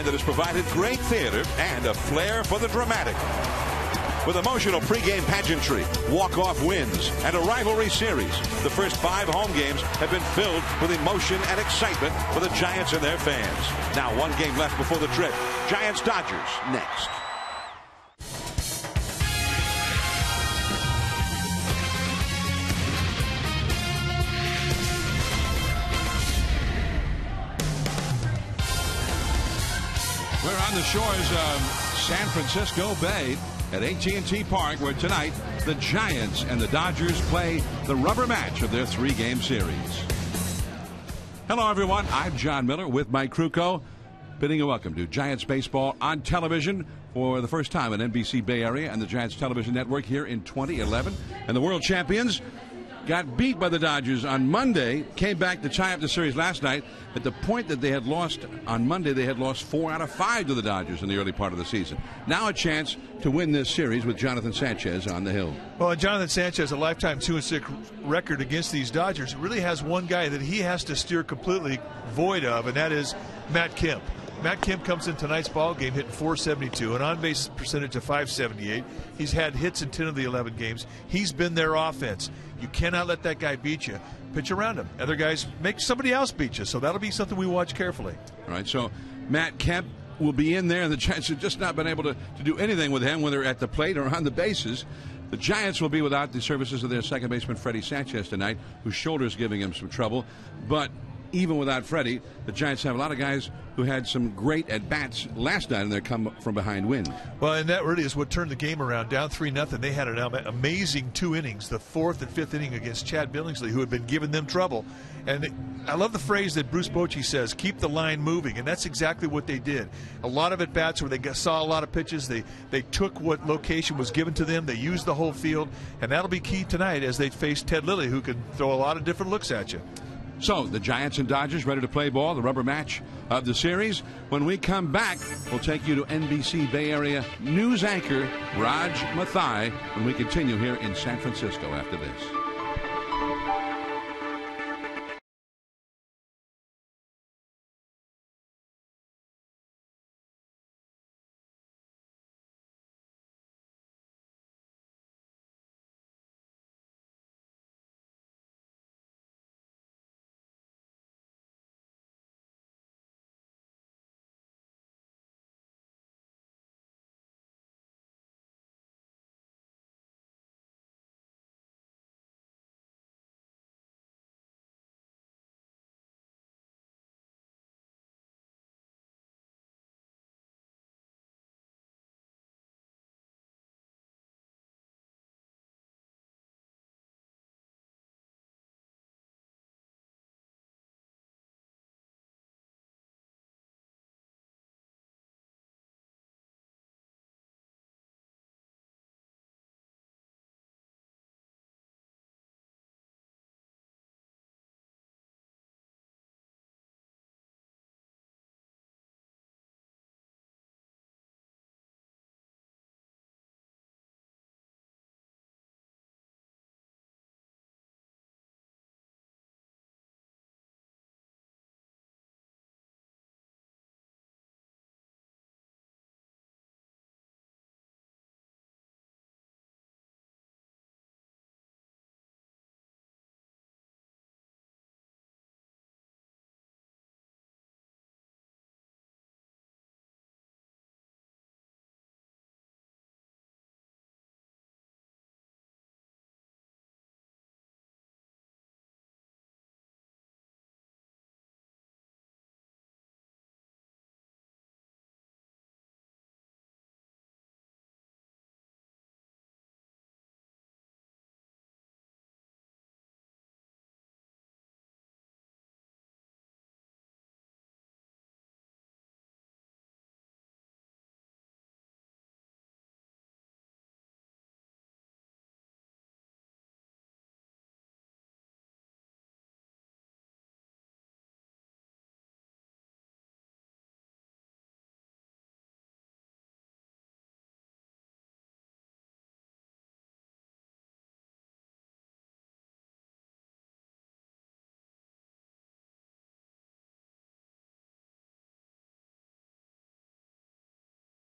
that has provided great theater and a flair for the dramatic. With emotional pregame pageantry, walk-off wins, and a rivalry series, the first 5 home games have been filled with emotion and excitement for the Giants and their fans. Now 1 game left before the trip. Giants-Dodgers next. We're on the shores of San Francisco Bay at AT&T Park, where tonight the Giants and the Dodgers play the rubber match of their 3-game series. Hello, everyone. I'm John Miller with Mike Krukow, bidding you welcome to Giants baseball on television for the first time on NBC Bay Area and the Giants Television Network here in 2011. And the world champions got beat by the Dodgers on Monday, came back to tie up the series last night. At the point that they had lost on Monday, they had lost 4 out of 5 to the Dodgers in the early part of the season. Now a chance to win this series with Jonathan Sanchez on the hill. Well, Jonathan Sanchez, a lifetime 2-6 record against these Dodgers, really has one guy that he has to steer completely void of, and that is Matt Kemp. Matt Kemp comes in tonight's ball game hitting .472, an on-base percentage of .578. He's had hits in 10 of the 11 games. He's been their offense. You cannot let that guy beat you. Pitch around him. Other guys make somebody else beat you. So that'll be something we watch carefully. All right, so Matt Kemp will be in there, and the Giants have just not been able to do anything with him, whether at the plate or on the bases. The Giants will be without the services of their second baseman, Freddie Sanchez, tonight, whose shoulder is giving him some trouble. But even without Freddie, the Giants have a lot of guys who had some great at-bats last night in their come-from-behind win. Well, and that really is what turned the game around. Down 3-0, they had an amazing 2 innings, the 4th and 5th inning against Chad Billingsley, who had been giving them trouble. And I love the phrase that Bruce Bochy says, keep the line moving, and that's exactly what they did. A lot of at-bats where they saw a lot of pitches, they took what location was given to them, they used the whole field, and that'll be key tonight as they face Ted Lilly, who can throw a lot of different looks at you. So, the Giants and Dodgers ready to play ball, the rubber match of the series. When we come back, we'll take you to NBC Bay Area news anchor Raj Mathai when we continue here in San Francisco after this.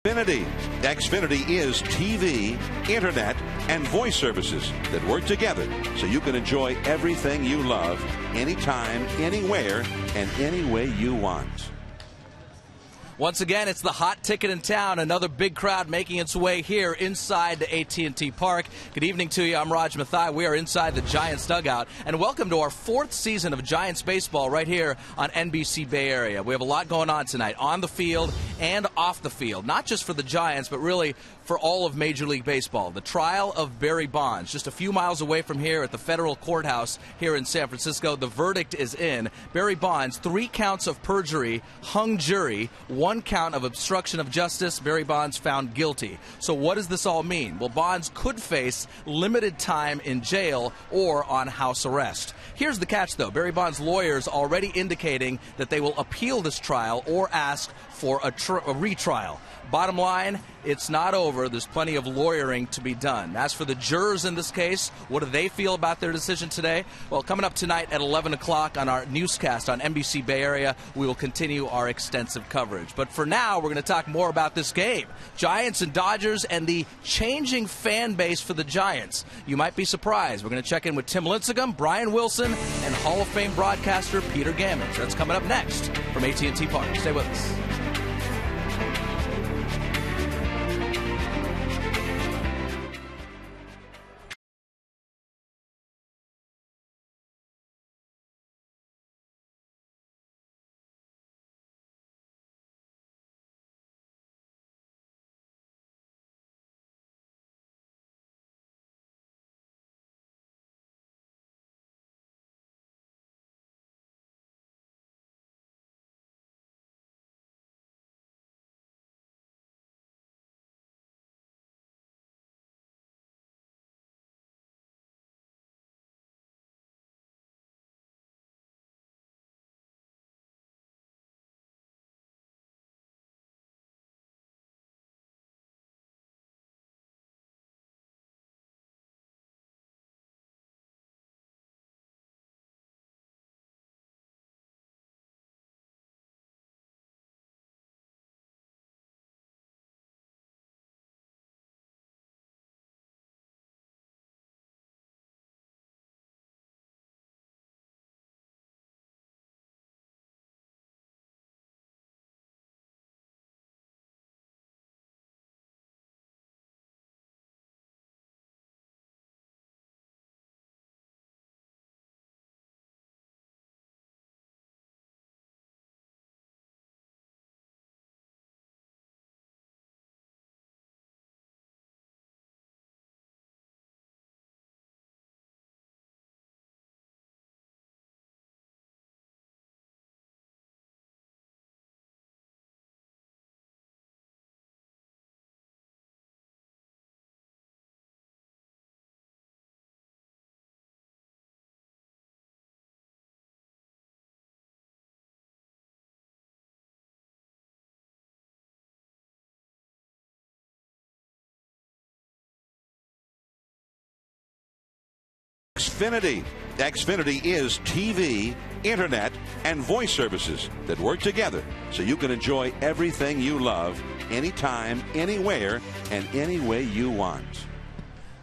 Xfinity is TV, internet, and voice services that work together so you can enjoy everything you love anytime, anywhere, and any way you want. Once again, it's the hot ticket in town. Another big crowd making its way here inside the AT&T Park. Good evening to you. I'm Raj Mathai. We are inside the Giants dugout. And welcome to our 4th season of Giants baseball right here on NBC Bay Area. We have a lot going on tonight on the field and off the field. Not just for the Giants, but really for all of Major League Baseball. The trial of Barry Bonds, just a few miles away from here at the federal courthouse here in San Francisco. The verdict is in. Barry Bonds, 3 counts of perjury, hung jury, 1 count of obstruction of justice. Barry Bonds found guilty. So what does this all mean? Well, Bonds could face limited time in jail or on house arrest. Here's the catch, though. Barry Bonds' lawyers already indicating that they will appeal this trial or ask for a retrial. Bottom line, it's not over. There's plenty of lawyering to be done. As for the jurors in this case, what do they feel about their decision today? Well, coming up tonight at 11 o'clock on our newscast on NBC Bay Area, we will continue our extensive coverage. But for now, we're going to talk more about this game. Giants and Dodgers and the changing fan base for the Giants. You might be surprised. We're going to check in with Tim Lincecum, Brian Wilson, and Hall of Fame broadcaster Peter Gammons. That's coming up next from AT&T Park. Stay with us. Xfinity is TV, internet, and voice services that work together so you can enjoy everything you love anytime, anywhere, and any way you want.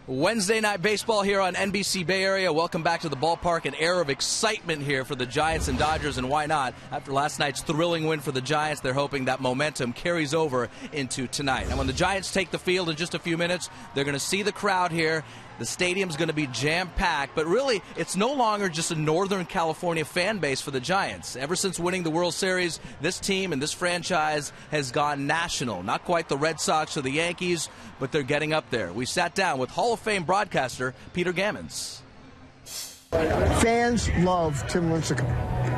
Wednesday night baseball here on NBC Bay Area. Welcome back to the ballpark. An air of excitement here for the Giants and Dodgers, and why not? After last night's thrilling win for the Giants, they're hoping that momentum carries over into tonight. And when the Giants take the field in just a few minutes, they're going to see the crowd here. The stadium's going to be jam-packed, but really, it's no longer just a Northern California fan base for the Giants. Ever since winning the World Series, this team and this franchise has gone national. Not quite the Red Sox or the Yankees, but they're getting up there. We sat down with Hall of Fame broadcaster Peter Gammons. Fans love Tim Lincecum,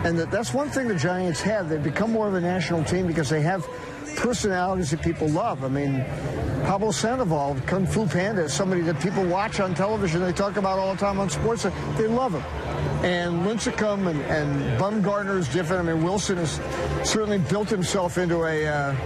and that's one thing the Giants have. They've become more of a national team because they have personalities that people love. I mean, Pablo Sandoval, Kung Fu Panda, is somebody that people watch on television. They talk about all the time on sports. They love him. And Lincecum and Bumgarner is different. I mean, Wilson has certainly built himself into a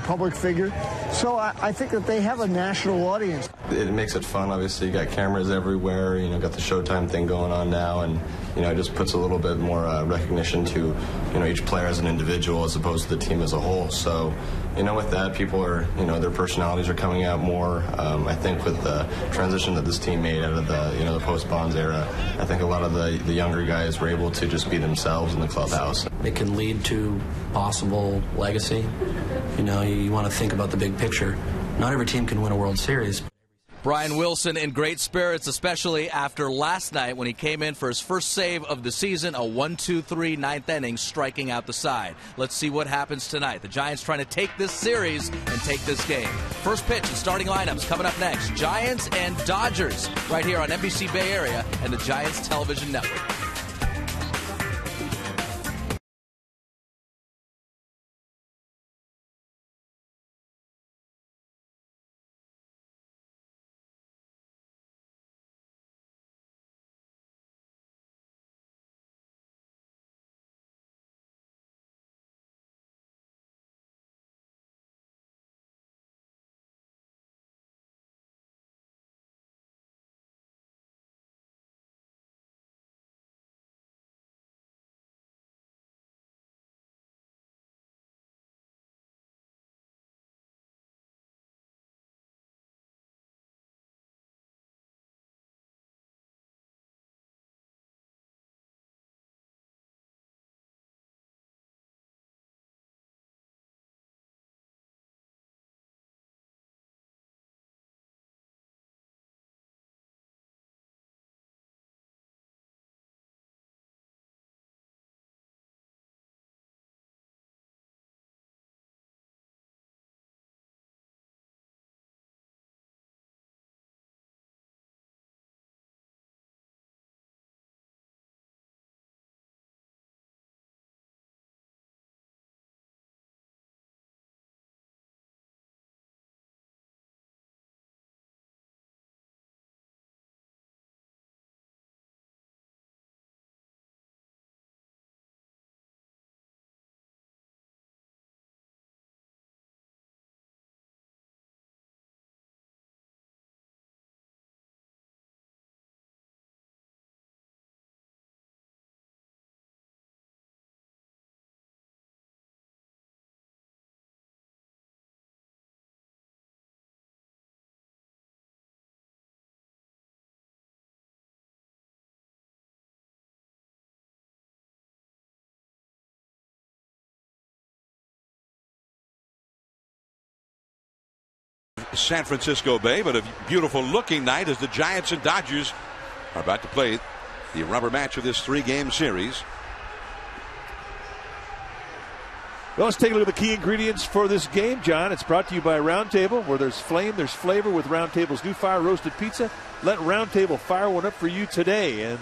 public figure. So I think that they have a national audience. It makes it fun. Obviously, you got cameras everywhere. You know, got the Showtime thing going on now, and you know, it just puts a little bit more recognition to each player as an individual as opposed to the team as a whole. So, with that, people are their personalities are coming out more. I think with the transition that this team made out of the post Bonds era, I think a lot of the younger guys were able to just be themselves in the clubhouse. It can lead to possible legacy. You want to think about the big picture. Not every team can win a World Series. Brian Wilson in great spirits, especially after last night when he came in for his first save of the season, a 1-2-3 ninth inning, striking out the side. Let's see what happens tonight. The Giants trying to take this series and take this game. First pitch and starting lineups coming up next. Giants and Dodgers right here on NBC Bay Area and the Giants Television Network. San Francisco Bay, but a beautiful looking night as the Giants and Dodgers are about to play the rubber match of this 3-game series. Well, let's take a look at the key ingredients for this game, John. It's brought to you by Round Table, where there's flame, there's flavor with Round Table's new fire roasted pizza. Let Round Table fire one up for you today. And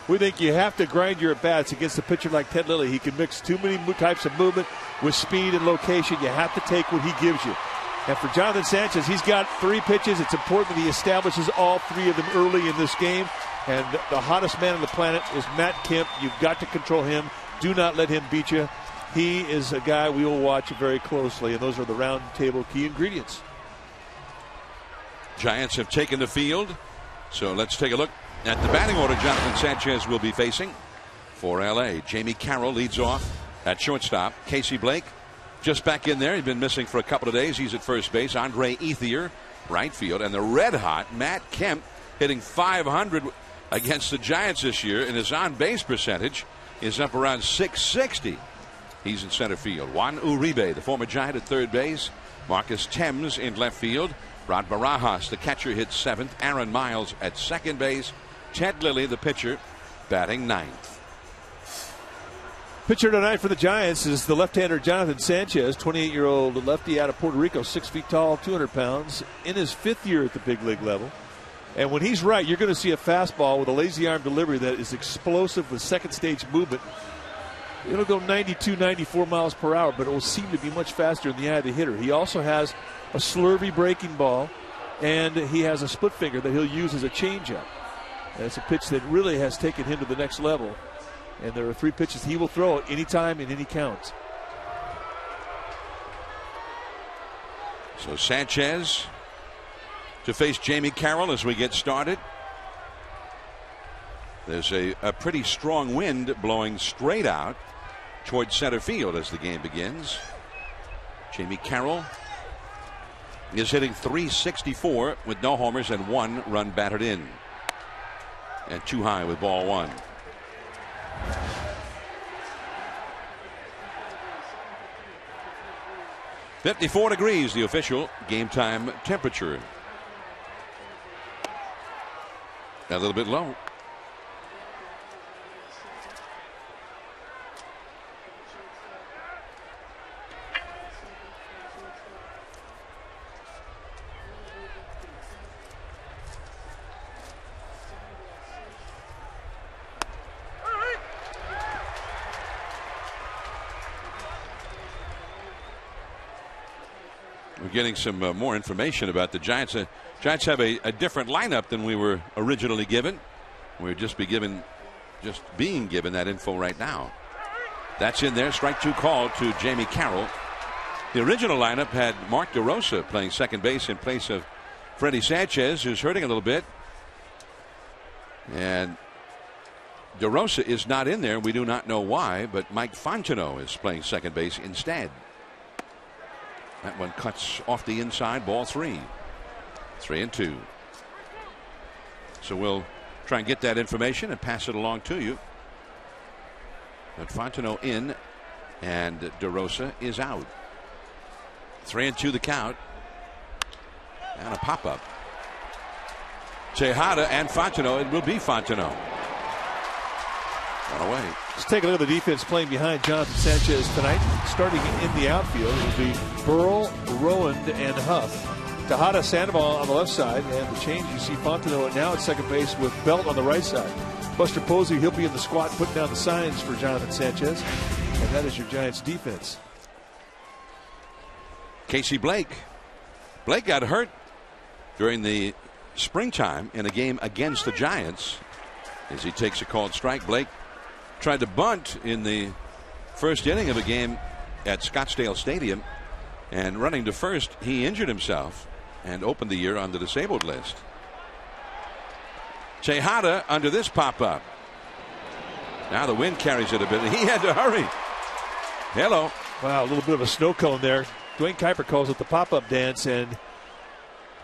we think you have to grind your at-bats against a pitcher like Ted Lilly. He can mix too many types of movement with speed and location. You have to take what he gives you. And for Jonathan Sanchez, he's got 3 pitches. It's important that he establishes all 3 of them early in this game. And the hottest man on the planet is Matt Kemp. You've got to control him. Do not let him beat you. He is a guy we will watch very closely, and those are the Round Table key ingredients. Giants have taken the field, so let's take a look at the batting order Jonathan Sanchez will be facing for L.A. Jamie Carroll leads off at shortstop. Casey Blake just back in there. He's been missing for a couple of days. He's at first base. Andre Ethier, right field. And the red-hot Matt Kemp hitting .500 against the Giants this year, and his on-base percentage is up around .660. He's in center field. Juan Uribe, the former Giant, at third base. Marcus Thames in left field. Rod Barajas, the catcher, hits 7th. Aaron Miles at second base. Ted Lilly, the pitcher, batting 9th. Pitcher tonight for the Giants is the left-hander Jonathan Sanchez, 28-year-old lefty out of Puerto Rico, 6 feet tall, 200 pounds, in his 5th year at the big league level. And when he's right, you're going to see a fastball with a lazy arm delivery that is explosive with second-stage movement. It'll go 92, 94 miles per hour, but it will seem to be much faster in the eye of the hitter. He also has a slurvy breaking ball, and he has a split finger that he'll use as a changeup. And it's a pitch that really has taken him to the next level. And there are 3 pitches he will throw at any time in any count. So Sanchez to face Jamie Carroll as we get started. There's a pretty strong wind blowing straight out towards center field as the game begins. Jamie Carroll is hitting .364 with no homers and 1 run batted in. And too high with ball 1. .54 degrees, the official game time temperature. A little bit low. We're getting some more information about the Giants. Giants have a different lineup than we were originally given. We're just being given that info right now. That's in there. Strike 2 called to Jamie Carroll. The original lineup had Mark DeRosa playing second base in place of Freddie Sanchez, who's hurting a little bit. And DeRosa is not in there. We do not know why, but Mike Fontenot is playing second base instead. That one cuts off the inside, ball 3. 3-2. So we'll try and get that information and pass it along to you. But Fontenot in and DeRosa is out. 3-2 the count. And a pop-up. Tejada and Fontenot. It will be Fontenot. Run away. Let's take a look at the defense playing behind Jonathan Sanchez tonight. Starting in the outfield, it will be Burrell, Rowand, and Huff. Tejada, Sandoval on the left side, and the change, you see Fontenot now at second base with Belt on the right side. Buster Posey, he'll be in the squat putting down the signs for Jonathan Sanchez. And that is your Giants defense. Casey Blake. Blake got hurt during the springtime in a game against the Giants. As he takes a called strike, Blake tried to bunt in the first inning of a game at Scottsdale Stadium, and running to first, he injured himself and opened the year on the disabled list. Tejada under this pop-up. Now the wind carries it a bit. He had to hurry. Hello. Wow, a little bit of a snow cone there. Dwayne Kuiper calls it the pop-up dance, and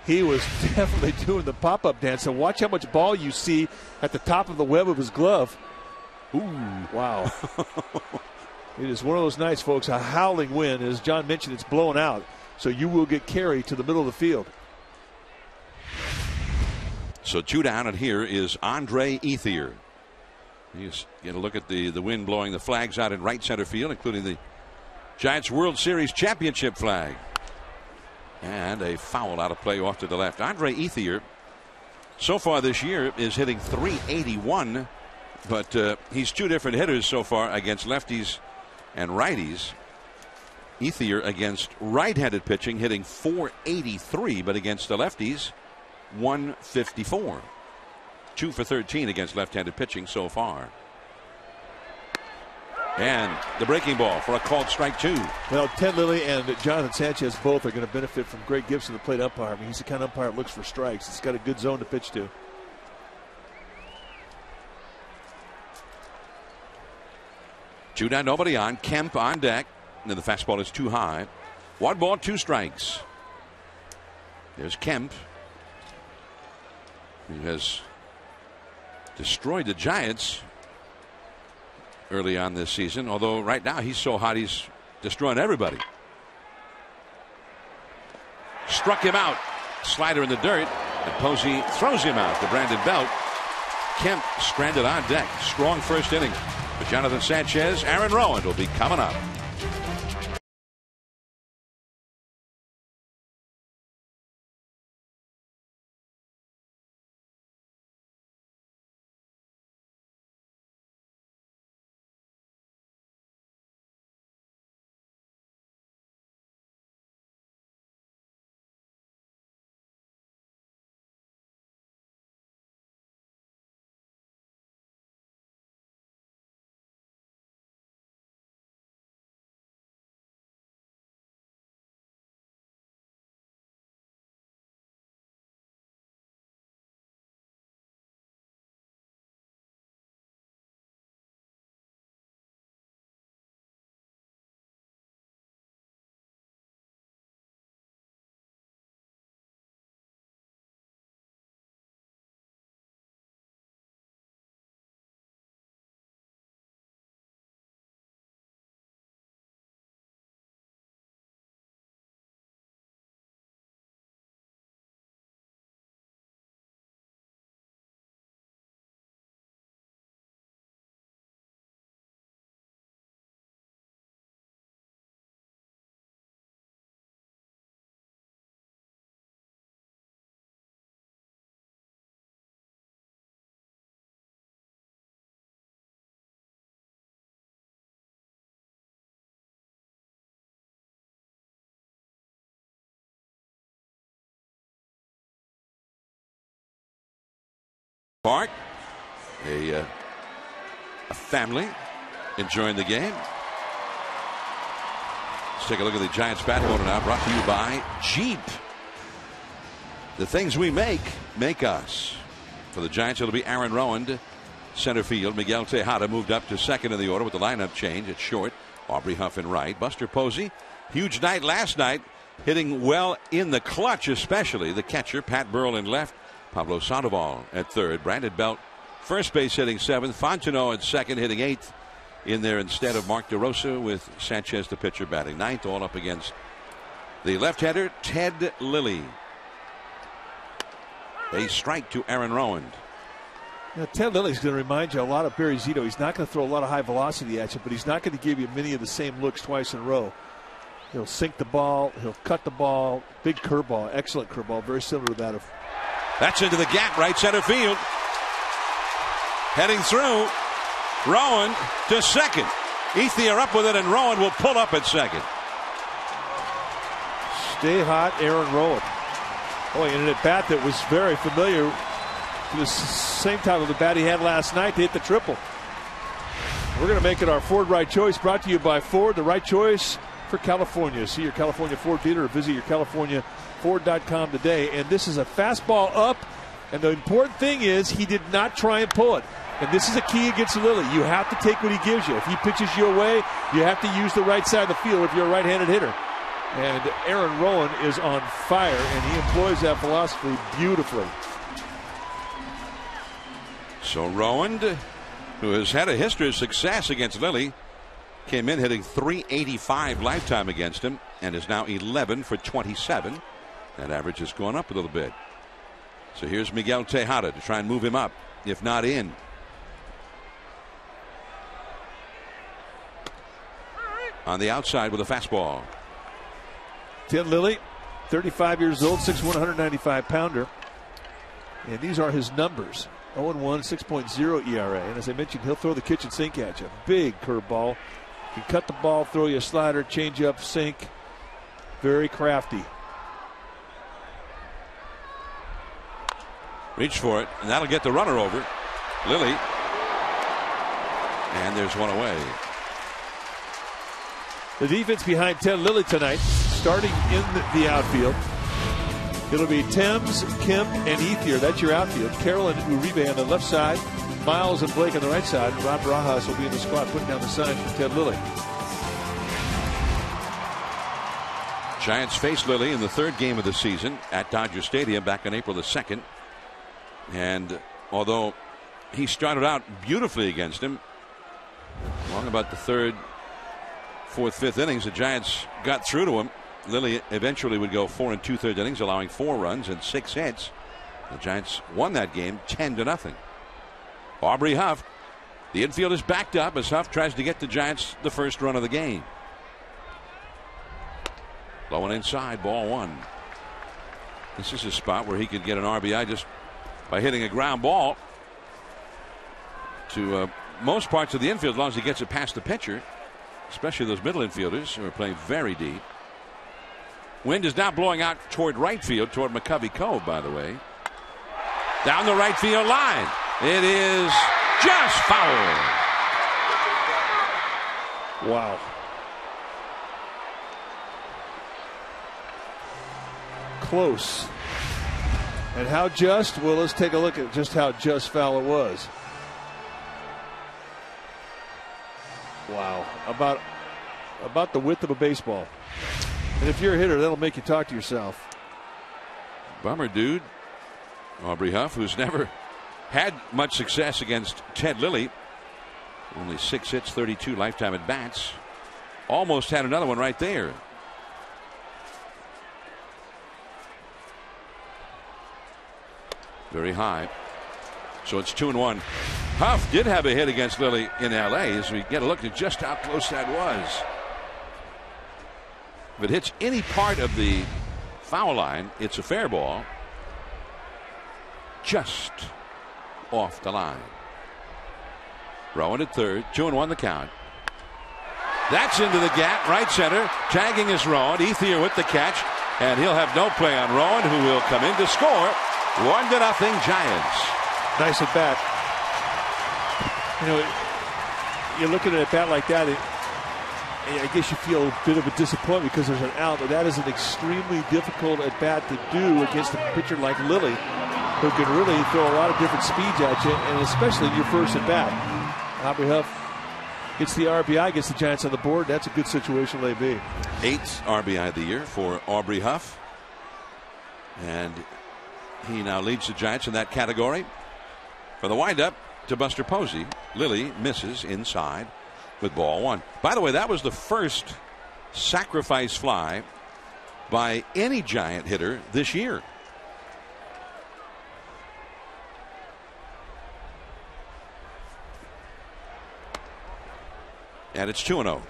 he was definitely doing the pop-up dance. And watch how much ball you see at the top of the web of his glove. Ooh, wow. It is one of those nights, folks, a howling wind. As John mentioned, it's blowing out. So you will get carried to the middle of the field. So 2 down, and here is Andre Ethier. You get a look at the wind blowing the flags out in right center field, including the Giants World Series championship flag. And a foul out of play off to the left. Andre Ethier, so far this year, is hitting .381. But he's 2 different hitters so far against lefties and righties. Ethier against right-handed pitching hitting .483, but against the lefties, .154. 2 for 13 against left-handed pitching so far. And the breaking ball for a called strike 2. Well, Ted Lilly and Jonathan Sanchez both are going to benefit from Greg Gibson, the plate umpire. I mean, he's the kind of umpire that looks for strikes. It's got a good zone to pitch to. Two down, nobody on. Kemp on deck. And then the fastball is too high. 1 ball, 2 strikes. There's Kemp, who has destroyed the Giants early on this season. Although right now he's so hot he's destroying everybody. Struck him out. Slider in the dirt. And Posey throws him out to Brandon Belt. Kemp stranded on deck. Strong first inning. But Jonathan Sanchez, Aaron Rowand will be coming up. Park. A family enjoying the game. Let's take a look at the Giants bat order now, brought to you by Jeep. The things we make us. For the Giants, it'll be Aaron Rowan, center field. Miguel Tejada moved up to second in the order with the lineup change at short. Aubrey Huff in right. Buster Posey, huge night last night, hitting well in the clutch, especially the catcher, Pat Burrell in left. Pablo Sandoval at third. Brandon Belt, first base, hitting seventh. Fontenot at second, hitting eighth in there instead of Mark DeRosa, with Sanchez, the pitcher, batting ninth, all up against the left-hander, Ted Lilly. A strike to Aaron Rowan. Now, Ted Lilly's going to remind you a lot of Barry Zito. He's not going to throw a lot of high velocity at you, but he's not going to give you many of the same looks twice in a row. He'll sink the ball, he'll cut the ball, big curveball, excellent curveball, very similar to that of. That's into the gap, right center field. Heading through, Rowan to second. Ethier up with it, and Rowan will pull up at second. Stay hot, Aaron Rowan. Boy, in an at-bat that was very familiar to the same type of the bat he had last night to hit the triple. We're going to make it our Ford Right Choice, brought to you by Ford, the right choice for California. See your California Ford dealer or visit your CaliforniaFord.com today. And this is a fastball up, and the important thing is he did not try and pull it. And this is a key against Lilly. You have to take what he gives you. If he pitches you away, you have to use the right side of the field if you're a right-handed hitter. And Aaron Rowan is on fire, and he employs that philosophy beautifully. So Rowan, who has had a history of success against Lilly, came in hitting .385 lifetime against him, and is now 11 for 27. That average has gone up a little bit. So here's Miguel Tejada to try and move him up, if not in. On the outside with a fastball. Ted Lilly, 35 years old, 6'1", 195-pounder. And these are his numbers. 0-1, 6.0 ERA. And as I mentioned, he'll throw the kitchen sink at you. Big curveball. He can cut the ball, throw you a slider, change up, sink. Very crafty. Reach for it, and that'll get the runner over. Lilly. And there's one away. The defense behind Ted Lilly tonight, starting in the outfield. It'll be Thames, Kemp, and Ethier. That's your outfield. Carroll and Uribe on the left side. Miles and Blake on the right side. And Rob Barajas will be in the squad putting down the sign for Ted Lilly. Giants face Lilly in the third game of the season at Dodger Stadium back on April the 2nd. And although he started out beautifully against him, long about the third, fourth, fifth innings, the Giants got through to him. Lilly eventually would go 4 2/3 innings, allowing 4 runs and 6 hits. The Giants won that game 10-0. Aubrey Huff, the infield is backed up as Huff tries to get the Giants the first run of the game. Low and inside, ball one. This is a spot where he could get an RBI just by hitting a ground ball to most parts of the infield, as long as he gets it past the pitcher, especially those middle infielders who are playing very deep. Wind is now blowing out toward right field, toward McCovey Cove, by the way. Down the right field line. It is just foul. Wow. Close. And how just? Well, let's take a look at just how just foul it was. Wow. About the width of a baseball. And if you're a hitter, that'll make you talk to yourself. Bummer, dude. Aubrey Huff, who's never had much success against Ted Lilly. Only 6 hits, 32 lifetime at bats. Almost had another one right there. Very high. So it's 2-1. Huff did have a hit against Lilly in LA, as we get a look at just how close that was. If it hits any part of the foul line, it's a fair ball. Just off the line. Rowan at third, 2-1 the count. That's into the gap, right center. Tagging is Rowan. Ethier with the catch, and he'll have no play on Rowan, who will come in to score. 1-0 Giants. Nice at bat. You know, you're looking at a bat like that, and I guess you feel a bit of a disappointment because there's an out, but that is an extremely difficult at bat to do against a pitcher like Lilly, who can really throw a lot of different speeds at you, and especially your first at bat. Aubrey Huff gets the RBI, gets the Giants on the board. That's a good situation, they'd be. 8th RBI of the year for Aubrey Huff, and he now leads the Giants in that category. For the windup to Buster Posey, Lilly misses inside with ball 1. By the way, that was the first sacrifice fly by any Giant hitter this year. And it's 2-0.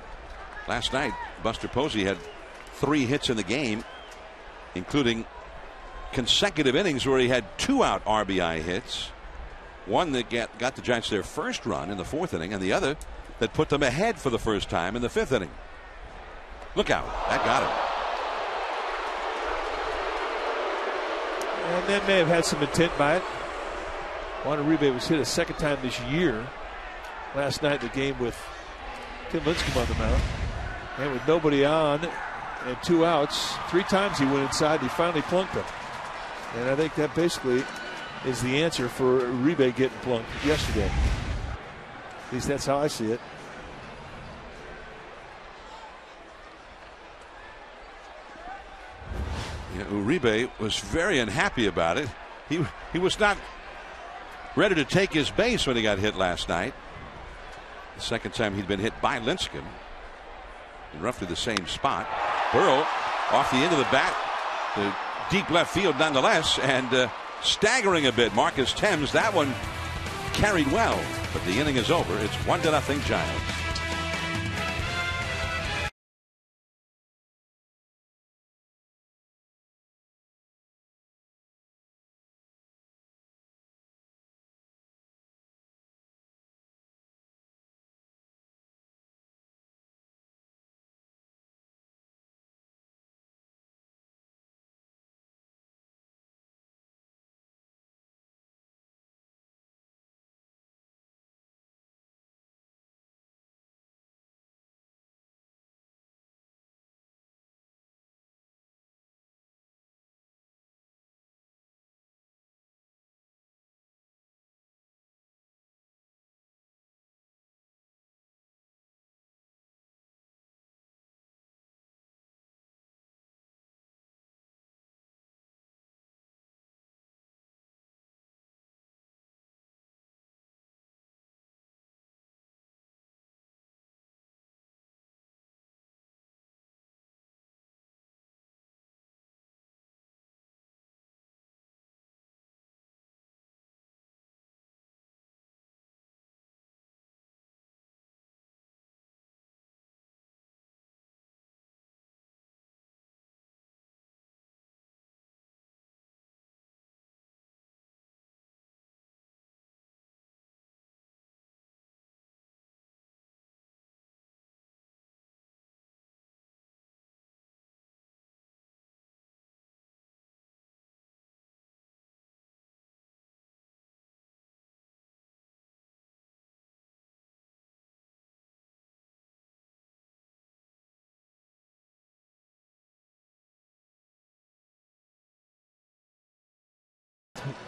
Last night, Buster Posey had 3 hits in the game, including consecutive innings where he had 2 out RBI hits. One that got the Giants their first run in the 4th inning, and the other that put them ahead for the first time in the 5th inning. Look out. That got him. And that may have had some intent by it. Juan Uribe was hit a second time this year. Last night in the game with Tim Lincecum on the mound. And with nobody on and 2 outs, 3 times he went inside. He finally plunked him. And I think that basically is the answer for Uribe getting plunked yesterday. At least that's how I see it. Yeah, Uribe was very unhappy about it. He was not ready to take his base when he got hit last night. The second time he'd been hit by Lincecum in roughly the same spot. Burrow off the end of the bat, the deep left field nonetheless, and staggering a bit. Marcus Thames, that one carried well, but the inning is over. It's 1-0 Giants.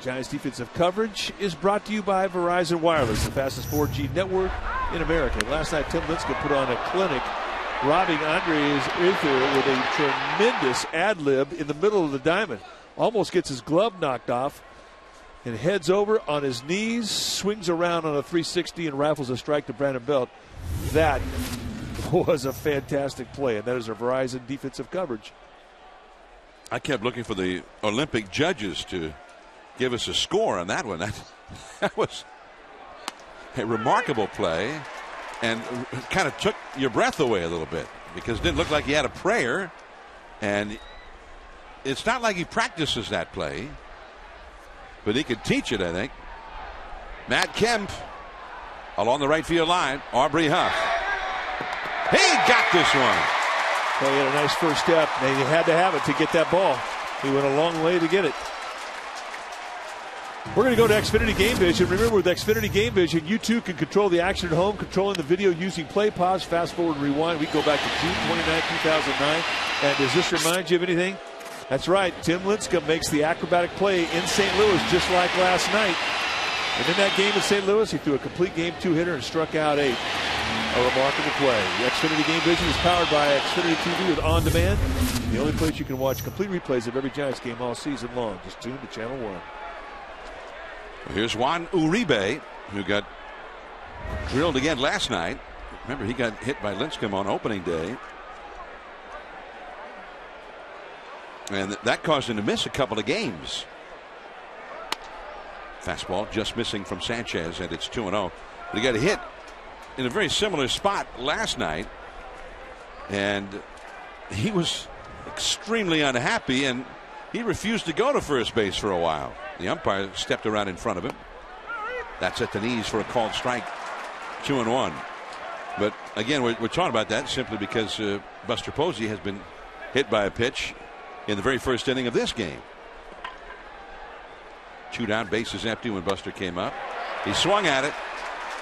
Giants defensive coverage is brought to you by Verizon Wireless, the fastest 4G network in America. Last night, Tim Lincecum put on a clinic, robbing Andres Ether with a tremendous ad-lib in the middle of the diamond. Almost gets his glove knocked off and heads over on his knees, swings around on a 360 and rifles a strike to Brandon Belt. That was a fantastic play, and that is our Verizon defensive coverage. I kept looking for the Olympic judges to give us a score on that one. That was a remarkable play and kind of took your breath away a little bit because it didn't look like he had a prayer, and it's not like he practices that play, but he could teach it, I think. Matt Kemp along the right field line. Aubrey Huff. He got this one. Well, he had a nice first step, and he had to have it to get that ball. He went a long way to get it. We're going to go to Xfinity Game Vision. Remember, with Xfinity Game Vision, you too can control the action at home, controlling the video using play, pause, fast forward, and rewind. We go back to June 29, 2009. And does this remind you of anything? That's right. Tim Lincecum makes the acrobatic play in St. Louis just like last night. And in that game in St. Louis, he threw a complete game 2-hitter and struck out 8. A remarkable play. The Xfinity Game Vision is powered by Xfinity TV with On Demand, the only place you can watch complete replays of every Giants game all season long. Just tune to Channel 1. Here's Juan Uribe, who got drilled again last night. Remember, he got hit by Lincecum on opening day. And that caused him to miss a couple of games. Fastball just missing from Sanchez, and it's 2-0. But he got hit in a very similar spot last night. And he was extremely unhappy, and he refused to go to first base for a while. The umpire stepped around in front of him. That's at the knees for a called strike. 2-1. But again, we're talking about that simply because Buster Posey has been hit by a pitch in the very first inning of this game. 2 down, bases empty when Buster came up. He swung at it.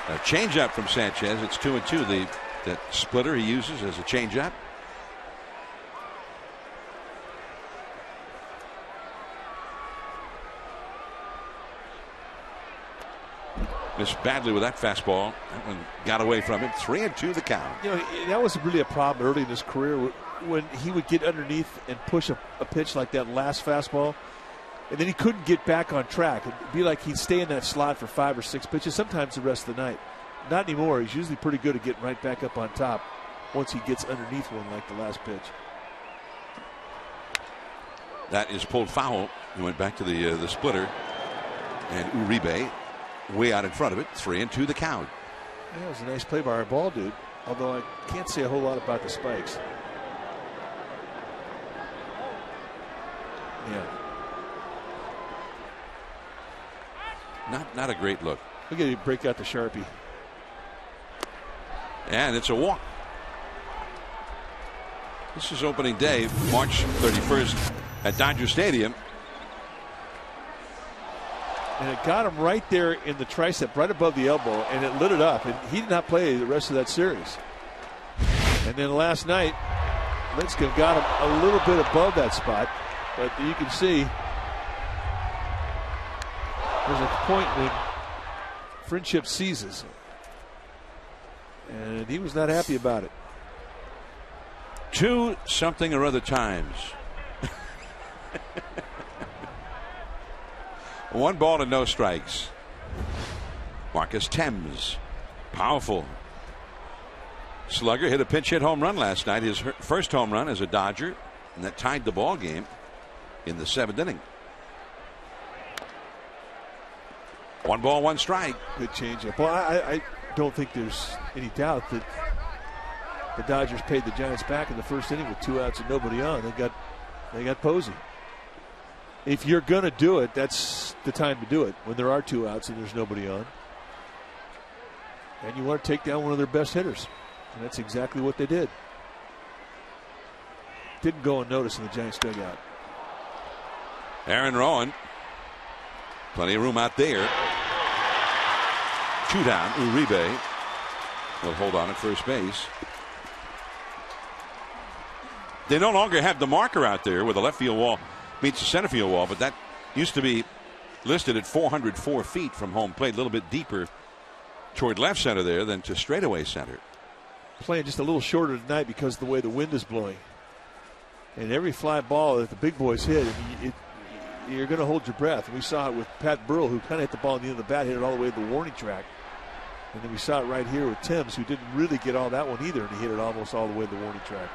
A changeup from Sanchez. It's 2-2. That splitter he uses as a changeup. Missed badly with that fastball. That one got away from him. 3-2 the count. You know, that was really a problem early in his career when he would get underneath and push a pitch like that last fastball, and then he couldn't get back on track. It'd be like he'd stay in that slot for 5 or 6 pitches, sometimes the rest of the night. Not anymore. He's usually pretty good at getting right back up on top once he gets underneath one like the last pitch. That is pulled foul. He went back to the splitter, and Uribe way out in front of it. 3-2 the count. Yeah, it was a nice play by our ball dude, although I can't say a whole lot about the spikes. Yeah. Not a great look. Look at him break out the Sharpie. And it's a walk. This is opening day, March 31st at Dodger Stadium. And it got him right there in the tricep, right above the elbow, and it lit it up. And he did not play the rest of that series. And then last night, Lincecum got him a little bit above that spot. But you can see there's a point when friendship ceases. And he was not happy about it. 2 something or other times. 1 ball and no strikes. Marcus Thames, powerful slugger, hit a pinch hit home run last night. His first home run as a Dodger, and that tied the ball game in the 7th inning. 1 ball, 1 strike. Good changeup. Well, I don't think there's any doubt that the Dodgers paid the Giants back in the first inning with 2 outs and nobody on. They got Posey. If you're going to do it, that's the time to do it, when there are 2 outs and there's nobody on. And you want to take down one of their best hitters. And that's exactly what they did. Didn't go unnoticed in the Giants dugout. Aaron Rowan. Plenty of room out there. 2 down. Uribe will hold on at first base. They no longer have the marker out there where the left field wall meets the center field wall, but that used to be listed at 404 feet from home plate, a little bit deeper toward left center there than to straightaway center. Playing just a little shorter tonight because of the way the wind is blowing. And every fly ball that the big boys hit, you're going to hold your breath. And we saw it with Pat Burrell, who kind of hit the ball in the end of the bat, hit it all the way to the warning track. And then we saw it right here with Thames, who didn't really get all that one either, and he hit it almost all the way to the warning track.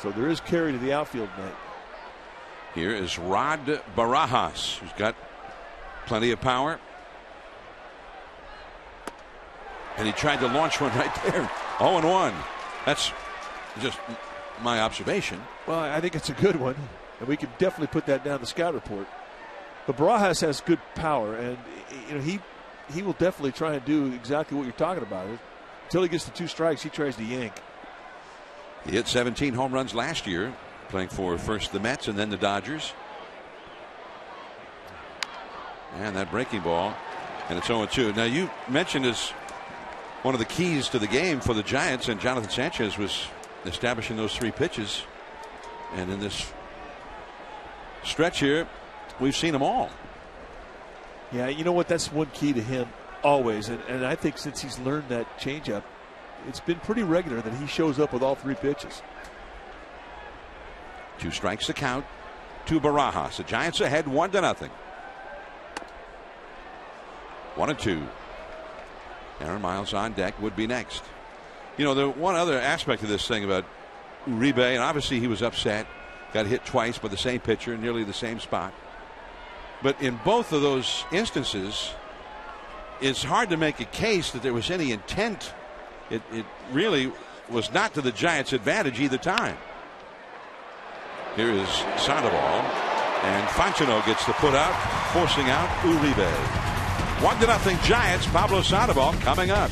So there is carry to the outfield tonight. Here is Rod Barajas, who's got plenty of power. And he tried to launch one right there. 0-1. That's just my observation. Well, I think it's a good one, and we can definitely put that down the scout report. But Barajas has good power, and he will definitely try and do exactly what you're talking about. Until he gets to 2 strikes, he tries to yank. He hit 17 home runs last year, playing for first the Mets and then the Dodgers. And that breaking ball, and it's 0-2. Now, you mentioned as one of the keys to the game for the Giants, and Jonathan Sanchez was establishing those 3 pitches. And in this stretch here, we've seen them all. Yeah, you know what? That's one key to him always. And I think since he's learned that changeup, it's been pretty regular that he shows up with all 3 pitches. 2 strikes to count to Barajas. The Giants ahead 1-0. 1-2. Aaron Miles on deck would be next. You know, the one other aspect of this thing about Uribe, and obviously he was upset, got hit twice by the same pitcher in nearly the same spot. But in both of those instances, it's hard to make a case that there was any intent. It really was not to the Giants' advantage either time. Here is Sandoval, and Fontenot gets the put out, forcing out Uribe. 1-0 Giants. Pablo Sandoval coming up.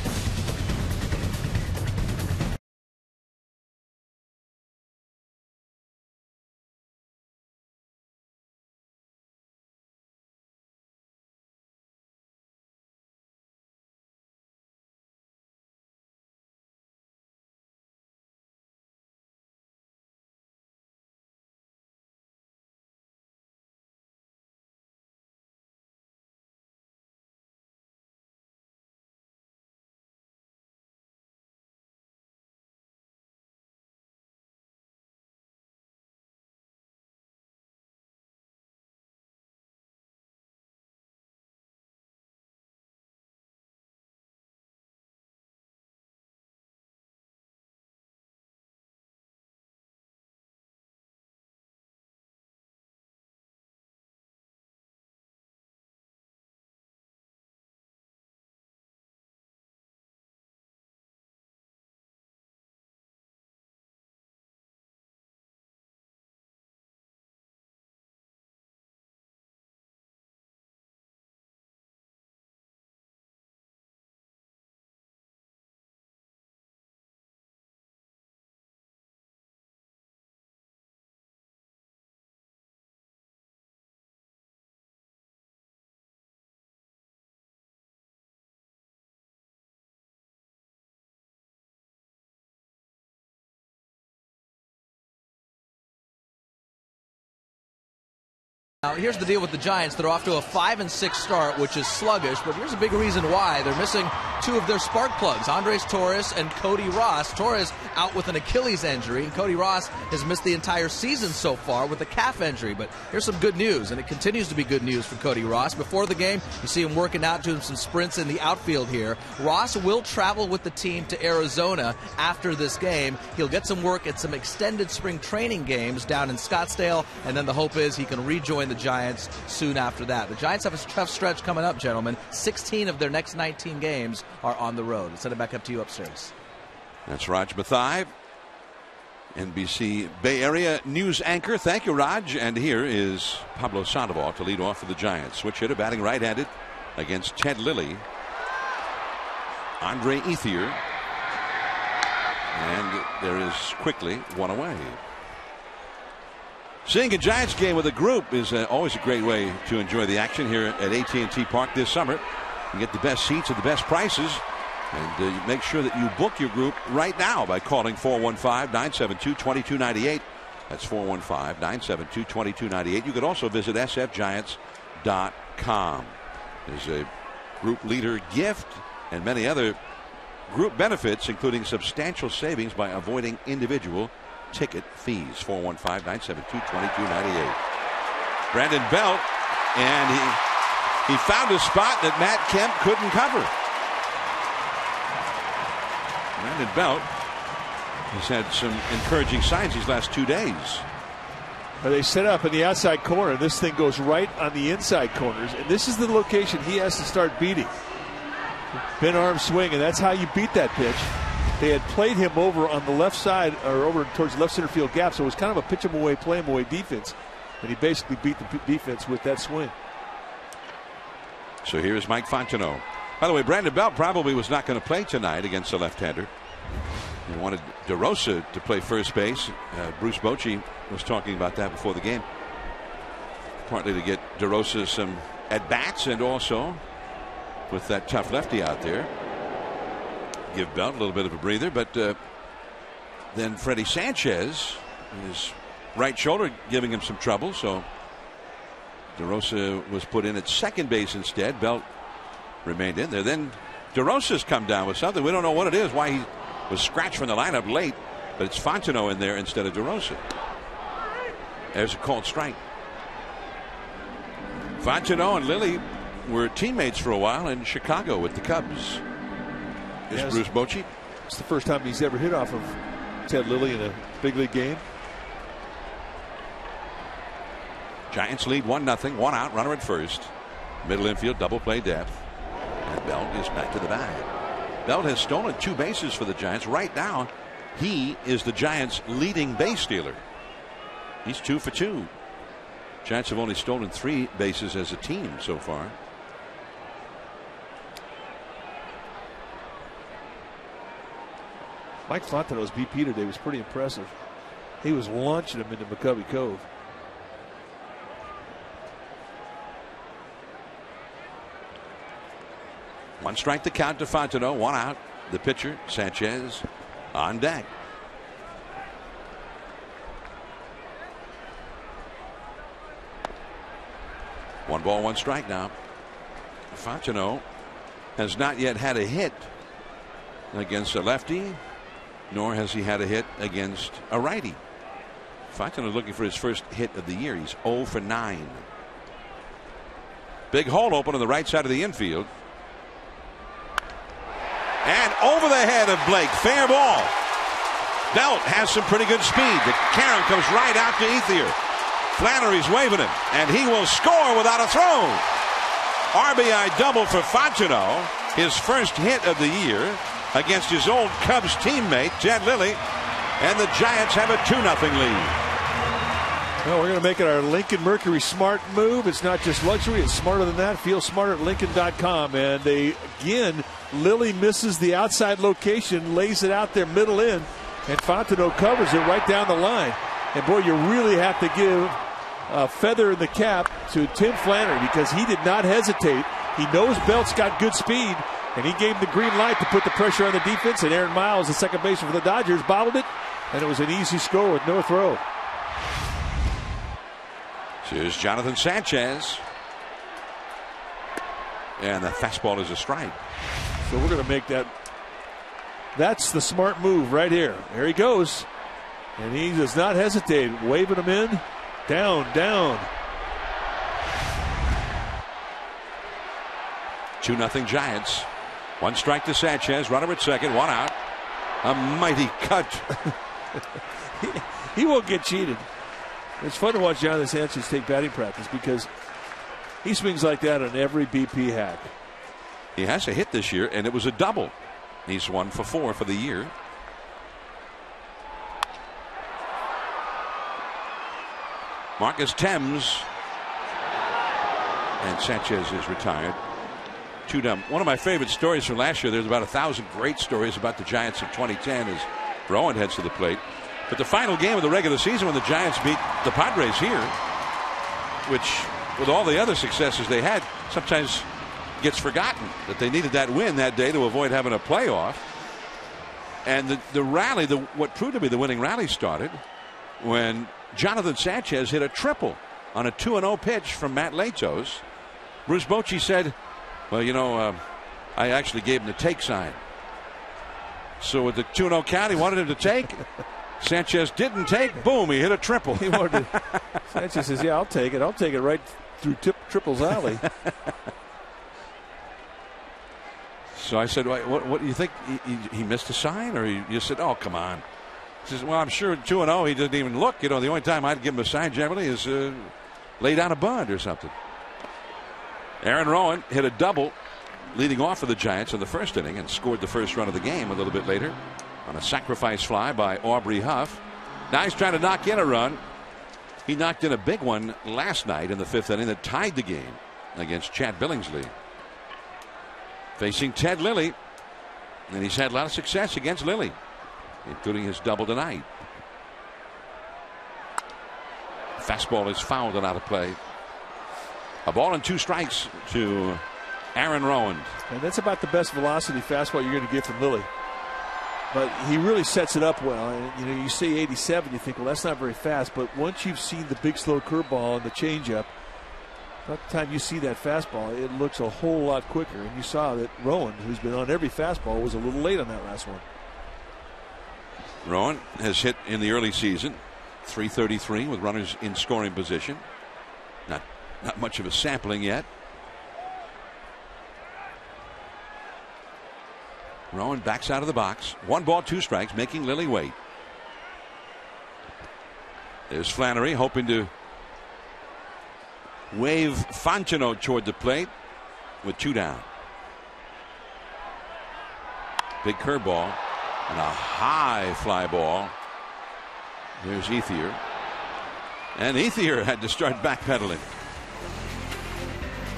Now, here's the deal with the Giants. They're off to a 5-6 start, which is sluggish, but here's a big reason why. They're missing 2 of their spark plugs, Andres Torres and Cody Ross. Torres out with an Achilles injury, and Cody Ross has missed the entire season so far with a calf injury. But here's some good news, and it continues to be good news for Cody Ross. Before the game, you see him working out, doing some sprints in the outfield here. Ross will travel with the team to Arizona after this game. He'll get some work at some extended spring training games down in Scottsdale, and then the hope is he can rejoin the Giants soon after that. The Giants have a tough stretch coming up, gentlemen. 16 of their next 19 games are on the road. Let's send it back up to you upstairs. That's Raj Mathai, NBC Bay Area news anchor. Thank you, Raj. And here is Pablo Sandoval to lead off for the Giants. Switch hitter batting right-handed against Ted Lilly. Andre Ethier. And there is quickly one away. Seeing a Giants game with a group is always a great way to enjoy the action here at AT&T Park this summer. You get the best seats at the best prices. And make sure that you book your group right now by calling 415-972-2298. That's 415-972-2298. You could also visit sfgiants.com. There's a group leader gift and many other group benefits, including substantial savings by avoiding individual ticket fees. 415-972-2298. Brandon Belt, and he found a spot that Matt Kemp couldn't cover. Brandon Belt has had some encouraging signs these last 2 days. They set up in the outside corner. This thing goes right on the inside corners, and this is the location he has to start beating. Bent arm swing, and that's how you beat that pitch. They had played him over on the left side, or over towards the left center field gap, so it was kind of a pitch him away, play him away defense. And he basically beat the defense with that swing. So here is Mike Fontenot. By the way, Brandon Belt probably was not going to play tonight against the left-hander. He wanted DeRosa to play first base. Bruce Bochy was talking about that before the game. Partly to get DeRosa some at bats, and also with that tough lefty out there, give Belt a little bit of a breather. But then Freddie Sanchez, his right shoulder giving him some trouble, so DeRosa was put in at second base instead. Belt remained in there. Then DeRosa's come down with something. We don't know what it is, why he was scratched from the lineup late, but it's Fontenot in there instead of DeRosa. There's a called strike. Fontenot and Lilly were teammates for a while in Chicago with the Cubs. Is Bruce Bochy? It's the first time he's ever hit off of Ted Lilly in a big league game. Giants lead 1-0, 1 out, runner at first. Middle infield, double play depth. And Belt is back to the bag. Belt has stolen 2 bases for the Giants. Right now, he is the Giants' leading base stealer. He's 2 for 2. Giants have only stolen 3 bases as a team so far. Mike Fontenot's BP today was pretty impressive. He was launching him into McCovey Cove. One strike to count to Fontenot, 1 out. The pitcher, Sanchez, on deck. One ball, 1 strike now. Fontenot has not yet had a hit against a lefty, nor has he had a hit against a righty. Fontenot looking for his first hit of the year. He's 0 for 9. Big hole open on the right side of the infield. And over the head of Blake. Fair ball. Belt has some pretty good speed. The Karen comes right out to Ethier. Flannery's waving him, and he will score without a throw. RBI double for Fontenot. His first hit of the year against his old Cubs teammate, Ted Lilly. And the Giants have a 2-0 lead. Well, we're going to make it our Lincoln Mercury smart move. It's not just luxury, it's smarter than that. Feel smarter at Lincoln.com. And again, Lilly misses the outside location, lays it out there middle in, and Fontenot covers it right down the line. And boy, you really have to give a feather in the cap to Tim Flannery, because he did not hesitate. He knows Belt's got good speed, and he gave him the green light to put the pressure on the defense. And Aaron Miles, the second baseman for the Dodgers, bobbled it, and it was an easy score with no throw. Here's Jonathan Sanchez. And the fastball is a strike. So we're going to make that. That's the smart move right here. There he goes. And he does not hesitate. Waving him in. Down, down. 2-0 Giants. 1 strike to Sanchez. Runner at second. 1 out. A mighty cut. He won't get cheated. It's fun to watch Jonathan Sanchez take batting practice, because he swings like that on every BP hack. He has a hit this year, and it was a double. He's 1 for 4 for the year. Marcus Thames. And Sanchez is retired. 2 down. One of my favorite stories from last year, there's about 1,000 great stories about the Giants of 2010 as Rowan heads to the plate. But the final game of the regular season, when the Giants beat the Padres here, which with all the other successes they had, sometimes gets forgotten that they needed that win that day to avoid having a playoff. And the rally, what proved to be the winning rally, started when Jonathan Sanchez hit a triple on a 2-0 pitch from Matt Latos. Bruce Bochy said, well, you know, I actually gave him the take sign. So with the 2-0 count, he wanted him to take. Sanchez didn't take. Boom, he hit a triple. He wanted to, Sanchez says, yeah, I'll take it. I'll take it right through Triple's alley. So I said, what do you think? He missed a sign? Or you said, oh, come on. He says, well, I'm sure 2-0, he doesn't even look. You know, the only time I'd give him a sign generally is lay down a bunt or something. Aaron Rowan hit a double leading off for the Giants in the first inning and scored the first run of the game a little bit later on a sacrifice fly by Aubrey Huff. Now he's trying to knock in a run. He knocked in a big one last night in the 5th inning that tied the game against Chad Billingsley. Facing Ted Lilly, and he's had a lot of success against Lilly, including his double tonight. Fastball is fouled and out of play. A ball and 2 strikes to Aaron Rowan. And that's about the best velocity fastball you're going to get from Lilly. But he really sets it up well. And, you see 87, you think, well, that's not very fast. But once you've seen the big slow curveball and the changeup, by the time you see that fastball, it looks a whole lot quicker. And you saw that Rowan, who's been on every fastball, was a little late on that last one. Rowan has hit in the early season .333 with runners in scoring position. Not much of a sampling yet. Rowan backs out of the box. 1 ball, 2 strikes, making Lilly wait. There's Flannery hoping to wave Fontenot toward the plate with 2 down. Big curveball and a high fly ball. There's Ethier. And Ethier had to start backpedaling.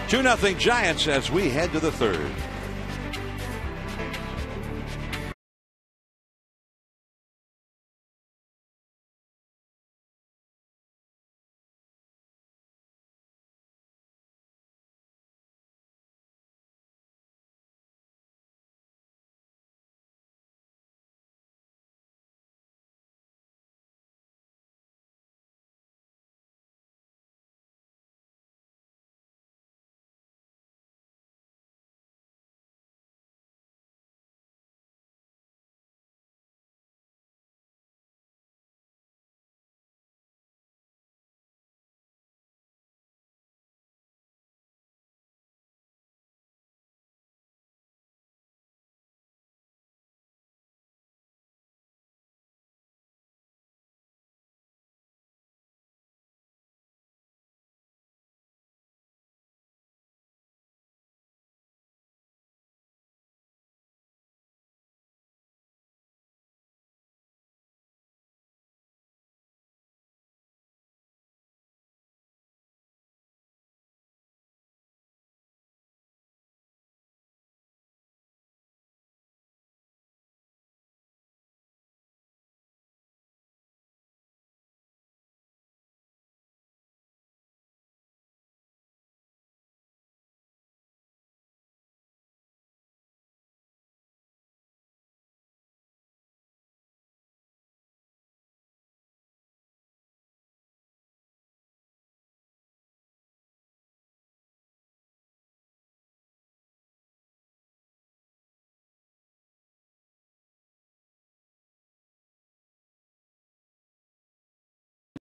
2-0 Giants as we head to the 3rd.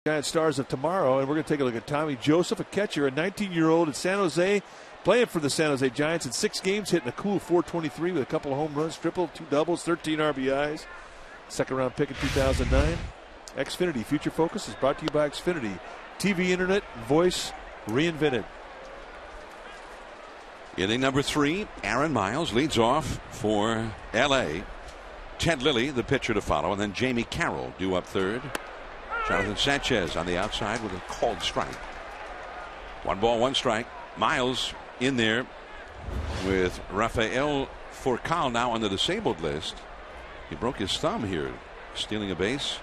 Giant stars of tomorrow, and we're going to take a look at Tommy Joseph, a catcher, a 19-year-old at San Jose, playing for the San Jose Giants in 6 games, hitting a cool .423 with a couple of home runs, triple, 2 doubles, 13 RBIs. Second-round pick in 2009. Xfinity Future Focus is brought to you by Xfinity. TV, internet, voice reinvented. Inning number 3, Aaron Miles leads off for L.A. Ted Lilly, the pitcher to follow, and then Jamie Carroll due up 3rd. Jonathan Sanchez on the outside with a called strike. 1 ball, 1 strike. Miles in there with Rafael Furcal now on the disabled list. He broke his thumb here, stealing a base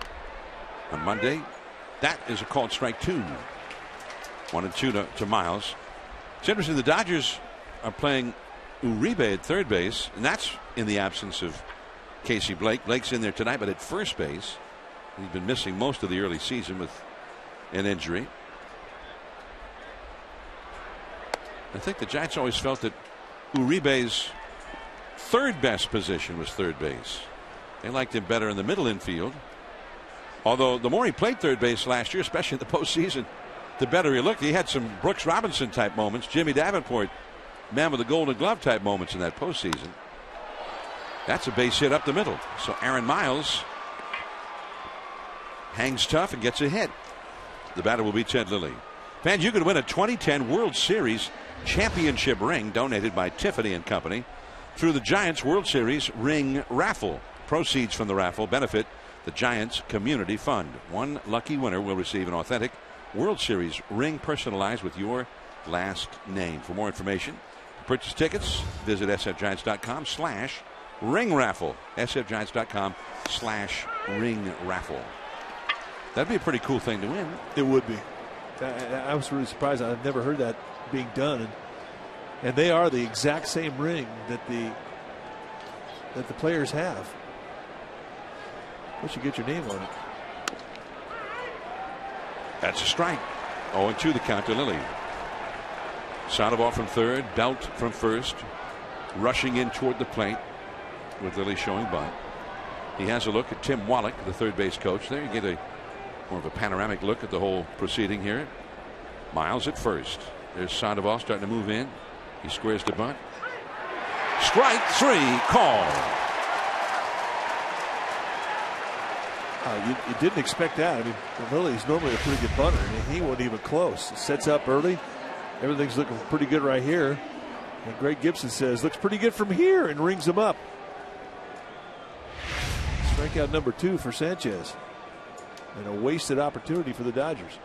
on Monday. That is a called strike 2. 1-2 to Miles. It's interesting, the Dodgers are playing Uribe at third base, and that's in the absence of Casey Blake. Blake's in there tonight, but at first base. He's been missing most of the early season with an injury. I think the Giants always felt that Uribe's third best position was third base. They liked him better in the middle infield. Although the more he played third base last year, especially in the postseason, the better he looked. He had some Brooks Robinson type moments, Jimmy Davenport, man with the Golden Glove type moments in that postseason. That's a base hit up the middle. So Aaron Miles hangs tough and gets a hit. The batter will be Ted Lilly. Fans, you could win a 2010 World Series championship ring donated by Tiffany and Company through the Giants World Series ring raffle. Proceeds from the raffle benefit the Giants Community Fund. One lucky winner will receive an authentic World Series ring personalized with your last name. For more information, to purchase tickets, visit sfgiants.com/ring raffle. sfgiants.com/ring raffle. That'd be a pretty cool thing to win. It would be. I was really surprised. I've never heard that being done. And they are the exact same ring that the players have. Once you get your name on it. That's a strike. 0-2 the count to Lilly. Sandoval from third, Belt from first, rushing in toward the plate with Lilly showing bunt. He has a look at Tim Wallach, the third base coach. There you get a more of a panoramic look at the whole proceeding here. Miles at first. There's Sandoval starting to move in. He squares the bunt. Strike three, call. You didn't expect that. I mean, Lilly's normally a pretty good bunter, and he wasn't even close. He sets up early. Everything's looking pretty good right here. And Greg Gibson says, looks pretty good from here, and rings him up. Strikeout number 2 for Sanchez. And a wasted opportunity for the Dodgers.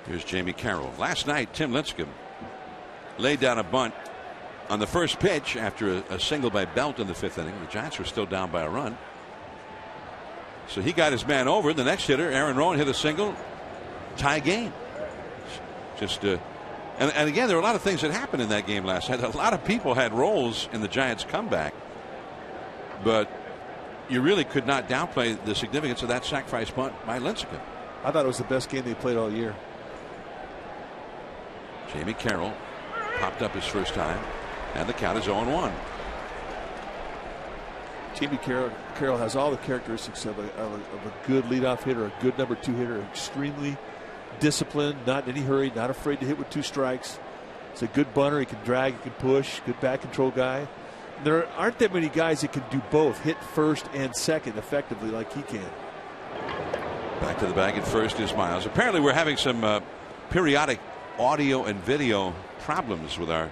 Here's Jamie Carroll. Last night, Tim Lincecum laid down a bunt on the first pitch after a single by Belt in the 5th inning. The Giants were still down by a run. So he got his man over. The next hitter, Aaron Rowan, hit a single. Tie game. Just and again, there were a lot of things that happened in that game last night. A lot of people had roles in the Giants' comeback. But you really could not downplay the significance of that sacrifice bunt by Lincecum. I thought it was the best game they played all year. Jamie Carroll popped up his first time, and the count is 0-1. Jamie Carroll has all the characteristics of a good leadoff hitter, a good number 2 hitter, extremely disciplined, not in any hurry, not afraid to hit with 2 strikes. He's a good bunter. He can drag, he can push, good bat control guy. And there aren't that many guys that can do both, hit first and second effectively like he can. Back to the bag at first is Miles. Apparently we're having some periodic audio and video problems with our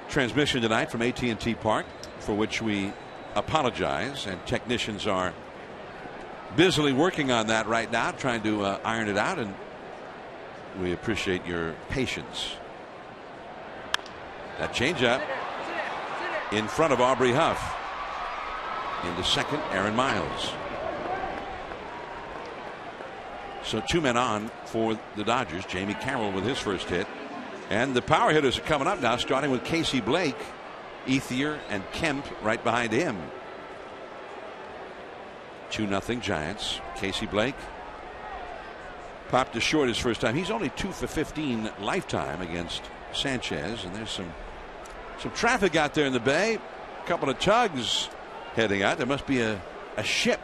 transmission tonight from AT&T Park, for which we apologize, and technicians are busily working on that right now, trying to iron it out, and we appreciate your patience. That changeup in front of Aubrey Huff. Into second, Aaron Miles. So 2 men on for the Dodgers. Jamie Carroll with his first hit. And the power hitters are coming up now, starting with Casey Blake, Ethier, and Kemp right behind him. 2-0 Giants. Casey Blake popped to short his first time. He's only 2 for 15 lifetime against Sanchez. And there's some traffic out there in the bay. A couple of tugs heading out. There must be a ship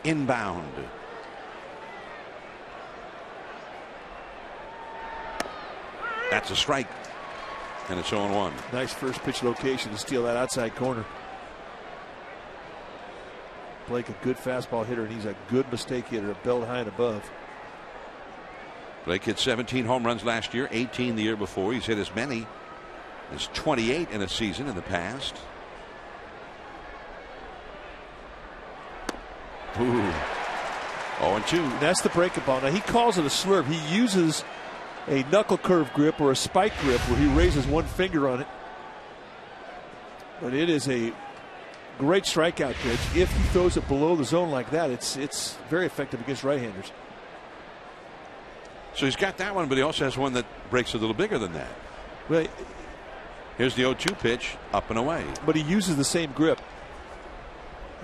inbound. That's a strike, and it's 0-1. Nice first pitch location to steal that outside corner. Blake, a good fastball hitter, and he's a good mistake hitter, a belt high and above. Blake hit 17 home runs last year, 18 the year before. He's hit as many as 28 in a season in the past. Ooh. 0-2. That's the breaking ball. Now he calls it a slurve. He uses a knuckle curve grip or a spike grip where he raises one finger on it. But it is a great strikeout pitch. If he throws it below the zone like that, it's very effective against right-handers. So he's got that one, but he also has one that breaks a little bigger than that. Well, here's the 0-2 pitch, up and away. But he uses the same grip.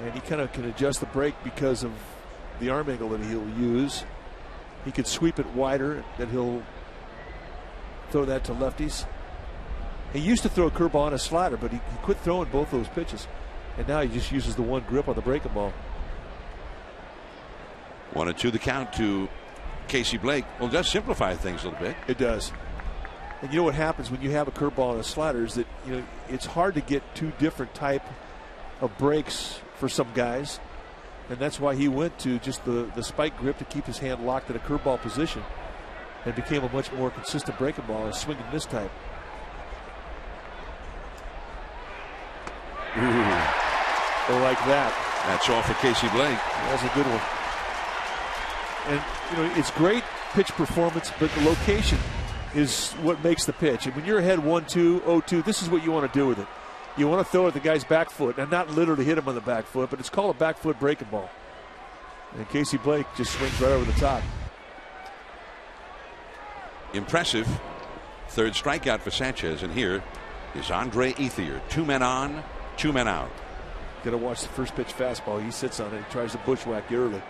And he kind of can adjust the break because of the arm angle that he'll use. He could sweep it wider, that he'll throw that to lefties. He used to throw a curveball and a slider, but he quit throwing both those pitches. And now he just uses the one grip on the breaking ball. 1-2 the count to Casey Blake. Well, it does simplify things a little bit. It does. And you know what happens when you have a curveball and a slider is that, you know, it's hard to get 2 different type of breaks for some guys. And that's why he went to just the spike grip to keep his hand locked in a curveball position. And became a much more consistent breaking ball, a swing and miss type. Ooh. Or like that. That's all for Casey Blake. That's a good one. And, you know, it's great pitch performance, but the location is what makes the pitch. And when you're ahead 1-2, 0-2, this is what you want to do with it. You want to throw at the guy's back foot, and not literally hit him on the back foot, but it's called a back foot breaking ball. And Casey Blake just swings right over the top. impressive third strikeout for Sanchez. And here is Andre Ethier. 2 men on, 2 men out. Got to watch the first pitch fastball. He sits on it. He tries to bushwhack you early.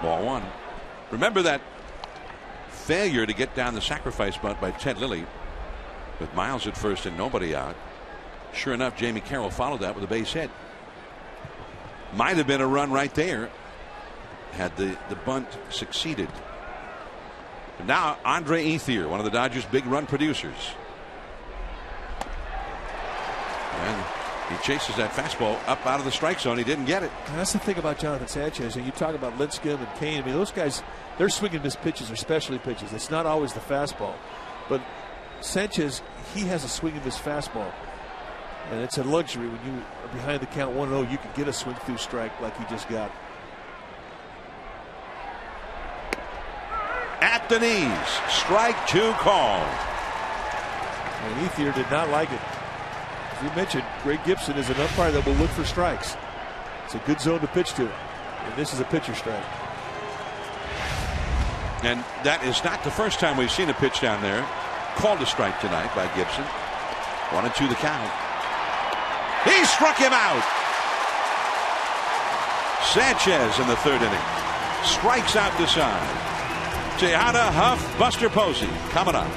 Ball 1. Remember that failure to get down the sacrifice bunt by Ted Lilly with Miles at first and nobody out. Sure enough, Jamie Carroll followed that with a base hit. Might have been a run right there had the bunt succeeded. But now Andre Ethier, one of the Dodgers' big run producers. And he chases that fastball up out of the strike zone. He didn't get it. And that's the thing about Jonathan Sanchez. And you talk about Lincecum and Kane. I mean, those guys, their swing and miss pitches are specialty pitches. It's not always the fastball. But Sanchez, he has a swing and miss fastball. And it's a luxury when you are behind the count 1-0. You can get a swing through strike like he just got. At the knees. Strike 2 called. And Ethier did not like it. As you mentioned, Greg Gibson is an umpire that will look for strikes. It's a good zone to pitch to. And this is a pitcher strike. And that is not the first time we've seen a pitch down there called a strike tonight by Gibson. 1-2 the count. He struck him out. Sanchez in the third inning strikes out the side. Tejada, Huff, Buster Posey coming up.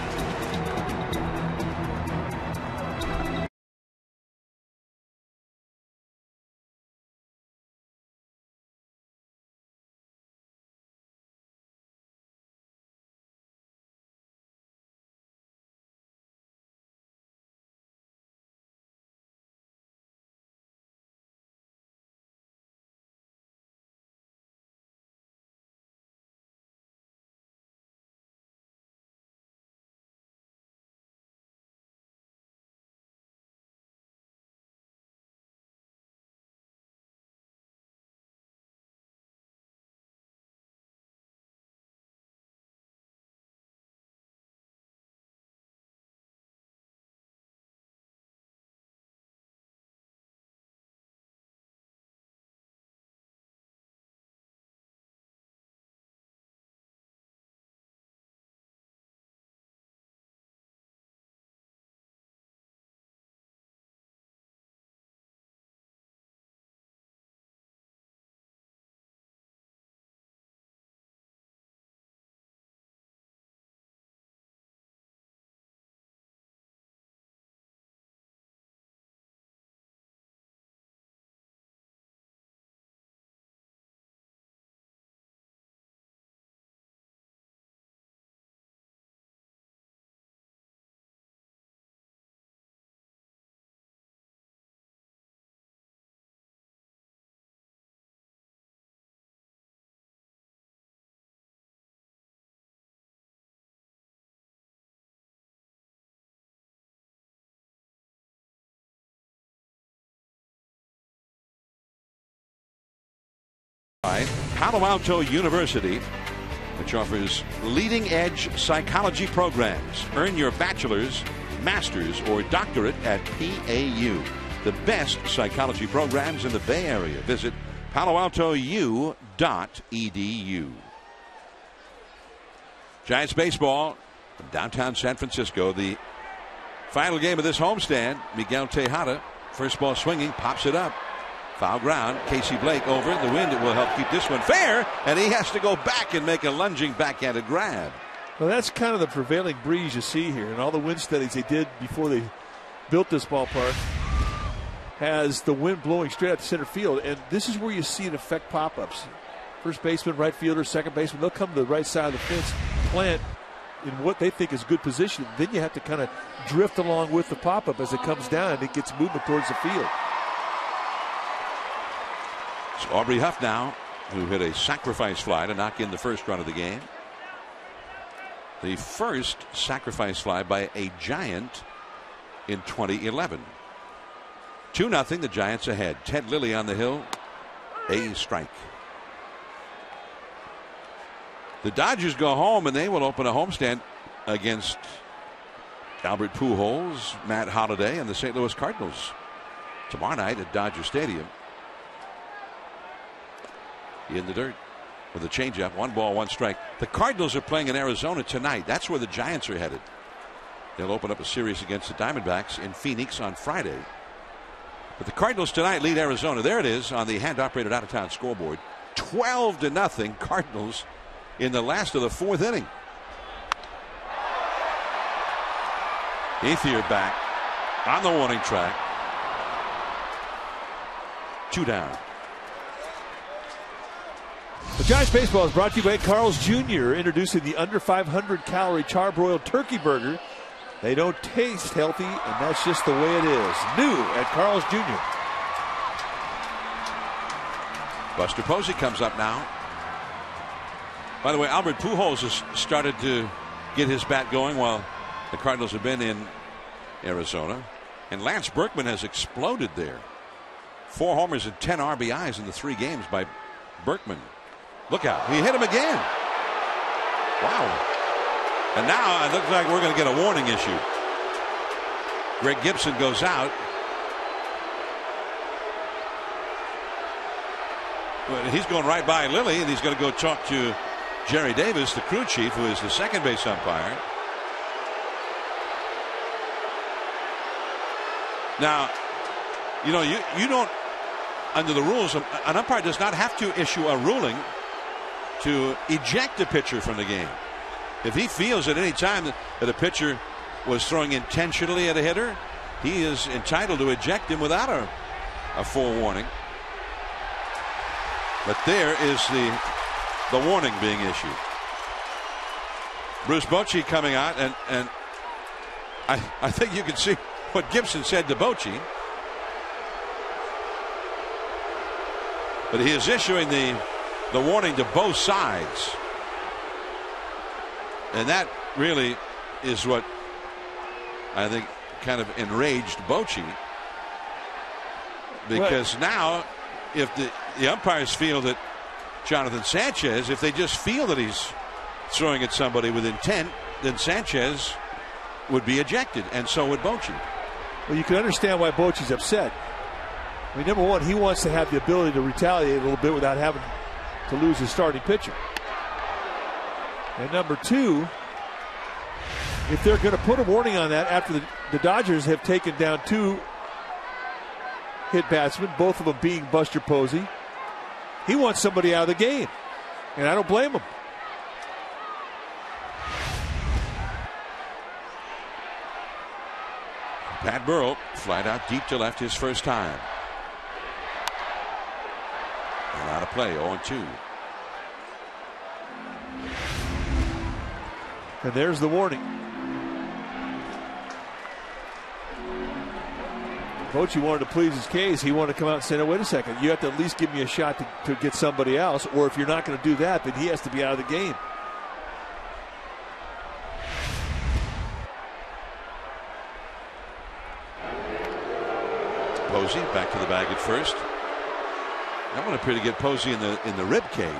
Palo Alto University, which offers leading-edge psychology programs. Earn your bachelor's, master's, or doctorate at PAU. The best psychology programs in the Bay Area. Visit paloaltou.edu. Giants baseball from downtown San Francisco. The final game of this homestand. Miguel Tejada, first ball swinging, pops it up. Foul ground. Casey Blake over. The wind will help keep this one fair, and he has to go back and make a lunging backhanded grab. Well, that's kind of the prevailing breeze you see here, and all the wind studies they did before they built this ballpark has the wind blowing straight out to center field, and this is where you see it affect pop-ups. First baseman, right fielder, second baseman, they'll come to the right side of the fence, plant in what they think is good position. Then you have to kind of drift along with the pop-up as it comes down, and it gets movement towards the field. It's Aubrey Huff now, who hit a sacrifice fly to knock in the first run of the game. The first sacrifice fly by a Giant in 2011. 2-0, the Giants ahead. Ted Lilly on the hill. A strike. The Dodgers go home, and they will open a homestand against Albert Pujols, Matt Holliday, and the St. Louis Cardinals tomorrow night at Dodger Stadium. In the dirt. with a changeup. 1 ball, 1 strike. The Cardinals are playing in Arizona tonight. That's where the Giants are headed. They'll open up a series against the Diamondbacks in Phoenix on Friday. But the Cardinals tonight lead Arizona. There it is on the hand-operated out-of-town scoreboard. 12-0 Cardinals in the last of the 4th inning. Ethier back on the warning track. 2 down. The Giants baseball is brought to you by Carl's Jr., introducing the under 500-calorie charbroiled turkey burger. They don't taste healthy, and that's just the way it is. New at Carl's Jr. Buster Posey comes up now. By the way, Albert Pujols has started to get his bat going while the Cardinals have been in Arizona. And Lance Berkman has exploded there. 4 homers and 10 RBIs in the 3 games by Berkman. Look out. He hit him again. Wow. And now it looks like we're going to get a warning issue. Greg Gibson goes out. But he's going right by Lilly, and he's going to go talk to Jerry Davis, the crew chief, who is the second base umpire. Now, you know, you don't, under the rules, an umpire does not have to issue a ruling to eject a pitcher from the game. If he feels at any time that a pitcher was throwing intentionally at a hitter, he is entitled to eject him without a full warning. But there is the warning being issued. Bruce Bochy coming out, and I think you can see what Gibson said to Bochy. But he is issuing the warning to both sides. And that really is what I think kind of enraged Bochy. Because now, if the umpires feel that Jonathan Sanchez, if they just feel that he's throwing at somebody with intent, then Sanchez would be ejected, and so would Bochy. Well, you can understand why Bochy's upset. I mean, number one, he wants to have the ability to retaliate a little bit without having to lose his starting pitcher. And number two, if they're going to put a warning on that after the Dodgers have taken down 2 hit batsmen, both of them being Buster Posey, he wants somebody out of the game. And I don't blame him. Pat Burrell flied out deep to left his first time. And out of play, 0-2. And there's the warning. Bochy wanted to please his case. He wanted to come out and say, no, wait a second. You have to at least give me a shot to get somebody else. Or if you're not going to do that, then he has to be out of the game. Posey back to the bag at first. That one appeared to get Posey in the rib cage.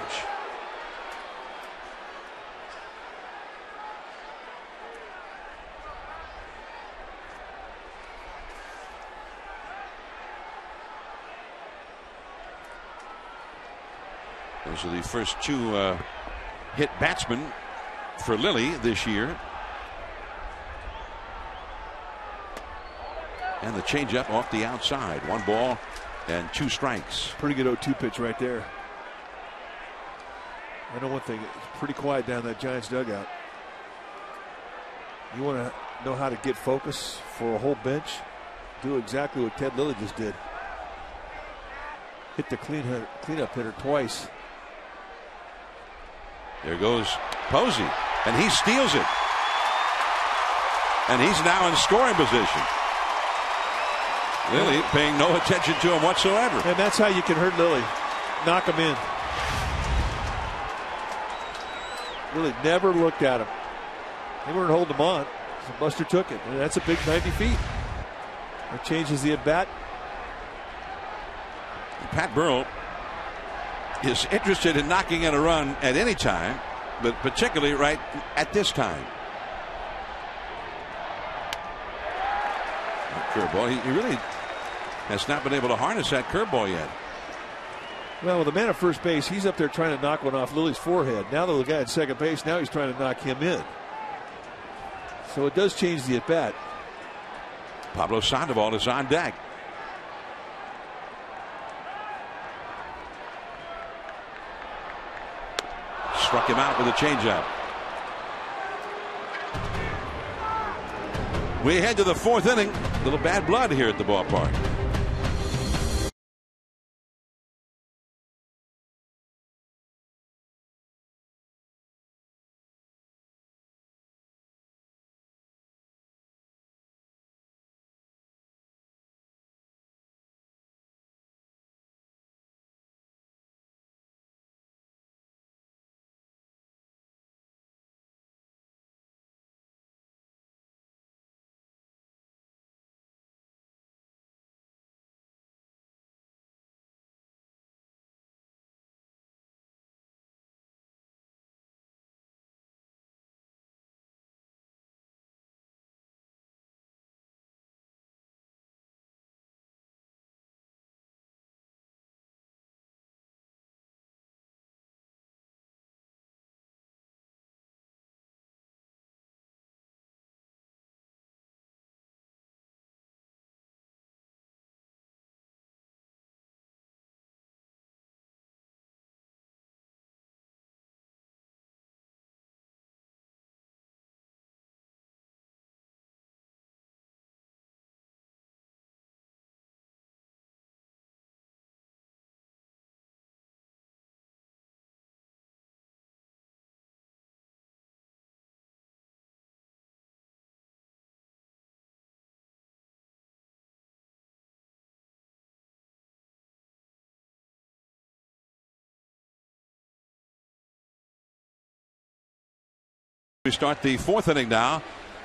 Those are the first 2 hit batsmen for Lilly this year. And the changeup off the outside. 1 ball and 2 strikes. Pretty good 0-2 pitch right there. I know one thing, it's pretty quiet down that Giants dugout. You want to know how to get focus for a whole bench? Do exactly what Ted Lilly just did. Hit the cleanup hitter twice. There goes Posey, and he steals it. And he's now in scoring position. Lilly paying no attention to him whatsoever. And that's how you can hurt Lilly. Knock him in. Lilly never looked at him. They weren't holding him on. So Buster took it. And that's a big 90 feet. That changes the at-bat. Pat Burrell is interested in knocking in a run at any time, but particularly right at this time. Curveball. He really has not been able to harness that curveball yet. Well, with the man at first base, he's up there trying to knock one off Lily's forehead. Now the guy at second base, now he's trying to knock him in. So it does change the at-bat. Pablo Sandoval is on deck. Struck him out with a changeup. We head to the fourth inning. A little bad blood here at the ballpark. We start the fourth inning now.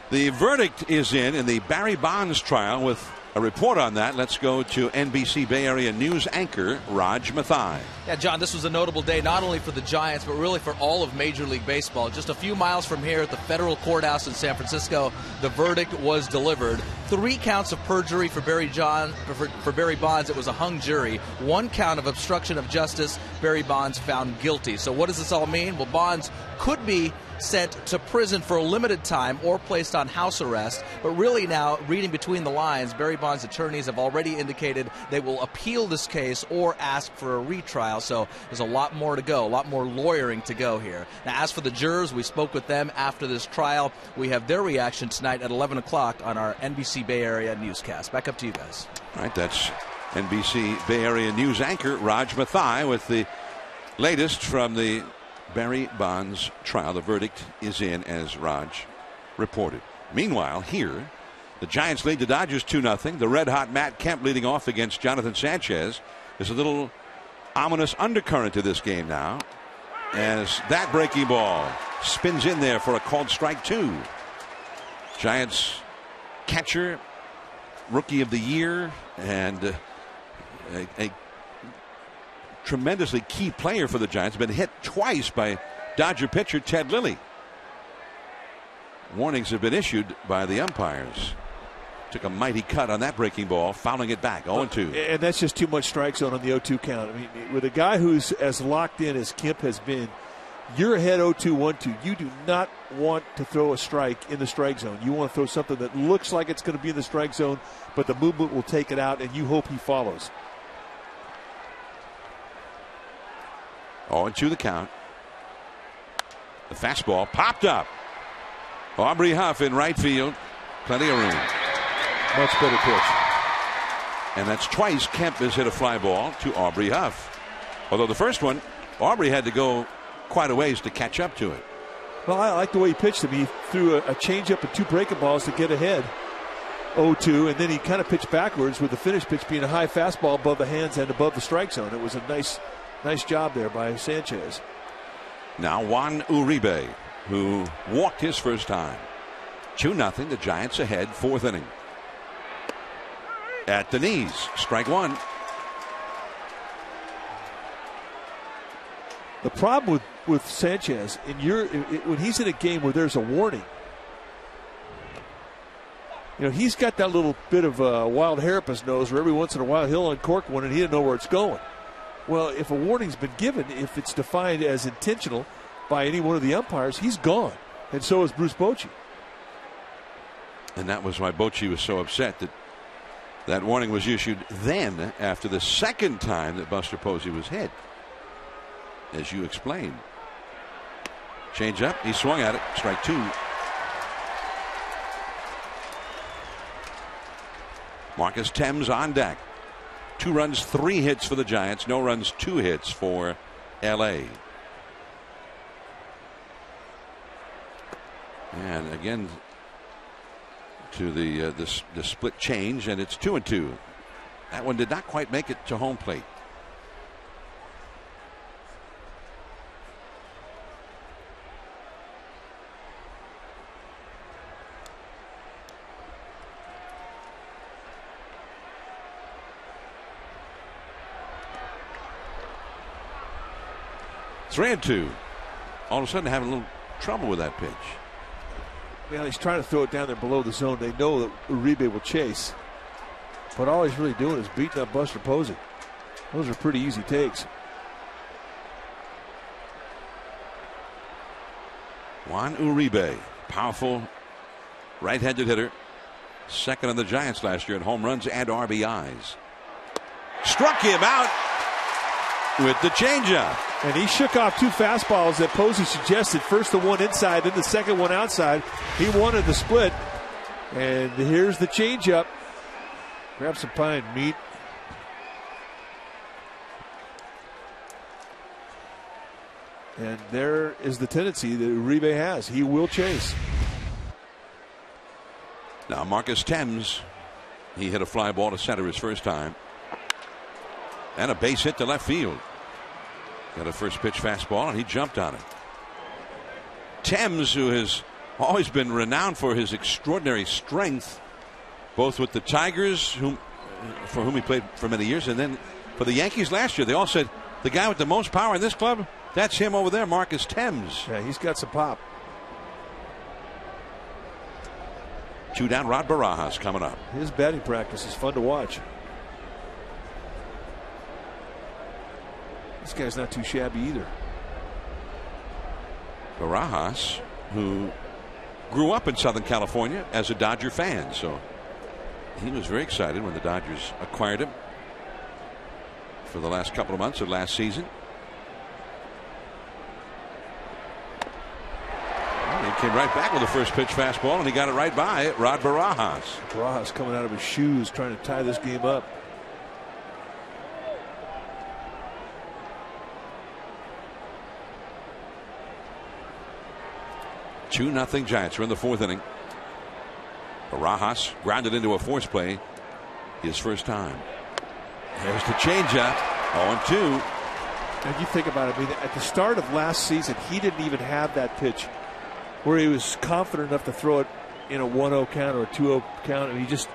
The verdict is in the Barry Bonds trial. With a report on that, let's go to NBC Bay Area News anchor Raj Mathai. Yeah, John, this was a notable day not only for the Giants, but really for all of Major League Baseball. Just a few miles from here at the federal courthouse in San Francisco, the verdict was delivered. 3 counts of perjury for Barry Bonds. It was a hung jury. 1 count of obstruction of justice. Barry Bonds found guilty. So what does this all mean? Well, Bonds could be sent to prison for a limited time or placed on house arrest. But really now, reading between the lines, Barry Bonds' attorneys have already indicated they will appeal this case or ask for a retrial. So there's a lot more to go, a lot more lawyering to go here. Now, as for the jurors, we spoke with them after this trial. We have their reaction tonight at 11 o'clock on our NBC Bay Area newscast. Back up to you guys. All right, that's NBC Bay Area News anchor Raj Mathai with the latest from the Barry Bonds trial. The verdict is in, as Raj reported. Meanwhile, here, the Giants lead the Dodgers 2-0. The red-hot Matt Kemp leading off against Jonathan Sanchez. There's a little ominous undercurrent to this game now, as that breaking ball spins in there for a called strike 2. Giants catcher, rookie of the year, and a tremendously key player for the Giants, been hit twice by Dodger pitcher Ted Lilly. Warnings have been issued by the umpires. Took a mighty cut on that breaking ball, fouling it back 0-2. And that's just too much strike zone on the 0-2 count. I mean, with a guy who's as locked in as Kemp has been, you're ahead 0-2, 1-2. You do not want to throw a strike in the strike zone. You want to throw something that looks like it's going to be in the strike zone, but the movement will take it out, and you hope he follows. 0-2 the count. The fastball popped up. Aubrey Huff in right field. Plenty of room. Much better pitch. And that's twice Kemp has hit a fly ball to Aubrey Huff. Although the first one, Aubrey had to go quite a ways to catch up to it. Well, I like the way he pitched him. He threw a changeup and 2 breaking balls to get ahead. 0-2, and then he kind of pitched backwards with the finish pitch being a high fastball above the hands and above the strike zone. It was a nice job there by Sanchez. Now Juan Uribe, who walked his first time. 2-0, the Giants ahead, 4th inning. At the knees, strike 1. The problem with Sanchez, when he's in a game where there's a warning, he's got that little bit of a wild hair up his nose where every once in a while he'll uncork one and he doesn't know where it's going. Well, if a warning's been given, if it's defined as intentional by any one of the umpires, he's gone. And so is Bruce Bochy. And that was why Bochy was so upset that that warning was issued then after the second time that Buster Posey was hit, as you explained. Change up. He swung at it. Strike 2. Marcus Thames on deck. 2 runs, 3 hits for the Giants. No runs, 2 hits for L.A. And again, to the split change, and it's 2-2. That one did not quite make it to home plate. Three and 2. All of a sudden having a little trouble with that pitch. Well, he's trying to throw it down there below the zone. They know that Uribe will chase. But all he's really doing is beating up Buster Posey. Those are pretty easy takes. Juan Uribe, powerful right-handed hitter. Second on the Giants last year in home runs and RBIs. Struck him out with the changeup. And he shook off 2 fastballs that Posey suggested. First the one inside, then the second one outside. He wanted the split. And here's the changeup. Grab some pine meat. And there is the tendency that Uribe has. He will chase. Now Marcus Thames, he hit a fly ball to center his first time. And a base hit to left field. Got a first pitch fastball, and he jumped on it. Thames, who has always been renowned for his extraordinary strength, both with the Tigers, for whom he played for many years, and then for the Yankees last year. They all said the guy with the most power in this club, that's him over there, Marcus Thames. Yeah, he's got some pop. 2 down, Rod Barajas coming up. His batting practice is fun to watch. This guy's not too shabby either. Barajas, who grew up in Southern California as a Dodger fan, so he was very excited when the Dodgers acquired him for the last couple of months of last season. Well, he came right back with the first pitch fastball, and he got it right by Rod Barajas. Barajas coming out of his shoes trying to tie this game up. Two nothing Giants are in the 4th inning. Barajas grounded into a force play his first time. There's the changeup. 0-2. And you think about it, I mean, at the start of last season, he didn't even have that pitch where he was confident enough to throw it in a 1-0 count or a 2-0 count, and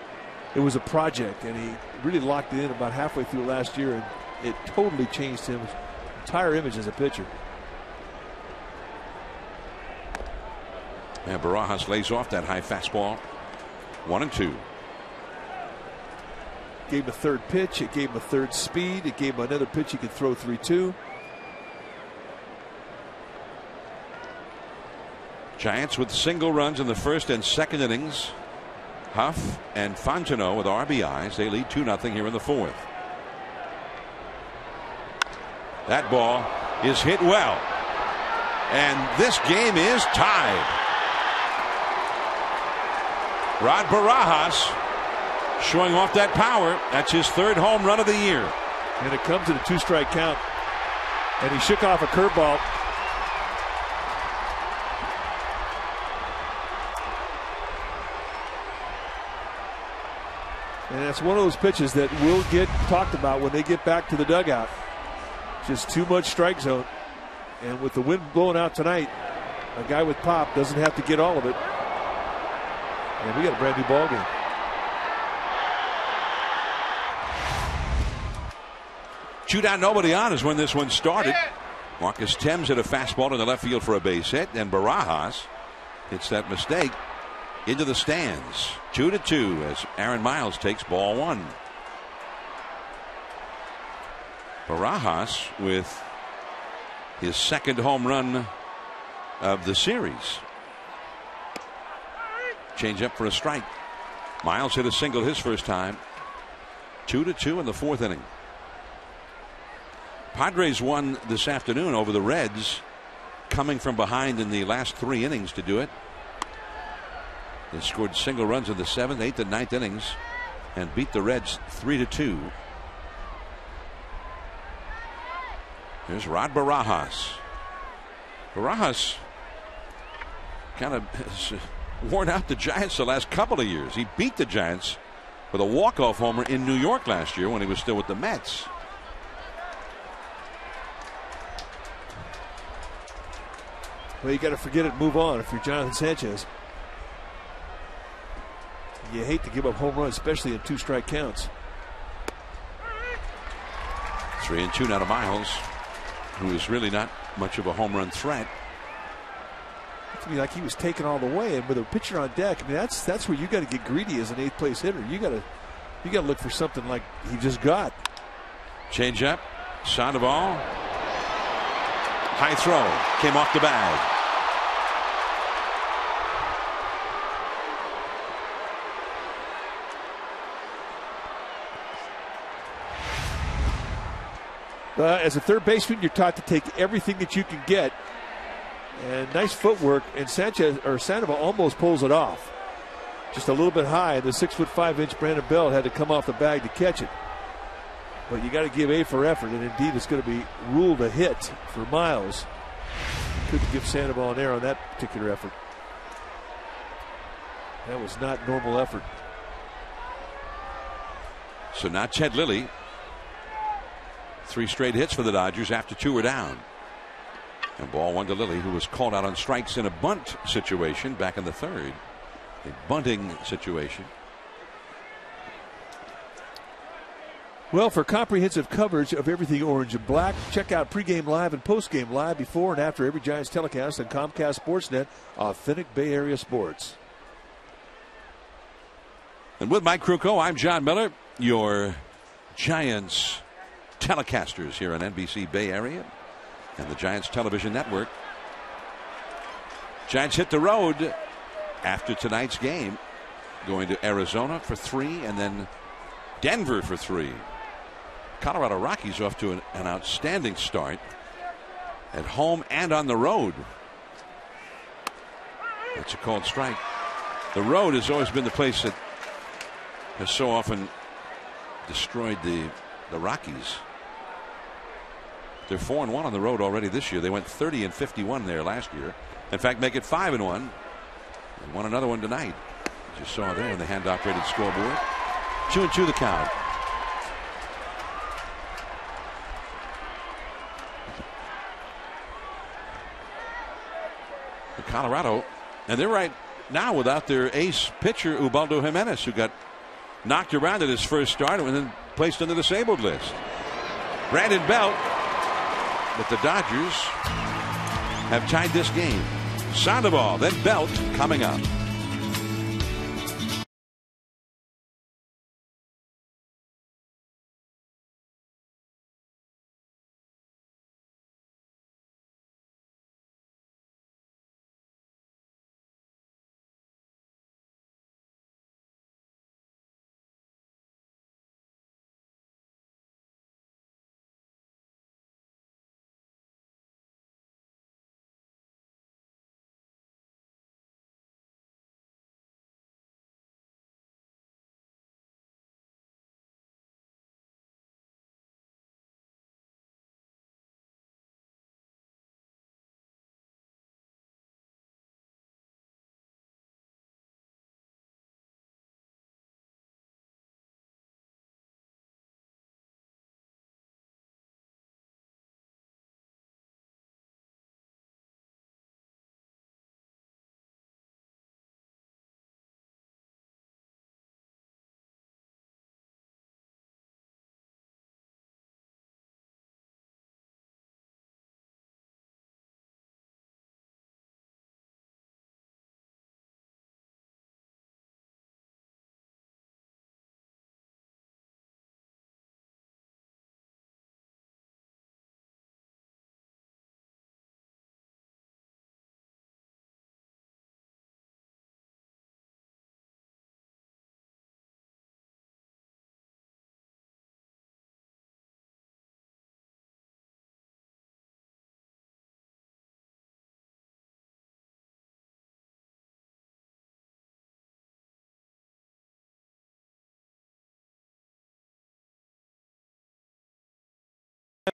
it was a project, and he really locked it in about halfway through last year, and it totally changed his entire image as a pitcher. And Barajas lays off that high fastball. 1-2. Gave him a third pitch. It gave him a third speed. It gave him another pitch he could throw 3-2. Giants with single runs in the first and second innings. Huff and Fontenot with RBIs. They lead 2-0 here in the 4th. That ball is hit well. And this game is tied. Rod Barajas showing off that power. That's his 3rd home run of the year. And it comes at a 2-strike count. And he shook off a curveball. And that's one of those pitches that will get talked about when they get back to the dugout. Just too much strike zone. And with the wind blowing out tonight, a guy with pop doesn't have to get all of it. And we got a brand new ball game. Two down, nobody on is when this one started. Marcus Thames hit a fastball to the left field for a base hit, and Barajas hits that mistake into the stands. 2-2 as Aaron Miles takes ball 1. Barajas with his second home run of the series. Change up for a strike. Miles hit a single his first time. 2-2 in the fourth inning. Padres won this afternoon over the Reds, coming from behind in the last 3 innings to do it. They scored single runs in the 7th, 8th, and 9th innings and beat the Reds 3-2. Here's Rod Barajas. Barajas kind of has worn out the Giants the last couple of years. He beat the Giants with a walk-off homer in New York last year when he was still with the Mets. Well, you got to forget it and move on if you're Jonathan Sanchez. You hate to give up home runs, especially in 2 strike counts. 3-2 now to Miles, who is really not much of a home run threat. To me, like he was taken all the way, and with a pitcher on deck, I mean that's where you got to get greedy as an 8th place hitter. You got to look for something like he just got. Change up, Sandoval, high throw, came off the bag. As a third baseman, you're taught to take everything that you can get. And nice footwork, and Sandoval almost pulls it off. Just a little bit high. The 6'5" Brandon Belt had to come off the bag to catch it. But you got to give A for effort, and indeed it's going to be ruled a hit for Miles. Couldn't give Sandoval an error on that particular effort. That was not normal effort. So now Ted Lilly. 3 straight hits for the Dodgers after 2 were down. And ball 1 to Lilly, who was called out on strikes in a bunt situation back in the 3rd. A bunting situation. Well, for comprehensive coverage of everything orange and black, check out pregame live and postgame live before and after every Giants telecast on Comcast Sportsnet, authentic Bay Area sports. And with Mike Krukow, I'm John Miller, your Giants telecasters here on NBC Bay Area and the Giants Television Network. Giants hit the road after tonight's game, going to Arizona for 3 and then Denver for 3. Colorado Rockies off to an outstanding start at home and on the road. That's a called strike. The road has always been the place that has so often destroyed the Rockies. They're 4-1 on the road already this year. They went 30-51 there last year. In fact, make it 5-1. They won another one tonight. As you saw there on the hand-operated scoreboard. 2-2 the count. Colorado, and they're right now without their ace pitcher Ubaldo Jimenez, who got knocked around at his first start and then placed on the disabled list. Brandon Belt, but the Dodgers have tied this game. Sandoval, then Belt coming up.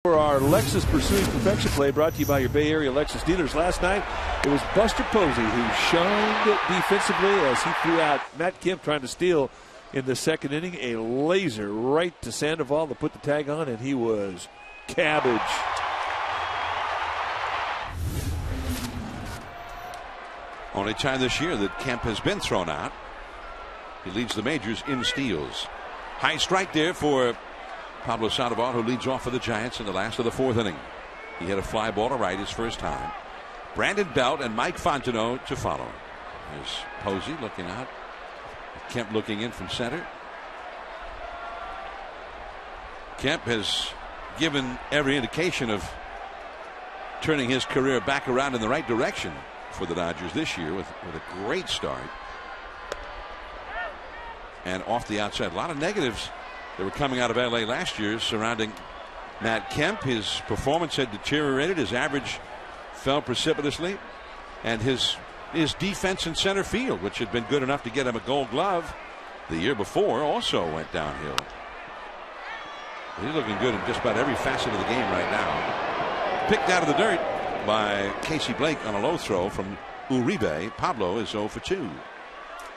For our Lexus Pursuing Perfection play, brought to you by your Bay Area Lexus dealers. Last night, it was Buster Posey who shined defensively as he threw out Matt Kemp trying to steal in the second inning. A laser right to Sandoval to put the tag on, and he was cabbage. Only time this year that Kemp has been thrown out. He leads the majors in steals. High strike there for Pablo Sandoval, who leads off for the Giants in the last of the fourth inning. He hit a fly ball to right his first time. Brandon Belt and Mike Fontenot to follow. There's Posey looking out. Kemp looking in from center. Kemp has given every indication of turning his career back around in the right direction for the Dodgers this year with a great start. And off the outside, a lot of negatives that were coming out of LA last year surrounding Matt Kemp. His performance had deteriorated. His average fell precipitously. And his defense in center field, which had been good enough to get him a Gold Glove the year before, also went downhill. He's looking good in just about every facet of the game right now. Picked out of the dirt by Casey Blake on a low throw from Uribe. Pablo is 0 for 2.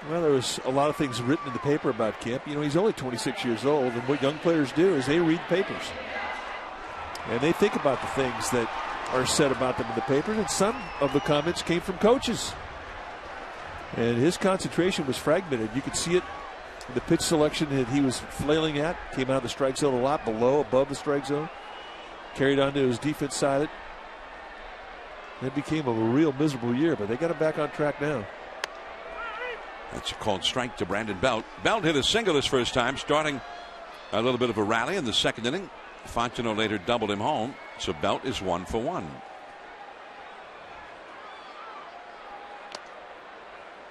Well, there was a lot of things written in the paper about Kemp. You know, he's only 26 years old, and what young players do is they read papers. And they think about the things that are said about them in the paper, and some of the comments came from coaches. And his concentration was fragmented. You could see it in the pitch selection that he was flailing at. Came out of the strike zone a lot, above the strike zone. Carried on to his defense side. It became a real miserable year, but they got him back on track now. That's a called strike to Brandon Belt. Belt hit a single his first time, starting a little bit of a rally in the second inning. Fontenot later doubled him home, so Belt is 1 for 1.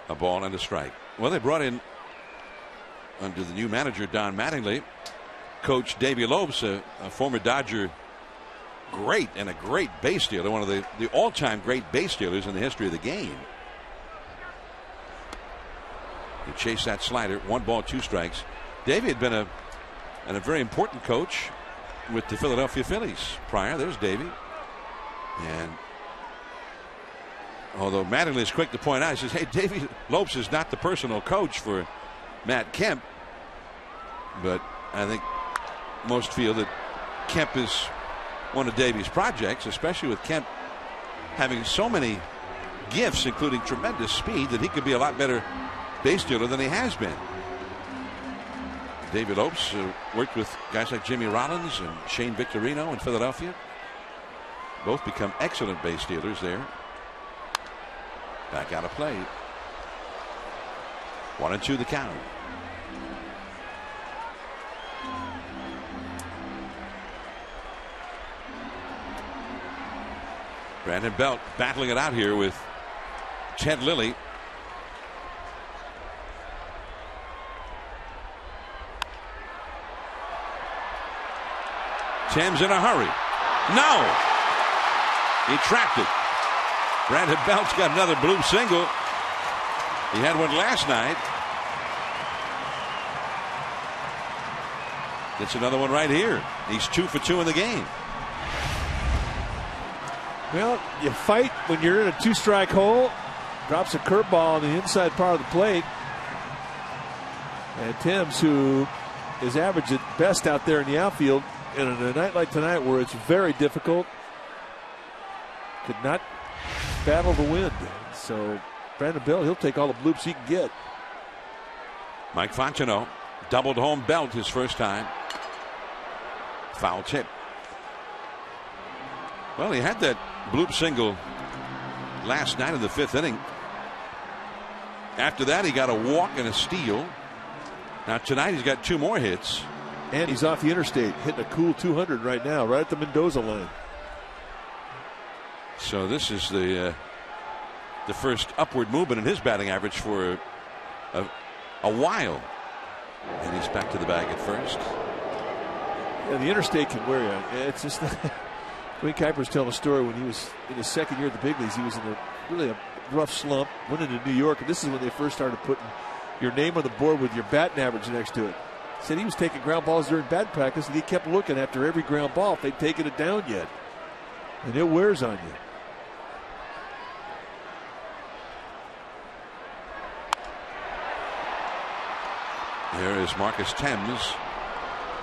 A ball and a strike. Well, they brought in, under the new manager Don Mattingly, Coach Davey Lopes, a former Dodger great and a great base stealer, one of the all-time great base stealers in the history of the game. He chased that slider. 1 ball, 2 strikes. Davey had been a very important coach with the Philadelphia Phillies prior. There's Davey. And although Mattingly is quick to point out, he says, hey, Davey Lopes is not the personal coach for Matt Kemp. But I think most feel that Kemp is one of Davey's projects, especially with Kemp having so many gifts, including tremendous speed, that he could be a lot better base stealer than he has been. David Lopes worked with guys like Jimmy Rollins and Shane Victorino in Philadelphia. Both become excellent base stealers there. Back out of play. 1-2 the count. Brandon Belt battling it out here with Ted Lilly. Tim's in a hurry. No! He trapped it. Brandon Belt's got another bloop single. He had one last night. Gets another one right here. He's 2 for 2 in the game. Well, you fight when you're in a 2-strike hole. Drops a curveball on the inside part of the plate. And Timms, who is average at best out there in the outfield, and on a night like tonight where it's very difficult, could not battle the wind. So Brandon Belt, he'll take all the bloops he can get. Mike Fontenot doubled home Belt his first time. Foul tip. Well, he had that bloop single last night in the 5th inning. After that, he got a walk and a steal. Now tonight he's got 2 more hits. And he's off the interstate, hitting a cool 200 right now, right at the Mendoza line. So this is the first upward movement in his batting average for a while. And he's back to the bag at first. Yeah, the interstate can wear you. It's just Wayne Kuiper's telling a story when he was in his second year at the big leagues. He was in really a rough slump, went into New York, and this is when they first started putting your name on the board with your batting average next to it. Said he was taking ground balls during bat practice, and he kept looking after every ground ball if they'd taken it down yet. And it wears on you. There is Marcus Thames.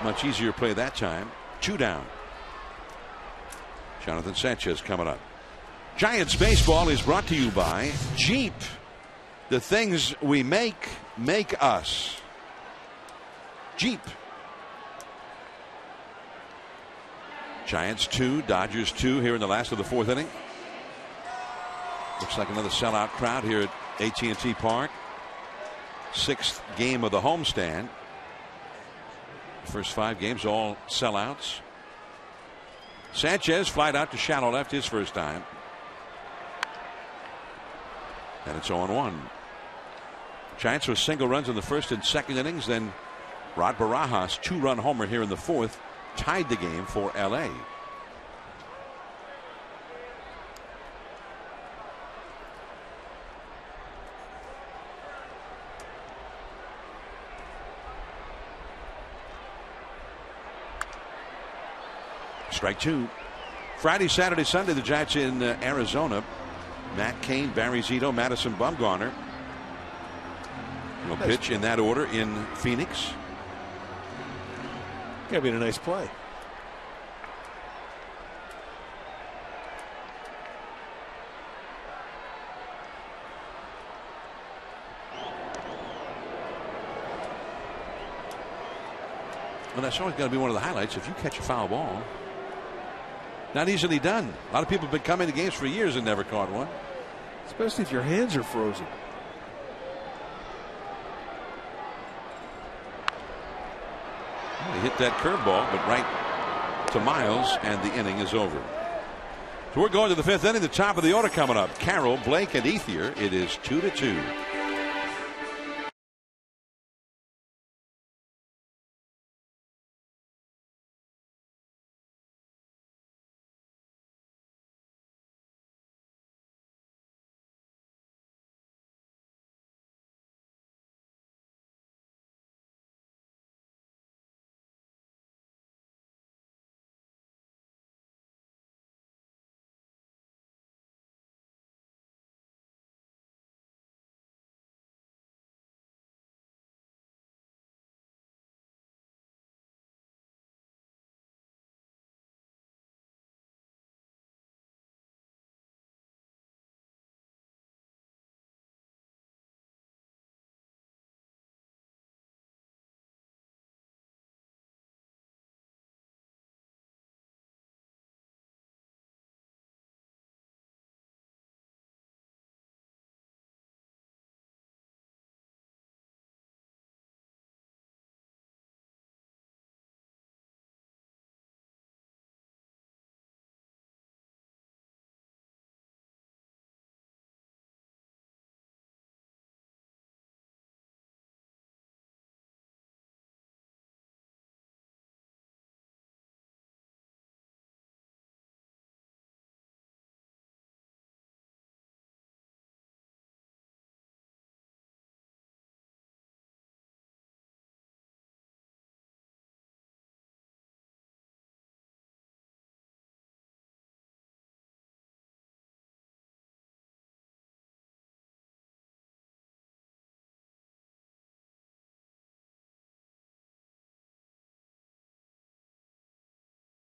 Much easier play that time. 2 down. Jonathan Sanchez coming up. Giants baseball is brought to you by Jeep. The things we make us. Jeep. Giants 2, Dodgers 2 here in the last of the 4th inning. Looks like another sellout crowd here at AT&T Park. 6th game of the homestand. First 5 games all sellouts. Sanchez flied out to shallow left his first time. And it's 0-1. Giants with single runs in the first and second innings. Then Rod Barajas 2-run homer here in the 4th tied the game for LA. Strike 2. Friday, Saturday, Sunday, the Giants in Arizona. Matt Cain, Barry Zito, Madison Bumgarner will pitch in that order in Phoenix. Gotta be a nice play. Well, that's always got to be one of the highlights. If you catch a foul ball, not easily done. A lot of people have been coming to games for years and never caught one. Especially if your hands are frozen. Well, he hit that curveball, but right to Miles, and the inning is over. So we're going to the 5th inning. The top of the order coming up. Carroll, Blake, and Ethier. It is 2-2.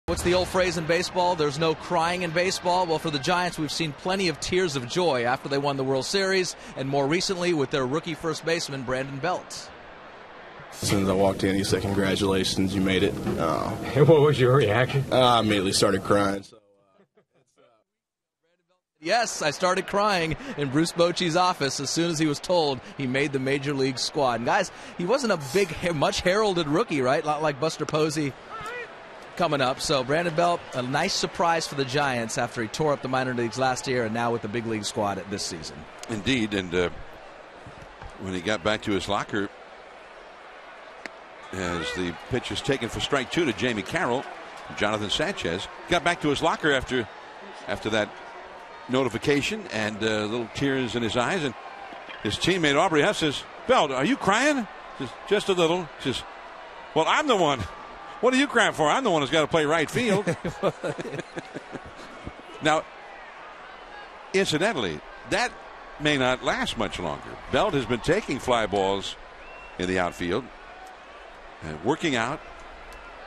What's the old phrase in baseball? There's no crying in baseball. Well, for the Giants, we've seen plenty of tears of joy after they won the World Series, and more recently with their rookie first baseman, Brandon Belt. As soon as I walked in, he said, "Congratulations, you made it." What was your reaction? I immediately started crying. Yes, I started crying in Bruce Bochy's office as soon as he was told he made the Major League squad. And guys, he wasn't a big, much heralded rookie, right? Not like Buster Posey coming up. So Brandon Belt, a nice surprise for the Giants after he tore up the minor leagues last year and now with the big league squad at this season. Indeed, and when he got back to his locker, as the pitch is taken for strike 2 to Jamie Carroll, Jonathan Sanchez got back to his locker after that notification, and little tears in his eyes, and his teammate Aubrey Huff says, "Belt, are you crying?" Just a little. Says, Well, I'm the one. What are you crying for? I'm the one who's got to play right field. Now, incidentally, that may not last much longer. Belt has been taking fly balls in the outfield and working out.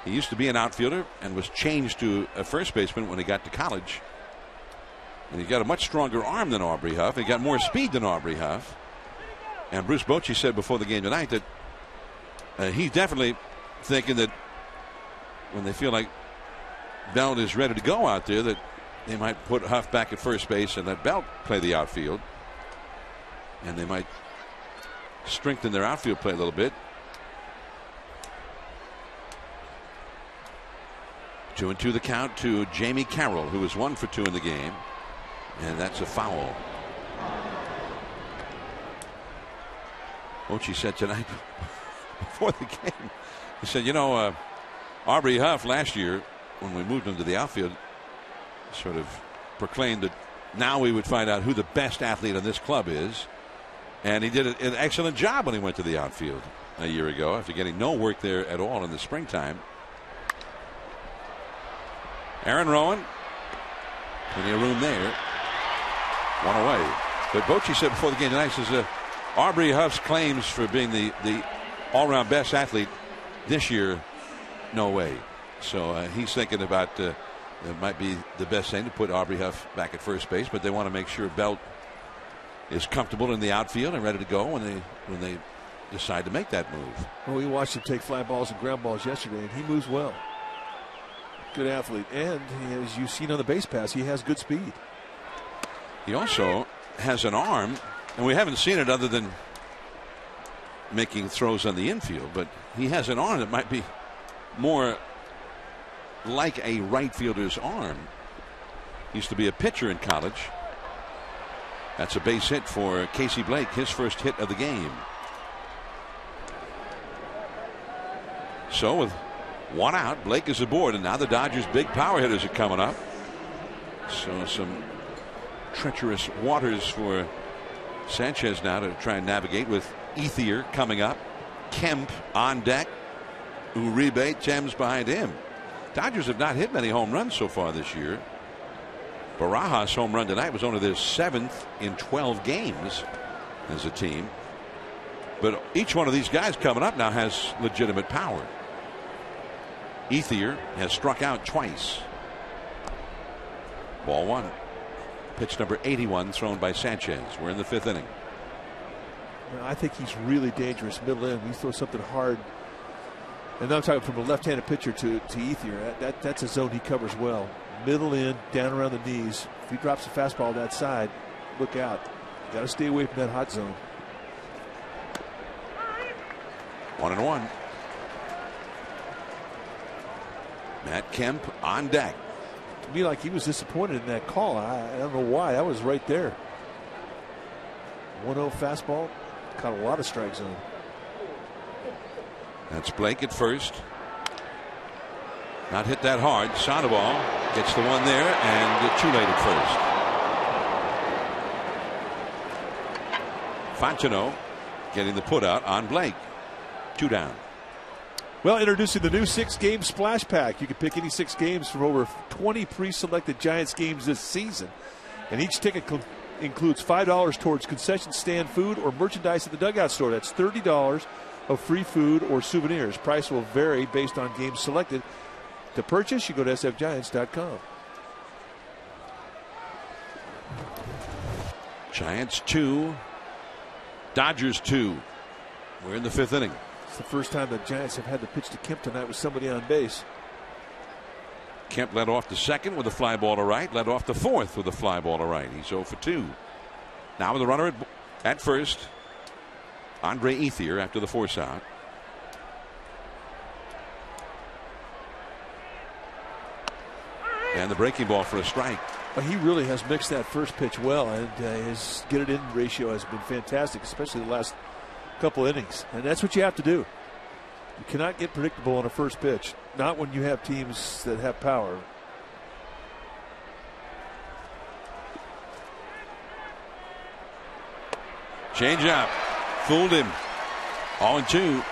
He used to be an outfielder and was changed to a first baseman when he got to college. And he got a much stronger arm than Aubrey Huff. He got more speed than Aubrey Huff. And Bruce Bochy said before the game tonight that he's definitely thinking that when they feel like Belt is ready to go out there, that they might put Huff back at first base and let Belt play the outfield. And they might strengthen their outfield play a little bit. 2-2 the count to Jamie Carroll, who was 1 for 2 in the game. And that's a foul. Bochy said tonight before the game, he said, you know, Aubrey Huff last year, when we moved him to the outfield, sort of proclaimed that now we would find out who the best athlete on this club is. And he did an excellent job when he went to the outfield a year ago after getting no work there at all in the springtime. Aaron Rowan, plenty of room there. 1 away. But Bochy said before the game tonight, says Aubrey Huff's claims for being the all-around best athlete this year, no way. So he's thinking about it might be the best thing to put Aubrey Huff back at first base, but they want to make sure Belt is comfortable in the outfield and ready to go when they decide to make that move. Well, we watched him take fly balls and ground balls yesterday, and he moves well. Good athlete, and as you've seen on the base pass, he has good speed. He also has an arm, and we haven't seen it other than making throws on the infield, but he has an arm that might be more like a right fielder's arm. He used to be a pitcher in college. That's a base hit for Casey Blake, his first hit of the game. So with 1 out, Blake is aboard, and now the Dodgers' big power hitters are coming up. So some treacherous waters for Sanchez now to try and navigate, with Ethier coming up, Kemp on deck, Uribe, Thames behind him. Dodgers have not hit many home runs so far this year. Barajas' home run tonight was only their 7th in 12 games as a team. But each one of these guys coming up now has legitimate power. Ethier has struck out twice. Ball 1. Pitch number 81 thrown by Sanchez. We're in the 5th inning. I think he's really dangerous middle in. We throw something hard. And now I'm talking from a left-handed pitcher to Ethier. That's a zone he covers well. Middle in, down around the knees. If he drops a fastball that side, look out. Got to stay away from that hot zone. 1-1. Matt Kemp on deck. To me, like he was disappointed in that call. I don't know why. I was right there. 1-0 fastball. Caught a lot of strike zone. That's Blake at first. Not hit that hard. Sandoval gets the one there and too late at first. Fontenot getting the put out on Blake. 2 down. Well, introducing the new 6-game splash pack. You can pick any 6 games from over 20 pre-selected Giants games this season. And each ticket includes $5 towards concession stand food or merchandise at the dugout store. That's $30 of free food or souvenirs. Price will vary based on games selected. To purchase, you go to sfgiants.com. Giants 2, Dodgers 2. We're in the 5th inning. It's the first time the Giants have had to pitch to Kemp tonight with somebody on base. Kemp led off the 2nd with a fly ball to right, led off the 4th with a fly ball to right. He's 0 for 2. Now with a runner at first, Andre Ethier after the force out. And the breaking ball for a strike. Well, he really has mixed that first pitch well, and his get it in ratio has been fantastic, especially the last couple innings. And that's what you have to do. You cannot get predictable on a first pitch, not when you have teams that have power. Change up. Fooled him. 0-2.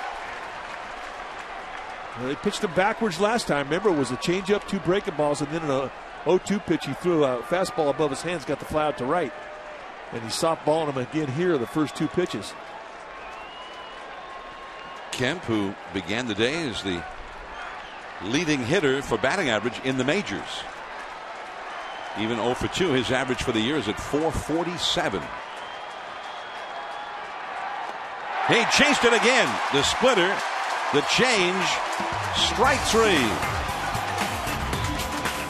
Well, they pitched him backwards last time. Remember, it was a changeup, 2 breaking balls, and then an 0-2 pitch. He threw a fastball above his hands, got the fly out to right. And he's softballing him again here, the first 2 pitches. Kemp, who began the day as the leading hitter for batting average in the majors. Even 0 for 2, his average for the year is at .447. He chased it again. The splitter, the change, strike 3.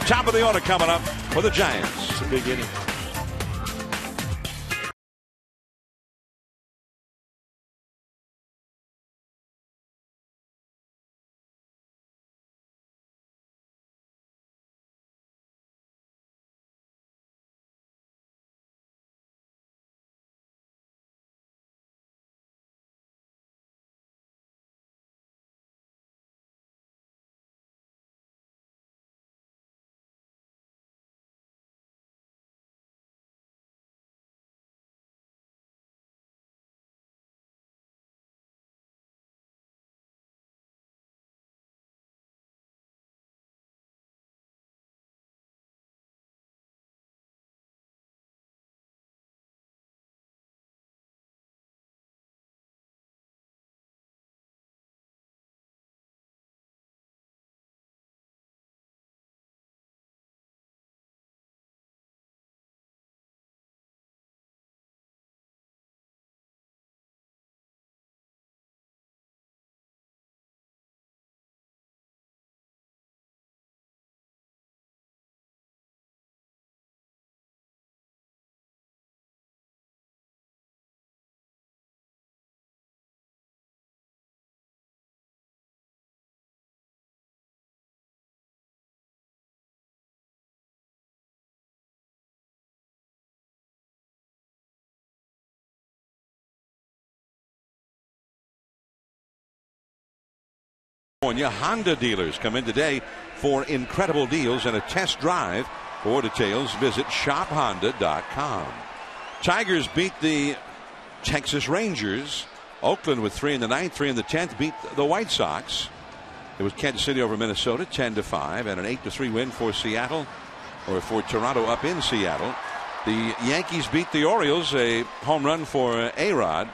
Top of the order coming up for the Giants. It's a big inning. Honda dealers come in today for incredible deals and a test drive. For details, visit shophonda.com. Tigers beat the Texas Rangers. Oakland with 3 in the 9th, 3 in the 10th beat the White Sox. It was Kansas City over Minnesota 10-5, and an 8-3 win for Seattle, or for Toronto up in Seattle. The Yankees beat the Orioles, a home run for A-Rod.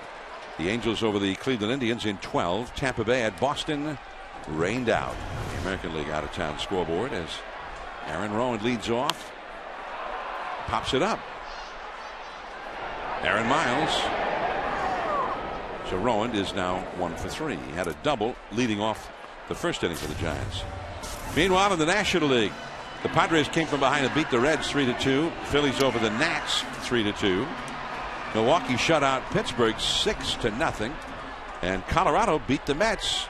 The Angels over the Cleveland Indians in 12. Tampa Bay at Boston rained out. The American League out of town scoreboard as Aaron Rowan leads off, pops it up. Aaron Miles. So Rowan is now 1 for 3. He had a double leading off the first inning for the Giants. Meanwhile, in the National League, the Padres came from behind and beat the Reds 3-2. Phillies over the Nats 3-2. Milwaukee shut out Pittsburgh 6-0. And Colorado beat the Mets.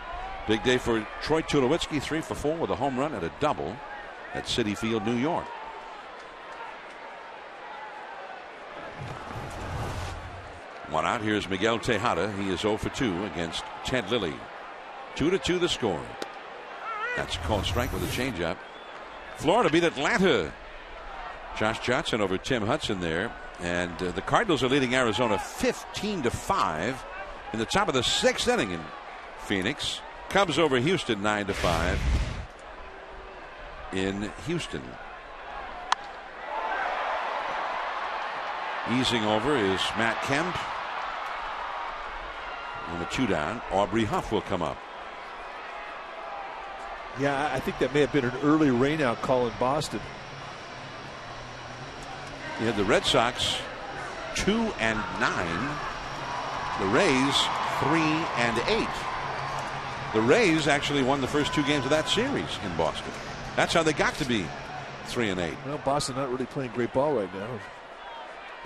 Big day for Troy Tulowitzki, 3 for 4 with a home run and a double at Citi Field, New York. One out. Here's Miguel Tejada. He is 0 for 2 against Ted Lilly. 2-2 the score. That's a called strike with a changeup. Florida beat Atlanta. Josh Johnson over Tim Hudson there. And the Cardinals are leading Arizona 15-5 in the top of the 6th inning in Phoenix. Cubs over Houston 9-5 in Houston. Easing over is Matt Kemp. And a 2 down. Aubrey Huff will come up. Yeah, I think that may have been an early rainout call in Boston. You had the Red Sox 2-9. The Rays 3-8. The Rays actually won the first 2 games of that series in Boston. That's how they got to be 3-8. Well, Boston not really playing great ball right now.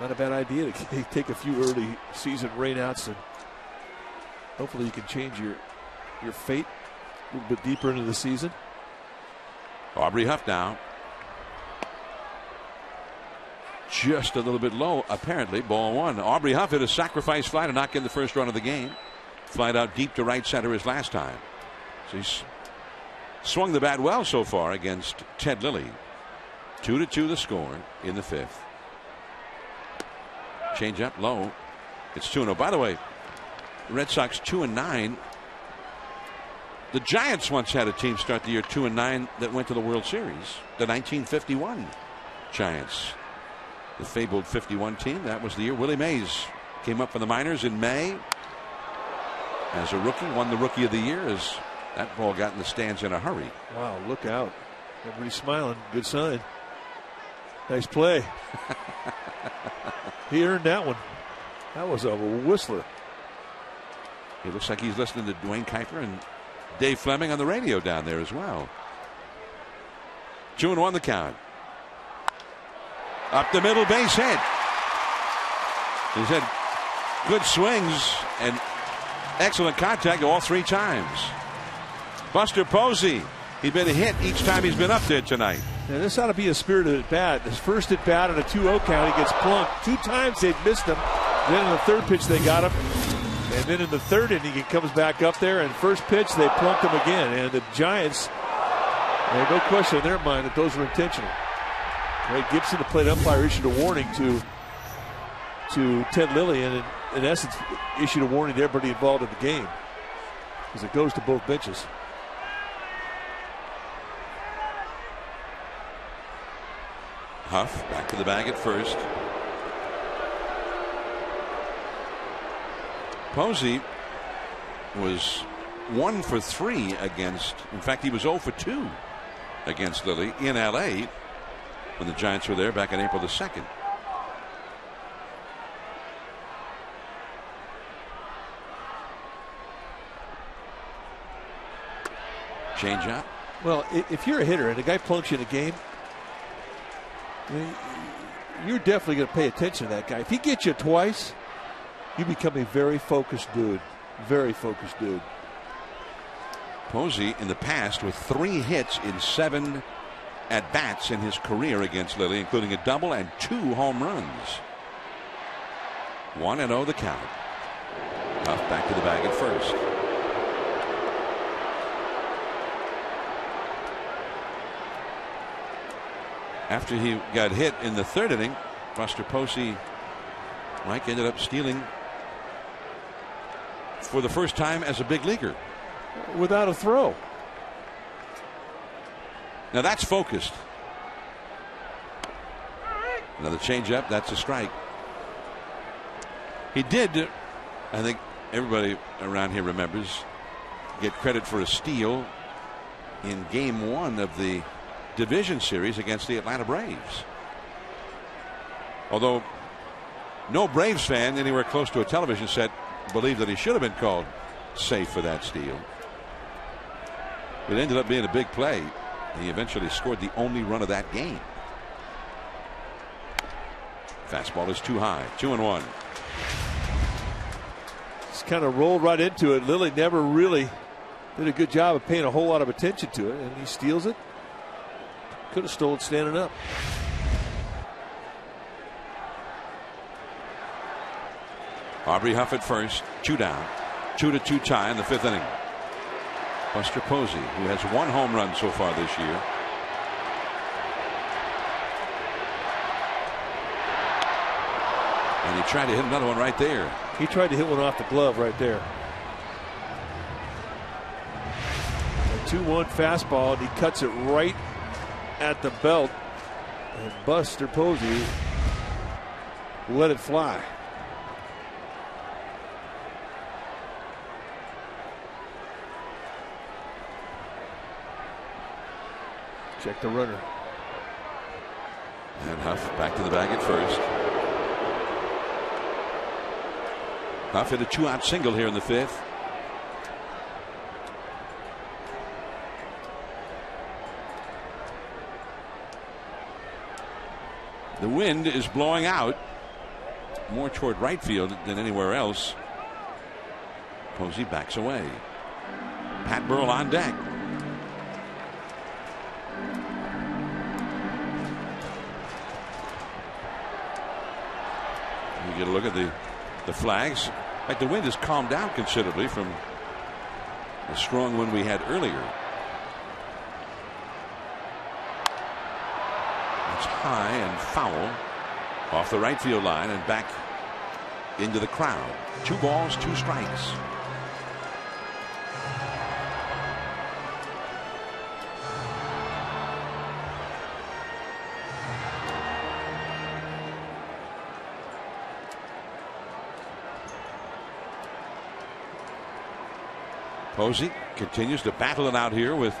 Not a bad idea to take a few early season rainouts, and hopefully you can change your fate a little bit deeper into the season. Aubrey Huff now. Just a little bit low, apparently. Ball 1. Aubrey Huff hit a sacrifice fly to knock in the first run of the game. Flied out deep to right center his last time. So he's swung the bat well so far against Ted Lilly. 2-2 the score in the 5th. Change up low. It's 2-0. By the way, the Red Sox 2-9 The Giants once had a team start the year 2-9 that went to the World Series. The 1951 Giants. The fabled 51 team. That was the year Willie Mays came up from the minors in May as a rookie. Won the Rookie of the Year as that ball got in the stands in a hurry. Wow, look out. Everybody's smiling. Good sign. Nice play. He earned that one. That was a whistler. It looks like he's listening to Dwayne Kuiper and Dave Fleming on the radio down there as well. 2-1 the count. Up the middle, base hit. He's had good swings and excellent contact all 3 times. Buster Posey, he's been hit each time he's been up there tonight. Now this ought to be a spirited at bat. His first at bat on a 2-0 count, he gets plunked. 2 times they've missed him. Then in the 3rd pitch they got him. And then in the 3rd inning he comes back up there, and first pitch they plunked him again. And the Giants, there's no question in their mind that those were intentional. Ray Gibson, the plate umpire, issued a warning to Ted Lilly, and in essence issued a warning to everybody involved in the game, because it goes to both benches. Huff back to the bag at first. Posey was 1 for 3 against, in fact he was 0 for 2 against Lilly in LA when the Giants were there back on April the 2nd. Change up. Well, if you're a hitter and a guy plunks you in a game, you're definitely going to pay attention to that guy. If he gets you twice, you become a very focused dude. Very focused dude. Posey in the past with 3 hits in 7 at-bats in his career against Lilly, including a double and 2 home runs. 1-0 the count. Huff back to the bag at first. After he got hit in the 3rd inning, Buster Posey, Mike, ended up stealing for the first time as a big leaguer. Without a throw. Now that's focused. Another changeup. That's a strike. He did, I think everybody around here remembers, get credit for a steal in Game 1 of the division series against the Atlanta Braves. Although no Braves fan anywhere close to a television set believed that he should have been called safe for that steal. It ended up being a big play. He eventually scored the only run of that game. Fastball is too high. 2-1. Just kind of rolled right into it. Lilly never really did a good job of paying a whole lot of attention to it, and he steals it. Could have stolen standing up. Aubrey Huff at first. 2 down. 2-2 tie in the 5th inning. Buster Posey, who has 1 home run so far this year. And he tried to hit another one right there. He tried to hit one off the glove right there. A 2-1 fastball, and he cuts it right at the belt. And Buster Posey let it fly. Check the runner. And Huff back to the bag at first. Huff hit a 2-out single here in the 5th. The wind is blowing out more toward right field than anywhere else. Posey backs away. Pat Burrell on deck. You get a look at the flags. In fact, the wind has calmed down considerably from the strong wind we had earlier. It's high and foul off the right field line and back into the crowd. 2 balls, 2 strikes. Posey continues to battle it out here with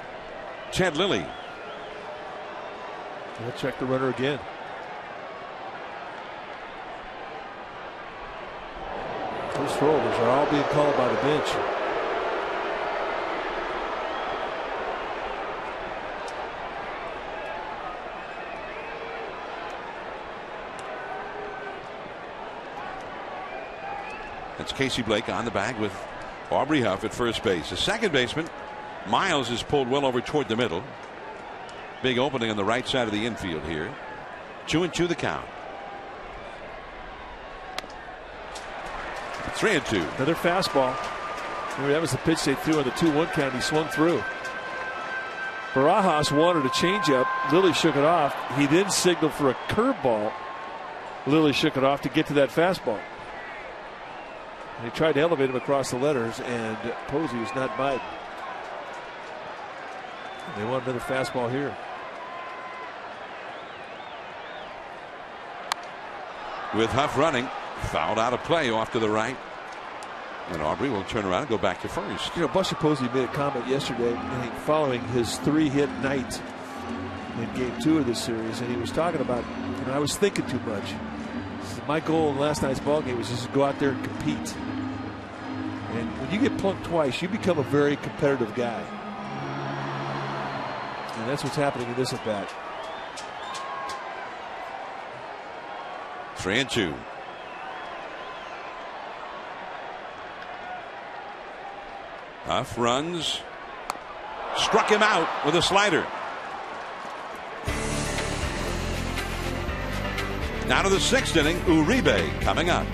Ted Lilly. We'll check the runner again. Those throwers are all being called by the bench. That's Casey Blake on the bag with Aubrey Huff at first base. The second baseman, Miles, is pulled well over toward the middle. Big opening on the right side of the infield here. 2-2 the count. 3-2. Another fastball. Remember, that was the pitch they threw on the 2-1 count. He swung through. Barajas wanted a changeup. Lilly shook it off. He then signaled for a curveball. Lilly shook it off to get to that fastball. And he tried to elevate him across the letters, and Posey was not biting. They want another fastball here. With Huff running, fouled out of play off to the right. And Aubrey will turn around and go back to first. You know, Buster Posey made a comment yesterday, I think, following his 3-hit night in Game 2 of this series, and he was talking about, you know, I was thinking too much. My goal in last night's ball game was just to go out there and compete. And when you get plunked twice, you become a very competitive guy. And that's what's happening in this at bat. 3-2. Huff runs. Struck him out with a slider. Now to the 6th inning, Uribe coming up.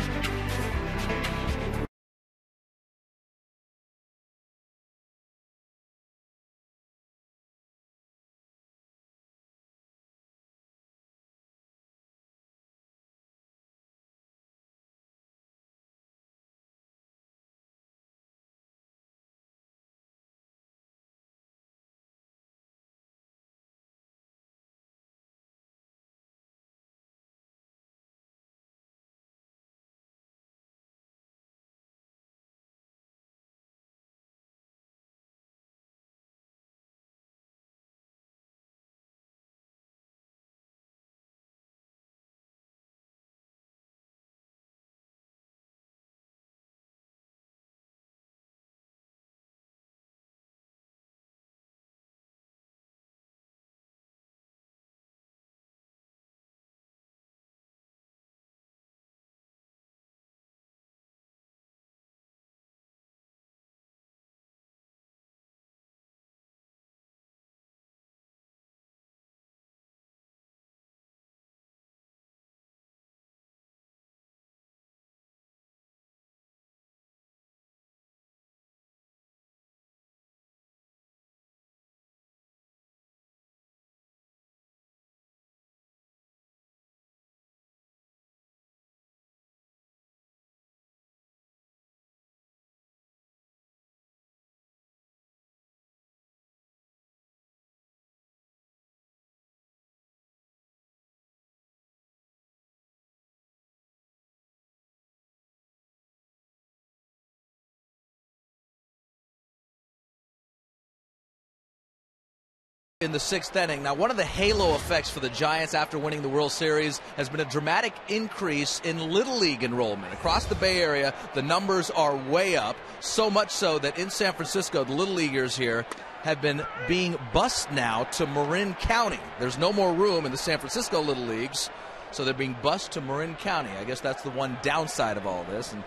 In the 6th inning. Now, one of the halo effects for the Giants after winning the World Series has been a dramatic increase in Little League enrollment. Across the Bay Area, the numbers are way up, so much so that in San Francisco, the Little Leaguers here have been being bused now to Marin County. There's no more room in the San Francisco Little Leagues, so they're being bused to Marin County. I guess that's the one downside of all this. And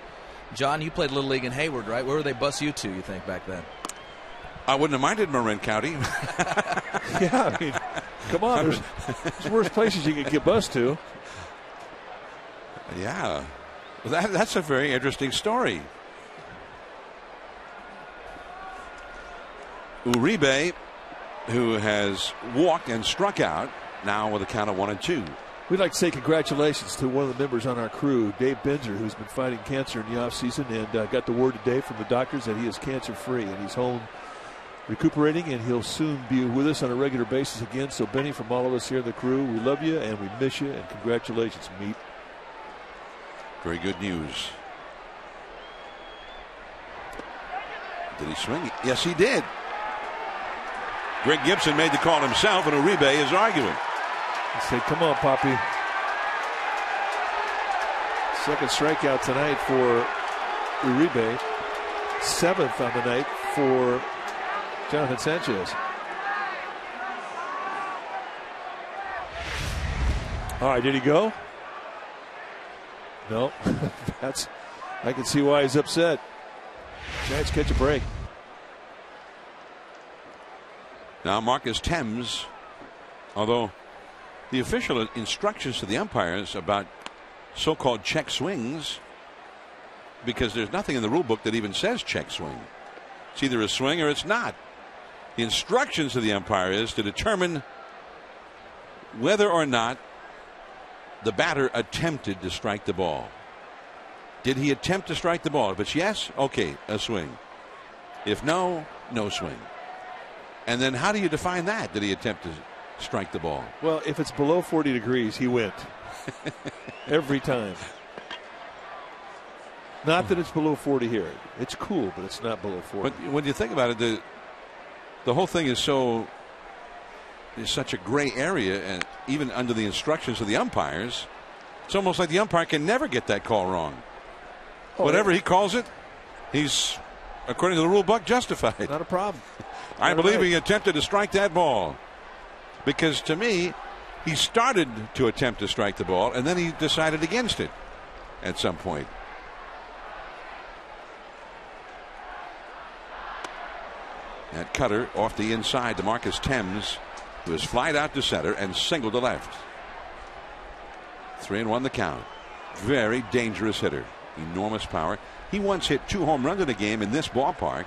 John, you played Little League in Hayward, right? Where would they bus you to, you think, back then? I wouldn't have minded Marin County. Yeah, I mean, come on. There's worse places you can get bused to. Yeah. That's a very interesting story. Uribe, who has walked and struck out, now with a count of 1-2. We'd like to say congratulations to one of the members on our crew, Dave Benzer, who's been fighting cancer in the offseason and got the word today from the doctors that he is cancer-free, and he's home recuperating, and he'll soon be with us on a regular basis again. So, Benny, from all of us here in the crew, we love you and we miss you, and congratulations, Meat. Very good news. Did he swing? Yes, he did. Greg Gibson made the call himself, and Uribe is arguing. He said, come on, Poppy. Second strikeout tonight for Uribe. 7th on the night for Jonathan Sanchez. All right, did he go? No. I can see why he's upset. Giants catch a break. Now Marcus Thames, although the official instructions to the umpires about so-called check swings, because there's nothing in the rule book that even says check swing. It's either a swing or it's not. The instructions to the umpire is to determine whether or not the batter attempted to strike the ball. Did he attempt to strike the ball? If it's yes, okay, a swing. If no, no swing. And then how do you define that? Did he attempt to strike the ball? Well, if it's below 40 degrees, he went. Every time. Not that it's below 40 here. It's cool, but it's not below 40. But when you think about it, the whole thing is such a gray area, and even under the instructions of the umpires, it's almost like the umpire can never get that call wrong. Whatever he calls it, he's, according to the rule book, justified. Not a problem. I believe he attempted to strike that ball, because to me, he started to attempt to strike the ball, and then he decided against it at some point. That cutter off the inside to Marcus Thames, who has flied out to center and singled to left. 3-1 the count. Very dangerous hitter. Enormous power. He once hit 2 home runs in a game in this ballpark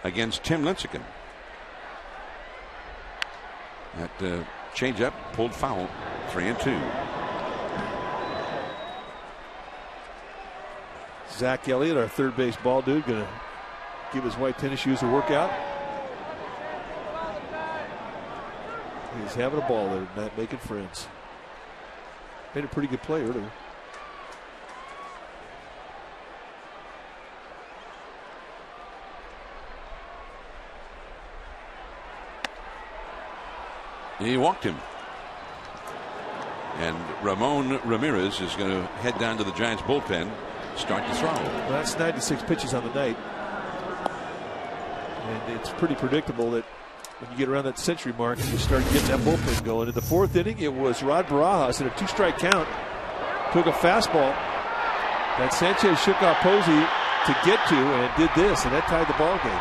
against Tim Lincecum. That changeup pulled foul. 3-2. Zach Elliott, our third base ball dude, going to give his white tennis shoes a workout. He's having a ball there tonight, making friends. Made a pretty good play earlier. He walked him. And Ramon Ramirez is going to head down to the Giants bullpen, start to throw. Well, that's 96 pitches on the night. And it's pretty predictable that when you get around that century mark, you start getting that bullpen going. In the 4th inning, it was Rod Barajas in a 2-strike count. Took a fastball that Sanchez shook off Posey to get to and did this, and that tied the ball game.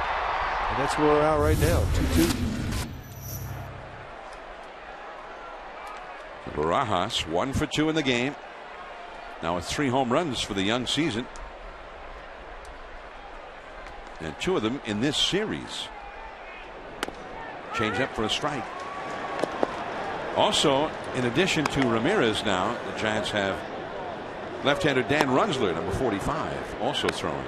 And that's where we're at right now, 2-2. Barajas 1 for 2 in the game. Now with 3 home runs for the young season. And 2 of them in this series. Change up for a strike. Also, in addition to Ramirez now, the Giants have left-hander Dan Runsler, number 45, also throwing.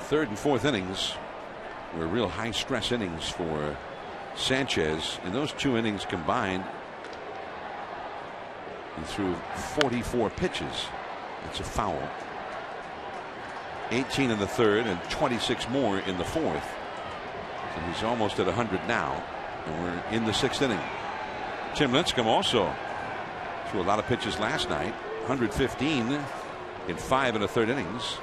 Third and fourth innings were real high-stress innings for Sanchez. In those 2 innings combined, he threw 44 pitches. That's a foul. 18 in the third and 26 more in the fourth. So he's almost at 100 now, and we're in the 6th inning. Tim Lincecum also threw a lot of pitches last night. 115 in 5 1/3 innings.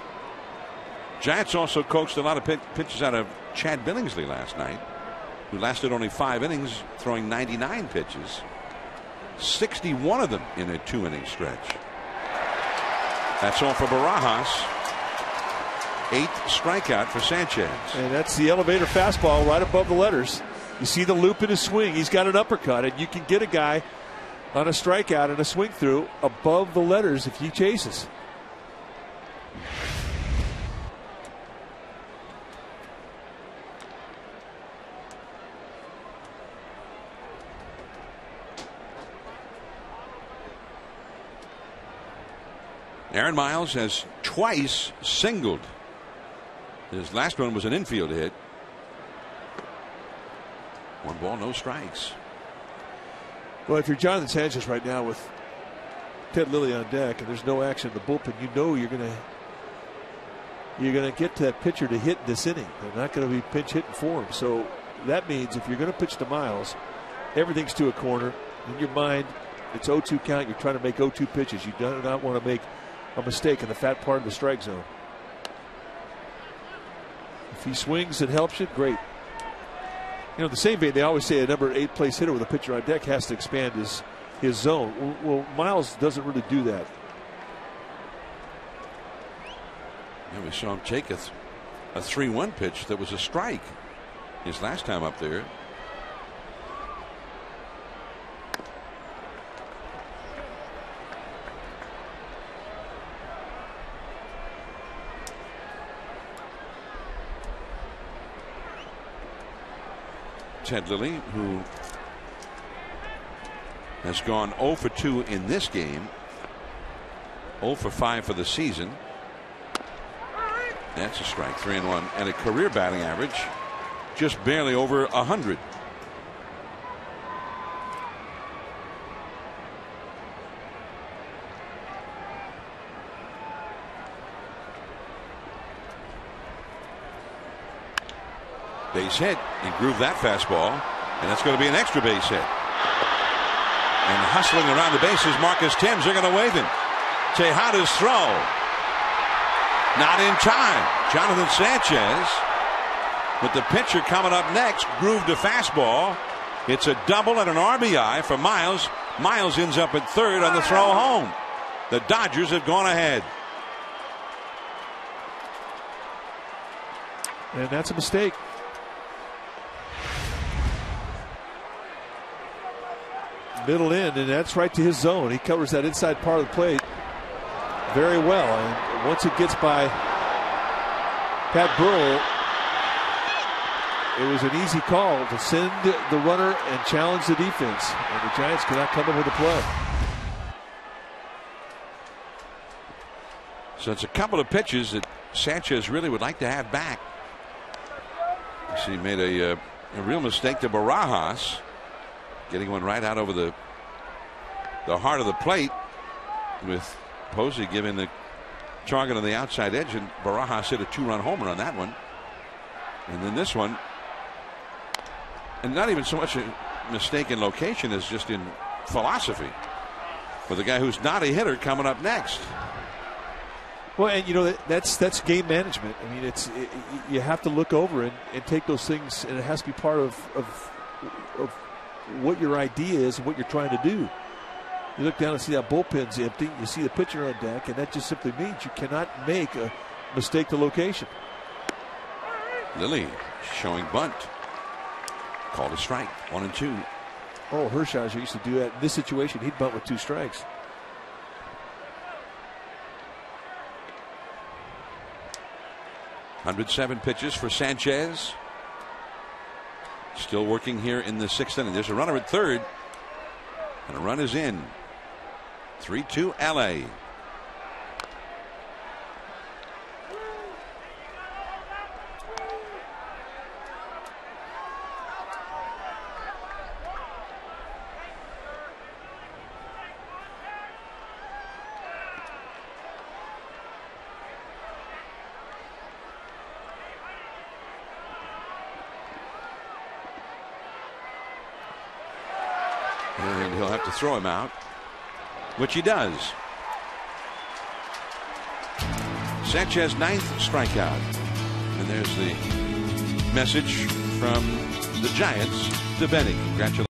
Giants also coaxed a lot of pitches out of Chad Billingsley last night, who lasted only 5 innings, throwing 99 pitches. 61 of them in a 2-inning stretch. That's all for Barajas. 8th strikeout for Sanchez. And that's the elevator fastball right above the letters. You see the loop in his swing. He's got an uppercut, and you can get a guy on a strikeout and a swing through above the letters if he chases. Aaron Miles has twice singled. His last one was an infield hit. 1 ball, no strikes. Well, if you're Jonathan Sanchez right now with Ted Lilly on deck and there's no action in the bullpen, you know you're going to get that pitcher to hit this inning. They're not going to be pinch hitting for him. So that means if you're going to pitch to Miles, everything's to a corner. In your mind, it's 0-2 count. You're trying to make 0-2 pitches. You do not want to make a mistake in the fat part of the strike zone. If he swings and helps you, great. You know, the same vein, they always say a number 8 place hitter with a pitcher on deck has to expand his zone. Well, Miles doesn't really do that. Yeah, we saw him take a 3-1 pitch that was a strike his last time up there. Ted Lilly, who has gone 0 for 2 in this game, 0 for 5 for the season. That's a strike, 3-1, and a career batting average just barely over 100. Base hit. He grooved that fastball, and that's going to be an extra base hit. And hustling around the bases, Marcus Thames are going to wave him. Tejada's throw. Not in time. Jonathan Sanchez, with the pitcher coming up next, grooved a fastball. It's a double and an RBI for Miles. Miles ends up at third on the throw home. The Dodgers have gone ahead. And that's a mistake. Middle in, and that's right to his zone. He covers that inside part of the plate very well. And once it gets by Pat Burrell, it was an easy call to send the runner and challenge the defense. And the Giants cannot come up with a play. So it's a couple of pitches that Sanchez really would like to have back. You see, he made a real mistake to Barajas, getting one right out over the heart of the plate, with Posey giving the target on the outside edge, and Barajas hit a 2-run homer on that one. And then this one, and not even so much a mistake in location as just in philosophy, with a guy who's not a hitter coming up next. Well, and you know that's game management. I mean, you have to look over and take those things, and it has to be part of what your idea is and what you're trying to do. You look down and see that bullpen's empty. You see the pitcher on deck, and that just simply means you cannot make a mistake to location. Lilly showing bunt. Called a strike. 1-2. Oh, Hershiser used to do that. In this situation, he'd bunt with 2 strikes. .107 pitches for Sanchez. Still working here in the 6th inning. There's a runner at third, and a run is in. 3-2 LA. And he'll have to throw him out, which he does. Sanchez 9th strikeout. And there's the message from the Giants to Benny. Congratulations.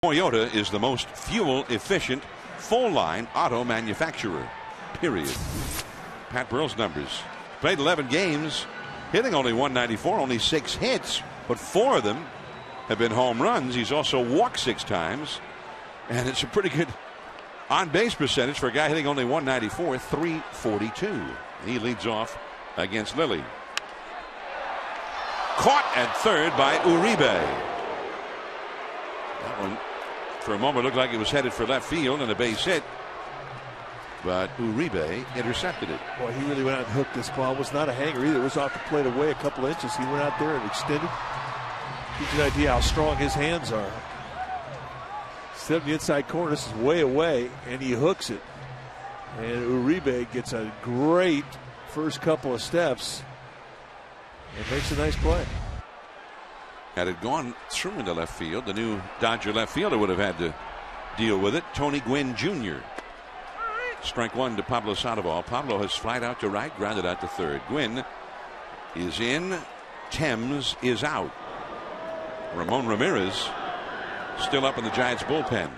Toyota is the most fuel efficient full line auto manufacturer, period. Pat Burrell's numbers: played 11 games, hitting only 194, only 6 hits, but 4 of them have been home runs. He's also walked 6 times, and it's a pretty good on base percentage for a guy hitting only 194, .342. He leads off against Lilly. Caught at third by Uribe. That one, for a moment, looked like it was headed for left field and a base hit, but Uribe intercepted it. Boy, he really went out and hooked this ball. It was not a hanger either. It was off the plate away a couple of inches. He went out there and extended. Gives you an idea how strong his hands are. Instead of the inside corner, this is way away, and he hooks it. And Uribe gets a great first couple of steps and makes a nice play. Had it gone through into left field, the new Dodger left fielder would have had to deal with it. Tony Gwynn Jr. Strike one to Pablo Sandoval. Pablo has flied out to right, grounded out to third. Gwynn is in. Thames is out. Ramon Ramirez still up in the Giants bullpen.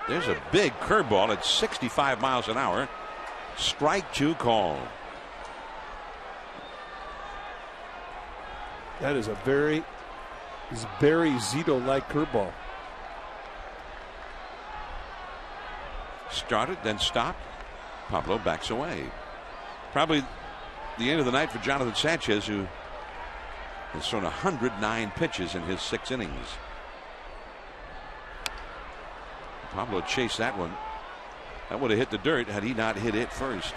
There's a big curveball at 65 miles an hour. Strike 2 call. That is a very Barry Zito-like curveball. Started, then stopped. Pablo backs away. Probably the end of the night for Jonathan Sanchez, who has thrown 109 pitches in his 6 innings. Pablo chased that one. That would have hit the dirt had he not hit it first.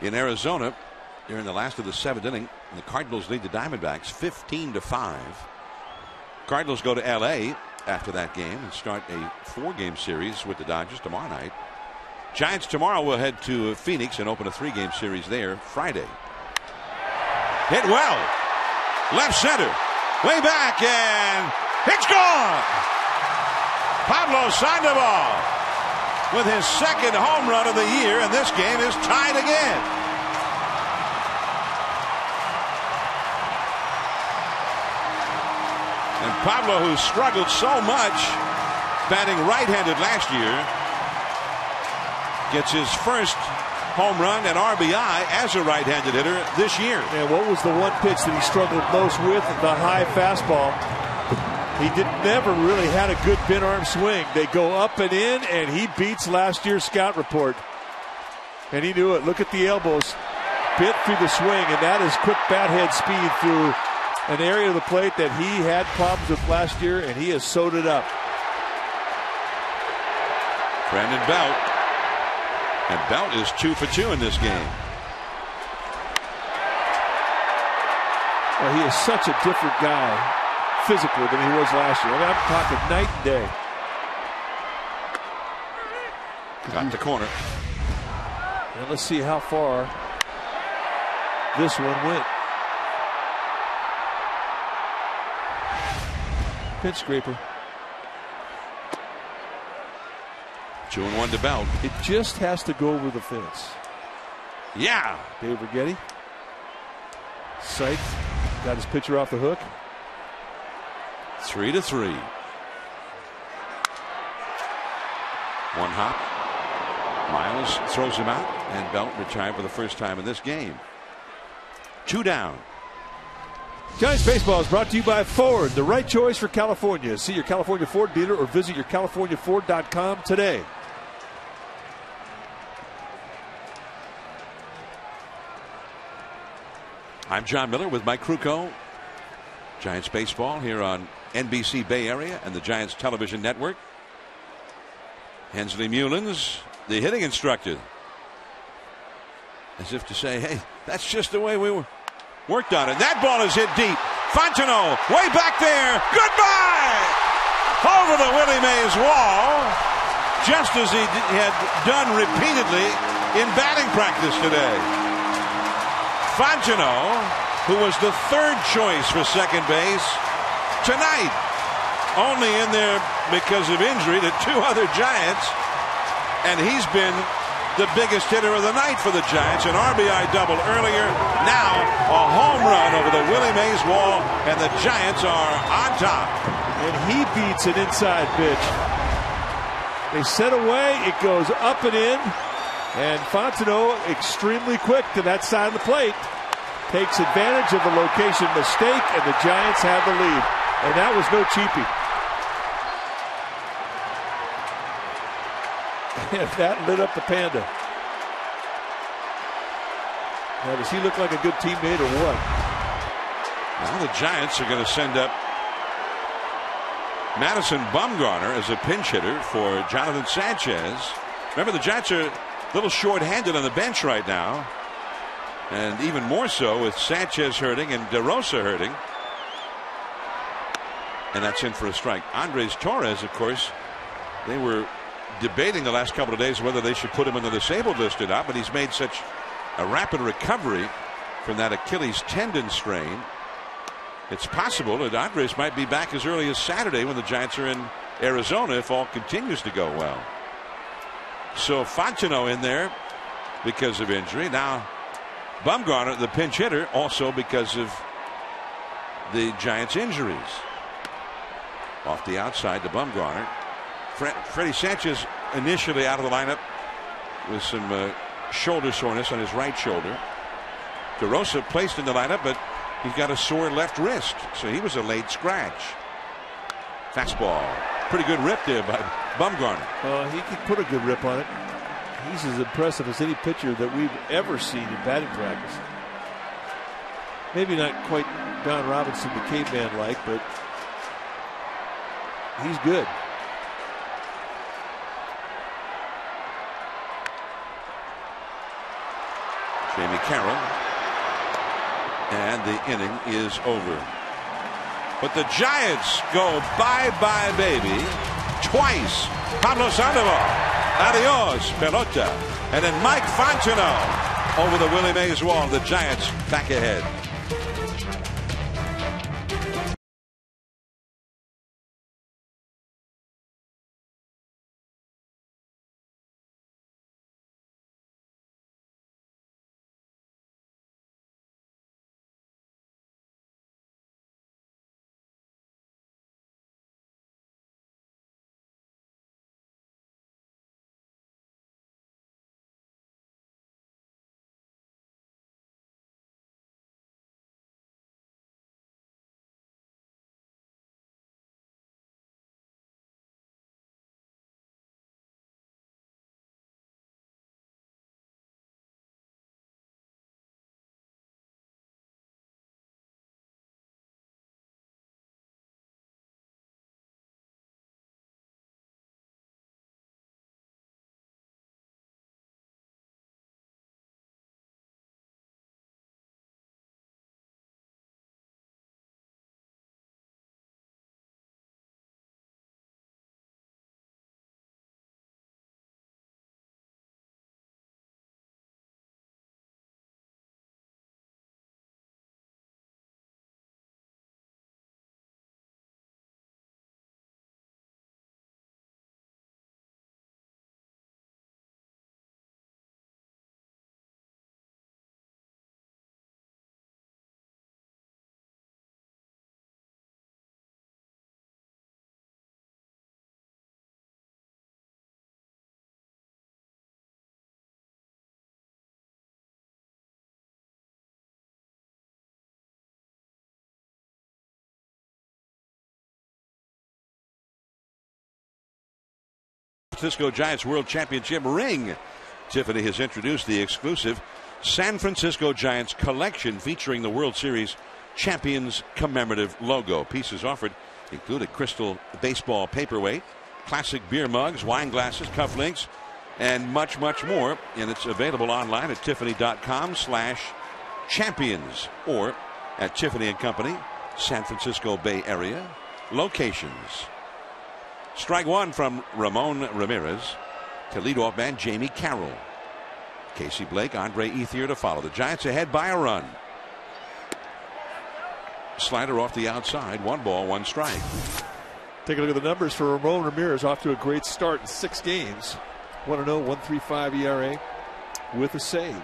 In Arizona, during the last of the 7th inning, the Cardinals lead the Diamondbacks 15-5. Cardinals go to LA after that game and start a 4-game series with the Dodgers tomorrow night. Giants tomorrow will head to Phoenix and open a 3-game series there Friday. Hit well. Left center. Way back, and it's gone. Pablo Sandoval with his 2nd home run of the year, and this game is tied again. And Pablo, who struggled so much batting right-handed last year, gets his first home run and RBI as a right-handed hitter this year. And what was the one pitch that he struggled most with? The high fastball. He never really had a good bent arm swing. They go up and in, and he beats last year's scout report. And he knew it. Look at the elbows. Bit through the swing, and that is quick bat head speed through an area of the plate that he had problems with last year, and he has sewed it up. Brandon Belt. And Belt is 2 for 2 in this game. Well, he is such a different guy physically than he was last year. I mean, I'm talking night and day. Got the corner. And let's see how far this one went. Pitch scraper. 2-1 to Belt. It just has to go over the fence. Yeah. Dave Righetti. Psyched. Got his pitcher off the hook. 3-3. One hop. Miles throws him out, and Belt retired for the first time in this game. 2 down. Giants baseball is brought to you by Ford, the right choice for California. See your California Ford dealer or visit yourcaliforniaford.com today. I'm John Miller with Mike Krukow. Giants baseball here on NBC Bay Area and the Giants television network. Hensley Mullins, the hitting instructor, as if to say, hey, that's just the way we worked on it. That ball is hit deep. Fontenot way back there. Goodbye! Over the Willie Mays wall, just as he had done repeatedly in batting practice today. Fontenot, who was the 3rd choice for second base, tonight. Only in there because of injury to two other Giants. And he's been the biggest hitter of the night for the Giants. An RBI double earlier. Now a home run over the Willie Mays wall. And the Giants are on top. And he beats an inside pitch. They set away. It goes up and in. And Fontenot, extremely quick to that side of the plate, takes advantage of the location mistake, and the Giants have the lead. And that was no cheapie. And that lit up the Panda. Now, does he look like a good teammate or what? Now the Giants are going to send up Madison Bumgarner as a pinch hitter for Jonathan Sanchez. Remember, the Giants are a little short-handed on the bench right now. And even more so with Sanchez hurting and DeRosa hurting. And that's in for a strike. Andres Torres, of course, they were debating the last couple of days whether they should put him on the disabled list or not, but he's made such a rapid recovery from that Achilles tendon strain. It's possible that Andres might be back as early as Saturday when the Giants are in Arizona if all continues to go well. So Fontenot in there because of injury. Now Bumgarner, the pinch hitter, also because of the Giants' injuries. Off the outside to Bumgarner. Freddie Sanchez initially out of the lineup with some shoulder soreness on his right shoulder. DeRosa placed in the lineup, but he's got a sore left wrist, so he was a late scratch. Fastball. Pretty good rip there by Bumgarner. He can put a good rip on it. He's as impressive as any pitcher that we've ever seen in batting practice. Maybe not quite Don Robinson, the caveman like, but he's good. Jamie Carroll. And the inning is over. But the Giants go bye-bye, baby, twice. Pablo Sandoval. Adios, pelota. And then Mike Fontenot over the Willie Mays wall. The Giants back ahead. Francisco Giants World Championship ring. Tiffany has introduced the exclusive San Francisco Giants collection featuring the World Series champions commemorative logo. Pieces offered include a crystal baseball paperweight, classic beer mugs, wine glasses, cufflinks, and much, much more. And it's available online at tiffany.com/champions or at Tiffany & Company, San Francisco Bay Area locations. Strike one from Ramon Ramirez. To leadoff man Jamie Carroll. Casey Blake, Andre Ethier to follow. The Giants ahead by a run. slider off the outside. 1 ball, 1 strike. Take a look at the numbers for Ramon Ramirez. Off to a great start in 6 games. 1-0, 1.35 ERA with a save.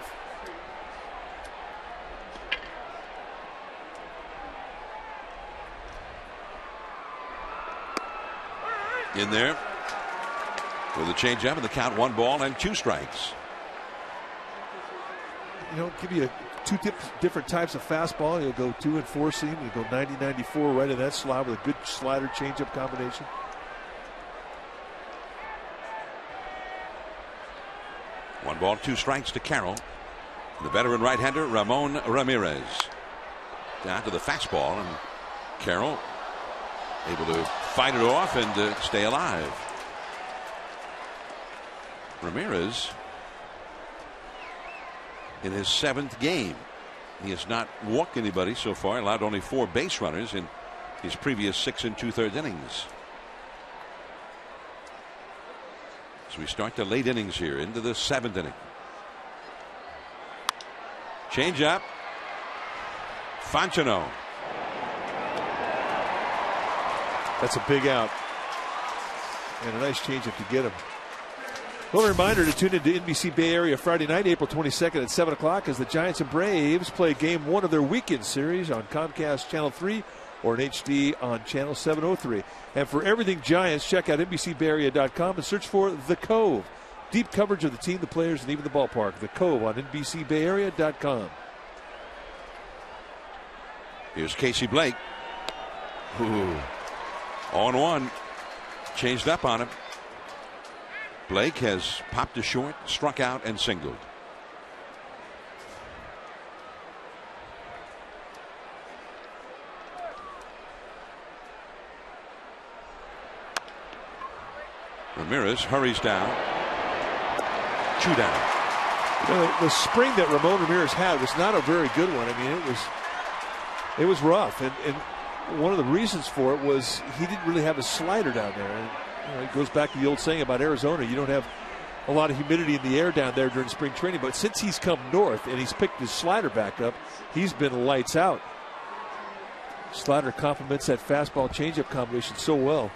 In there with a changeup and the count 1 ball and 2 strikes. You know, give you two different types of fastball. You'll go 2 and 4 seam. You'll go 90-94 right in that slot with a good slider changeup combination. One ball, 2 strikes to Carroll. The veteran right-hander Ramon Ramirez. Down to the fastball, and Carroll able to fight it off and stay alive. Ramirez in his 7th game. He has not walked anybody so far, allowed only 4 base runners in his previous 6 2/3 innings. So we start the late innings here into the 7th inning. Change up. Fontenot. That's a big out. And a nice changeup to get him. Well, a reminder to tune into NBC Bay Area Friday night, April 22nd at 7 o'clock as the Giants and Braves play Game 1 of their weekend series on Comcast Channel 3 or in HD on Channel 703. And for everything Giants, check out NBCBayArea.com and search for The Cove. Deep coverage of the team, the players, and even the ballpark. The Cove on NBCBayArea.com. Here's Casey Blake. Ooh. 0-1. Changed up on him. Blake has popped to short, struck out, and singled. Ramirez hurries down. 2 down. You know, the spring that Ramon Ramirez had was not a very good one. I mean, it was rough, and one of the reasons for it was he didn't really have a slider down there. And, you know, it goes back to the old saying about Arizona. You don't have a lot of humidity in the air down there during spring training. But since he's come north and he's picked his slider back up, he's been lights out. Slider complements that fastball changeup combination so well.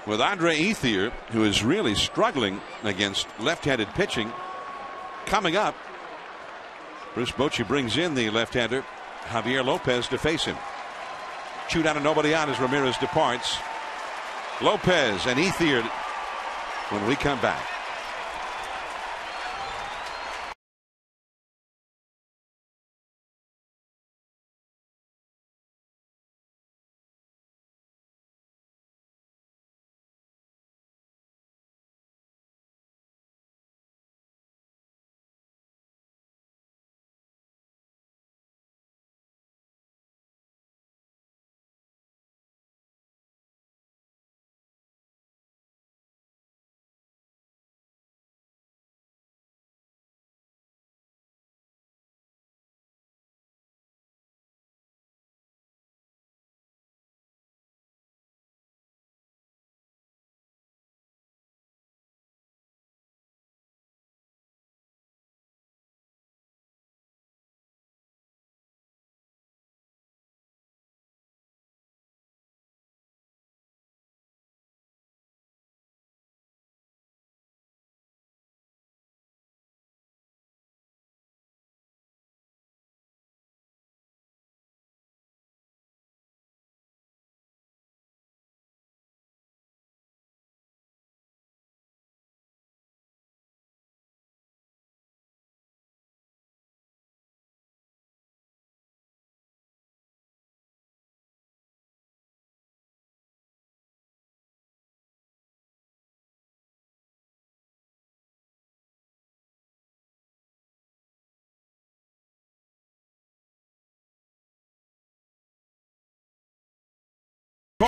With Andre Ethier, who is really struggling against left-handed pitching, coming up, Bruce Bochy brings in the left-hander Javier Lopez to face him. 2 down and nobody out as Ramirez departs. Lopez and Ethier when we come back.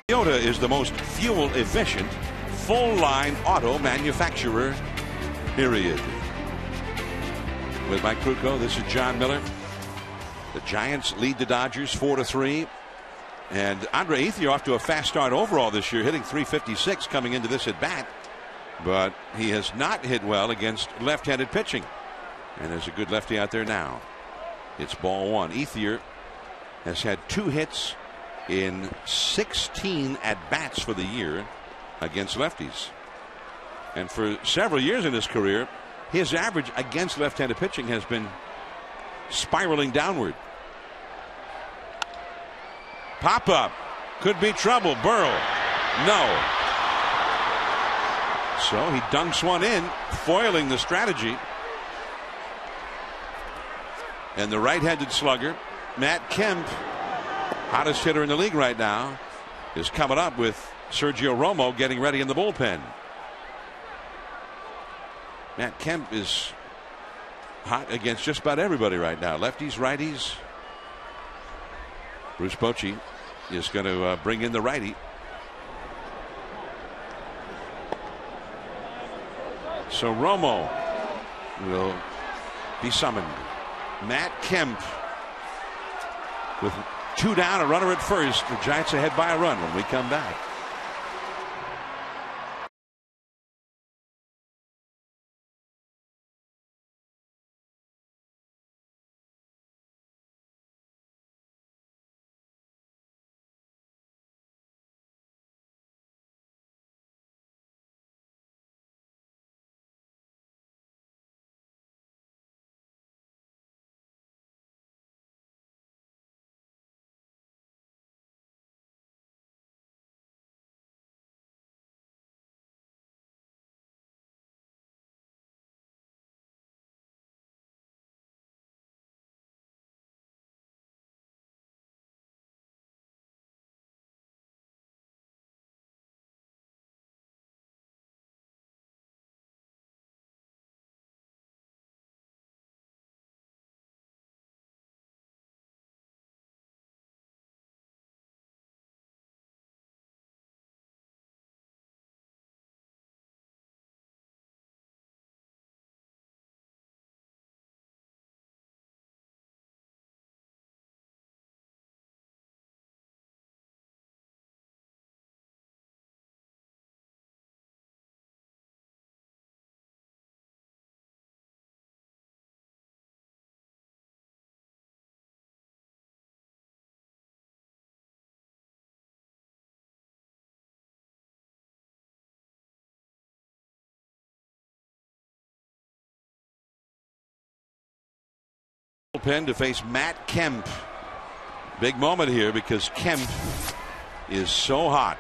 Toyota is the most fuel efficient full line auto manufacturer, period. With Mike Krukow, this is John Miller. The Giants lead the Dodgers 4-3. And Andre Ethier off to a fast start overall this year, hitting .356 coming into this at bat. But he has not hit well against left-handed pitching. And there's a good lefty out there now. It's ball one. Ethier has had 2 hits in 16 at-bats for the year against lefties. And for several years in his career, his average against left-handed pitching has been spiraling downward. Pop-up. Could be trouble. Burrow. No. So he dunks one in, foiling the strategy. And the right-handed slugger, Matt Kemp, hottest hitter in the league right now, is coming up with Sergio Romo getting ready in the bullpen. Matt Kemp is hot against just about everybody right now. Lefties, righties. Bruce Bochy is going to bring in the righty. So Romo will be summoned. Matt Kemp with 2 down, a runner at first. The Giants ahead by a run when we come back. Bullpen to face Matt Kemp. Big moment here because Kemp is so hot.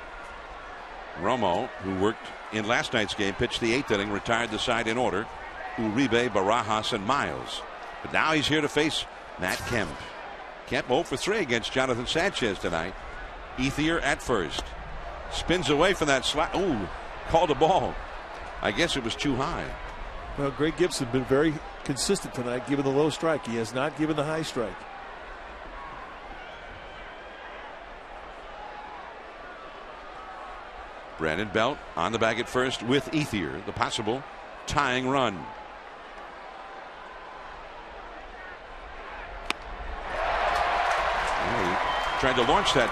Romo, who worked in last night's game, pitched the 8th inning, retired the side in order. Uribe, Barajas, and Miles. But now he's here to face Matt Kemp. Kemp 0 for 3 against Jonathan Sanchez tonight. Ethier at first. Spins away from that slap. Ooh, called a ball. I guess it was too high. Well, Greg Gibson been very consistent tonight, given the low strike. He has not given the high strike. Brandon Belt on the bag at first with Ethier, the possible tying run. He tried to launch that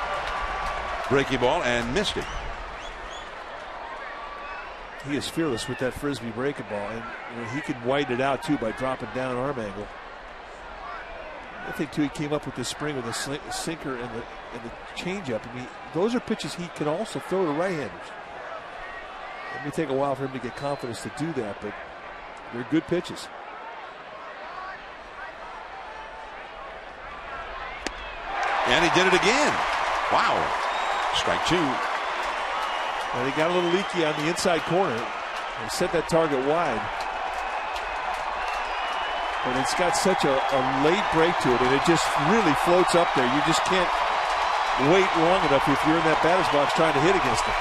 breaking ball and missed it. He is fearless with that frisbee breaking ball, and he can widen it out too by dropping down arm angle. I think too he came up with this spring with a sinker and the changeup. I mean, those are pitches he can also throw to right-handers. It may take a while for him to get confidence to do that, but they're good pitches. And he did it again. Wow. Strike 2. And he got a little leaky on the inside corner. They set that target wide. But it's got such a late break to it, and it just really floats up there. You just can't wait long enough if you're in that batter's box trying to hit against it.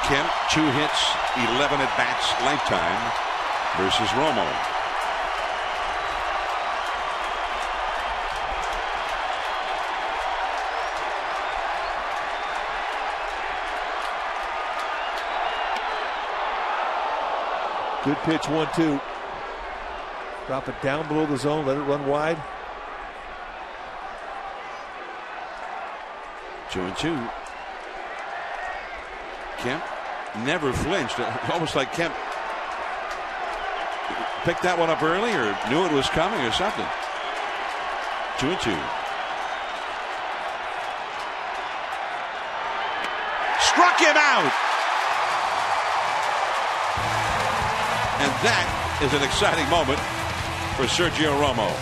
Kemp, 2 hits, 11 at-bats lifetime versus Romo. Good pitch, 1-2. Drop it down below the zone, let it run wide. 2-2. Kemp never flinched. Almost like Kemp picked that one up early or knew it was coming or something. 2-2. Struck him out. And that is an exciting moment for Sergio Romo.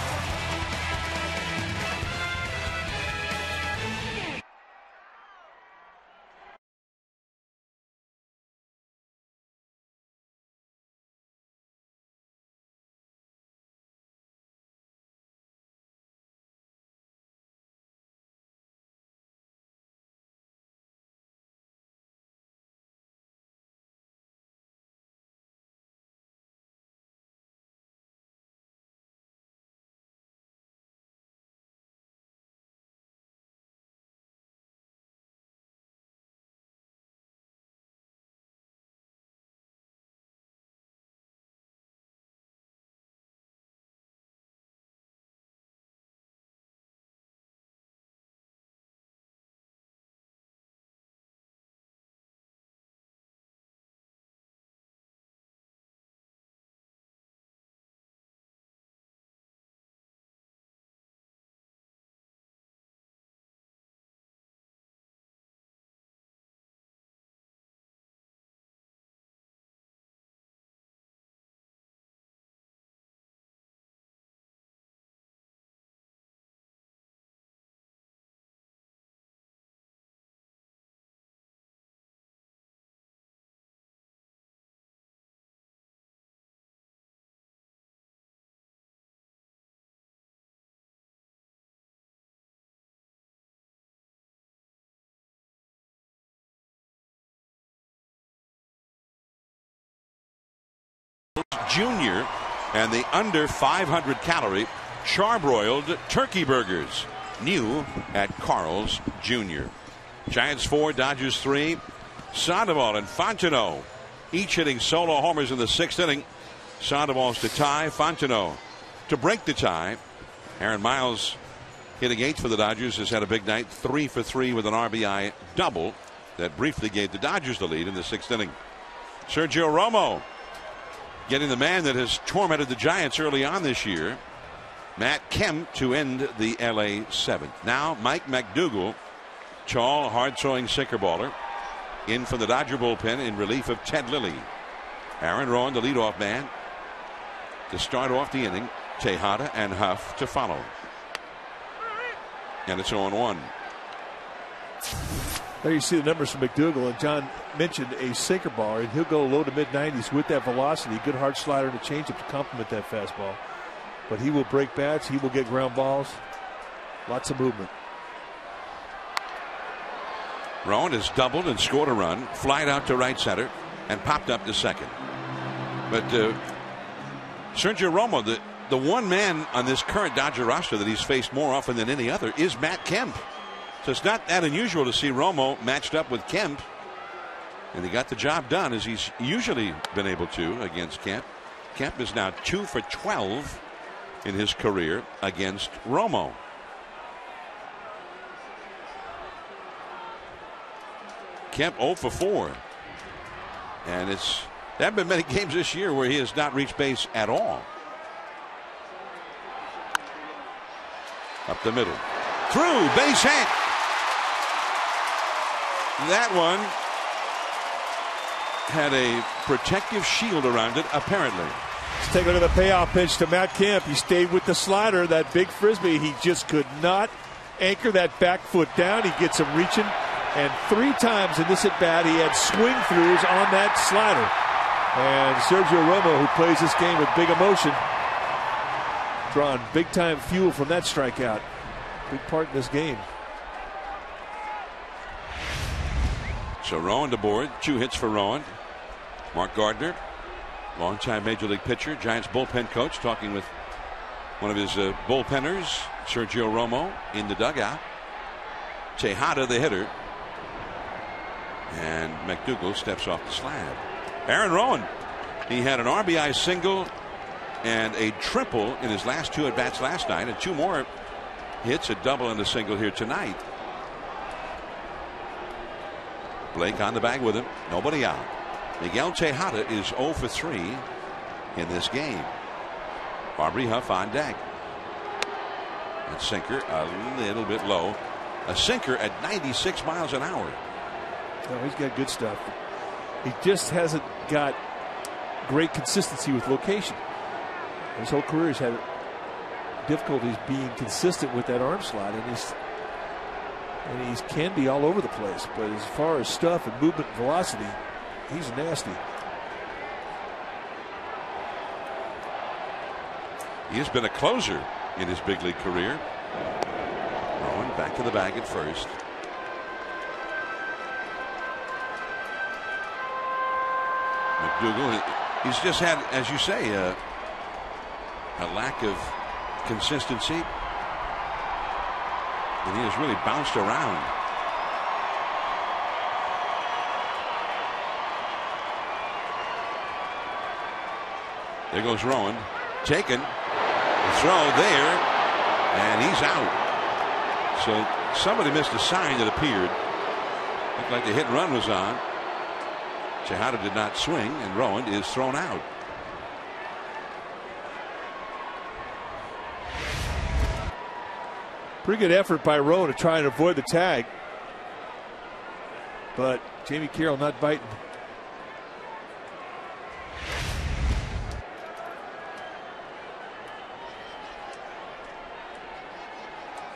Junior and the under 500 calorie charbroiled turkey burgers, new at Carl's Jr. Giants 4, Dodgers 3. Sandoval and Fontenot each hitting solo homers in the 6th inning. Sandoval's to tie, Fontenot to break the tie. Aaron Miles hitting 8th for the Dodgers has had a big night, 3 for 3 with an RBI double that briefly gave the Dodgers the lead in the 6th inning. Sergio Romo getting the man that has tormented the Giants early on this year, Matt Kemp, to end the LA 7th. Now Mike McDougall, tall, hard-throwing sinker baller, in from the Dodger bullpen in relief of Ted Lilly. Aaron Rowan, the leadoff man, to start off the inning. Tejada and Huff to follow. And it's 0-1. There you see the numbers from McDougall, and John mentioned a sinker ball, and he'll go low to mid-90s with that velocity. Good hard slider and a changeup to complement that fastball. But he will break bats. He will get ground balls. Lots of movement. Rowan has doubled and scored a run, flied out to right center, and popped up to second. But Sergio Romo, the one man on this current Dodger roster that he's faced more often than any other is Matt Kemp. So it's not that unusual to see Romo matched up with Kemp. And he got the job done as he's usually been able to against Kemp. Kemp is now 2 for 12 in his career against Romo. Kemp 0 for 4. And there haven't been many games this year where he has not reached base at all. Up the middle. Through, base hit. That one had a protective shield around it, apparently. Let's take a look at the payoff pitch to Matt Kemp. He stayed with the slider, that big frisbee. He just could not anchor that back foot down. He gets him reaching. And 3 times in this at-bat, he had swing throughs on that slider. And Sergio Romo, who plays this game with big emotion, drawing big-time fuel from that strikeout. Big part in this game. So Rowan aboard. 2 hits for Rowan. Mark Gardner, longtime Major League pitcher, Giants bullpen coach, talking with one of his bullpenners, Sergio Romo, in the dugout. Tejada, the hitter. And McDougall steps off the slab. Aaron Rowan, he had an RBI single and a triple in his last 2 at-bats last night, and 2 more hits, a double and a single here tonight. Blake on the bag with him, nobody out. Miguel Tejada is 0 for 3 in this game. Aubrey Huff on deck. And sinker a little bit low. A sinker at 96 miles an hour. No, he's got good stuff. He just hasn't got great consistency with location. His whole career he's had difficulties being consistent with that arm slot, and he can be all over the place. But as far as stuff and movement and velocity, he's nasty. He has been a closer in his big league career. Rowan back to the bag at first. McDougal, he's just had, as you say, a lack of consistency. And he has really bounced around. There goes Rowan. Taken. The throw there. And he's out. So somebody missed a sign that appeared. Looked like the hit and run was on. Tejada did not swing, and Rowan is thrown out. Pretty good effort by Rowan to try and avoid the tag. But Jamie Carroll not biting.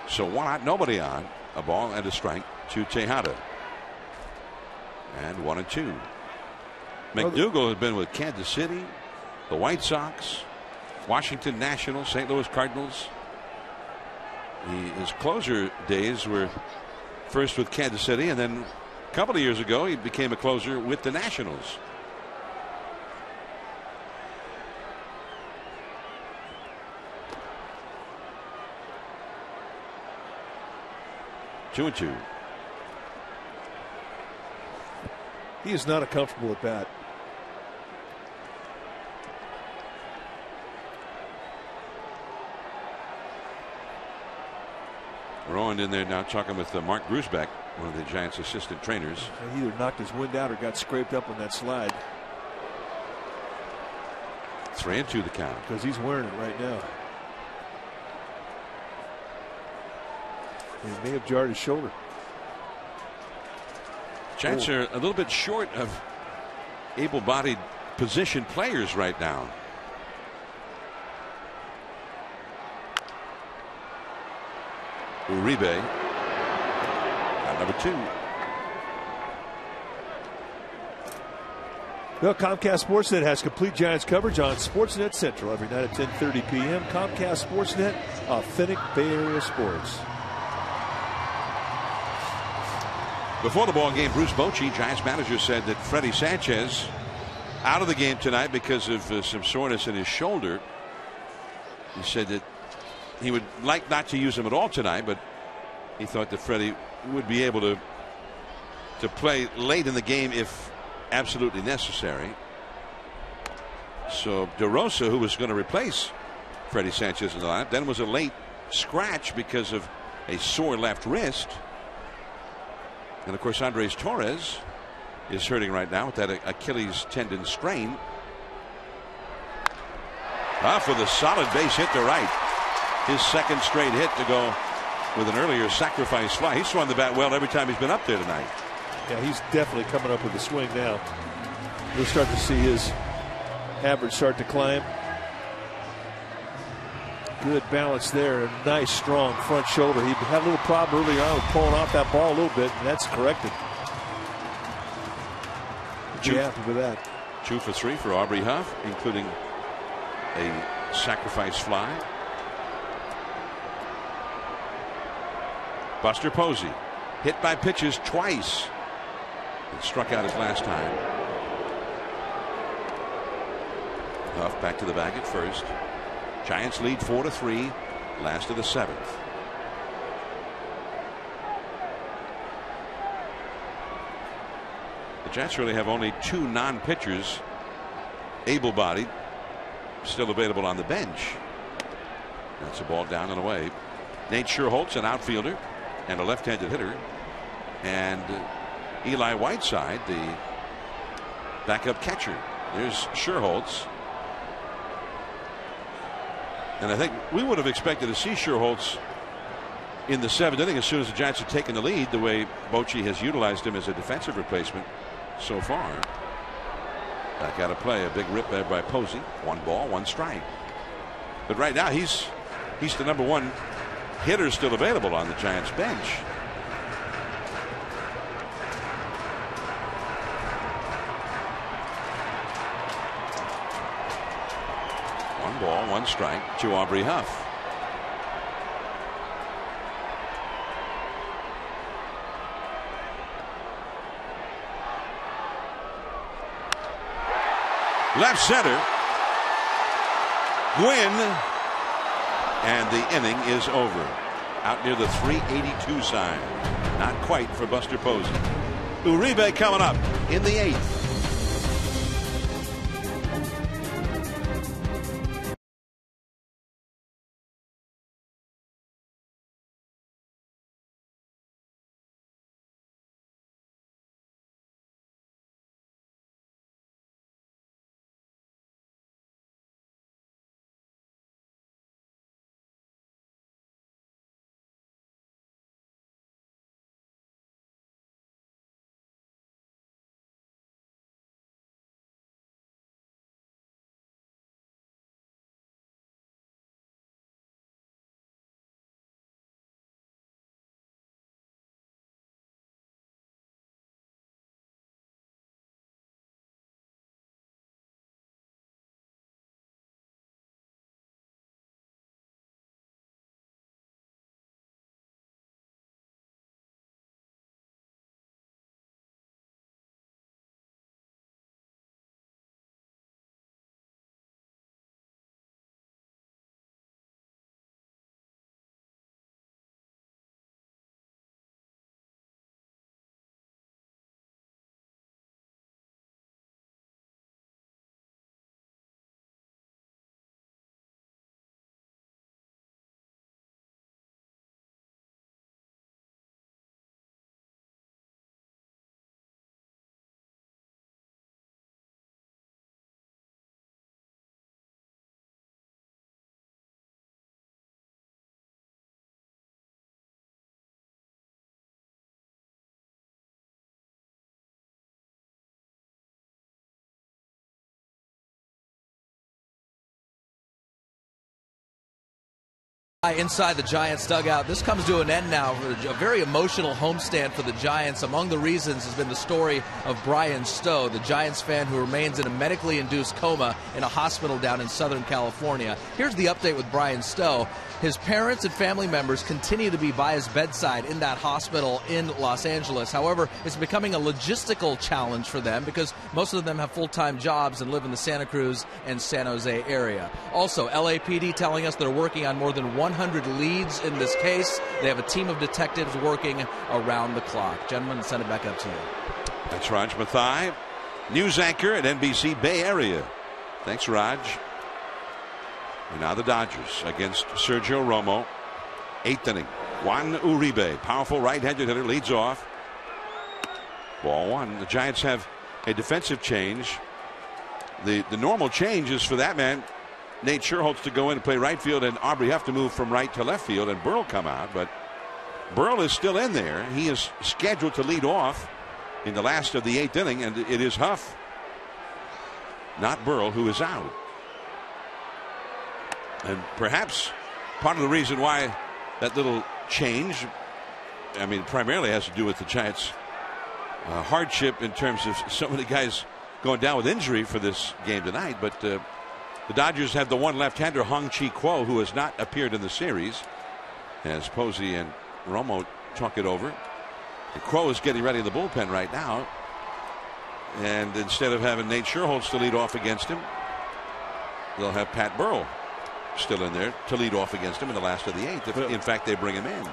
So 1 out, nobody on. A ball and a strike to Tejada. And 1-2. McDougal has been with Kansas City, the White Sox, Washington Nationals, St. Louis Cardinals. His closer days were first with Kansas City, and then a couple of years ago he became a closer with the Nationals. Two and two. He is not a comfortable at bat. Rowan in there now talking with Mark Grusbeck, one of the Giants' assistant trainers. He either knocked his wind out or got scraped up on that slide. 3-2 the count. Because he's wearing it right now. He may have jarred his shoulder. Giants are a little bit short of able-bodied position players right now. Uribe at number 2. Well, Comcast Sportsnet has complete Giants coverage on Sportsnet Central every night at 10:30 p.m. Comcast Sportsnet, authentic Bay Area sports. Before the ball game, Bruce Bochy, Giants manager, said that Freddie Sanchez out of the game tonight because of some soreness in his shoulder. He said that he would like not to use him at all tonight, but he thought that Freddie would be able to play late in the game if absolutely necessary. So DeRosa, who was going to replace Freddie Sanchez in the lineup, then was a late scratch because of a sore left wrist. And of course, Andres Torres is hurting right now with that Achilles tendon strain. Off with a solid base hit to right. His second straight hit to go with an earlier sacrifice fly. He's swung the bat well every time he's been up there tonight. Yeah, he's definitely coming up with the swing now. We'll start to see his average start to climb. Good balance there. A nice, strong front shoulder. He had a little problem earlier on with pulling off that ball a little bit, and that's corrected. Be happy with that. 2 for 3 for Aubrey Huff, including a sacrifice fly. Buster Posey hit by pitches twice and struck out his last time. Huff back to the bag at first. Giants lead 4-3, last of the 7th. The Giants really have only 2 non-pitchers, able-bodied, still available on the bench. That's a ball down and away. Nate Scherholtz, an outfielder and a left-handed hitter, and Eli Whiteside, the backup catcher. There's Scherholtz. And I think we would have expected to see Sherholtz in the 7th inning as soon as the Giants had taken the lead, the way Bochy has utilized him as a defensive replacement so far. Back out of play, a big rip there by Posey. 1 ball, 1 strike. But right now he's the #1 hitter still available on the Giants bench. One ball, 1 strike to Aubrey Huff. Left center. Gwynn. And the inning is over. Out near the 382 sign. Not quite for Buster Posey. Uribe coming up in the 8th. Inside the Giants dugout. This comes to an end now. A very emotional homestand for the Giants. Among the reasons has been the story of Brian Stowe, the Giants fan who remains in a medically induced coma in a hospital down in Southern California. Here's the update with Brian Stowe. His parents and family members continue to be by his bedside in that hospital in Los Angeles. However, it's becoming a logistical challenge for them because most of them have full-time jobs and live in the Santa Cruz and San Jose area. Also, LAPD telling us they're working on more than 100 leads in this case. They have a team of detectives working around the clock. Gentlemen, send it back up to you. That's Raj Mathai, news anchor at NBC Bay Area. Thanks, Raj. And now the Dodgers against Sergio Romo. 8th inning. Juan Uribe, powerful right-handed hitter, leads off. Ball 1. The Giants have a defensive change. The normal change is for that man, Nate Sherholtz, to go in and play right field, and Aubrey Huff to move from right to left field, and Burrell come out. But Burrell is still in there. He is scheduled to lead off in the last of the 8th inning, and it is Huff, not Burrell, who is out. And perhaps part of the reason why that little change, I mean, primarily has to do with the Giants' hardship in terms of so many guys going down with injury for this game tonight. But the Dodgers have the one left-hander, Hong-Chi Kuo, who has not appeared in the series, as Posey and Romo talk it over. And Kuo is getting ready in the bullpen right now. And instead of having Nate Sherholtz to lead off against him, they'll have Pat Burrell still in there to lead off against him in the last of the 8th, if in fact they bring him in.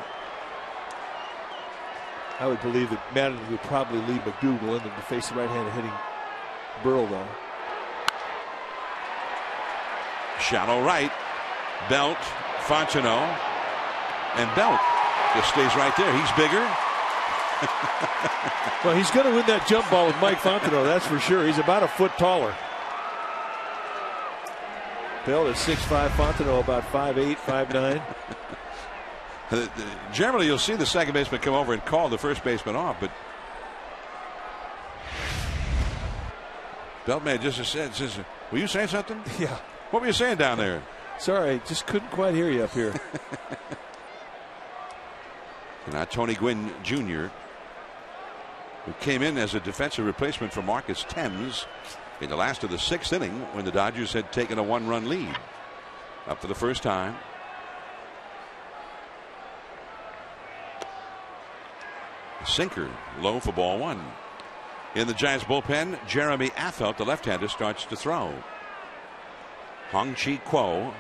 I would believe that Madden would probably leave McDougal in there to face the right-handed hitting Burrell, though. Shallow right. Belt, Fontenot, and Belt just stays right there. He's bigger. Well, he's going to win that jump ball with Mike Fontenot, that's for sure. He's about a foot taller. Bell is 6'5", Fontenot about 5'8", 5'9". Generally, you'll see the second baseman come over and call the first baseman off, but Beltman just said, "Were you saying something?" Yeah. What were you saying down there? Sorry, just couldn't quite hear you up here. Now Tony Gwynn Jr., who came in as a defensive replacement for Marcus Thames in the last of the 6th inning when the Dodgers had taken a 1-run lead. Up for the first time. Sinker low for ball 1. In the Giants bullpen, Jeremy Affeldt, the left-hander, starts to throw. Hong-Chi Kuo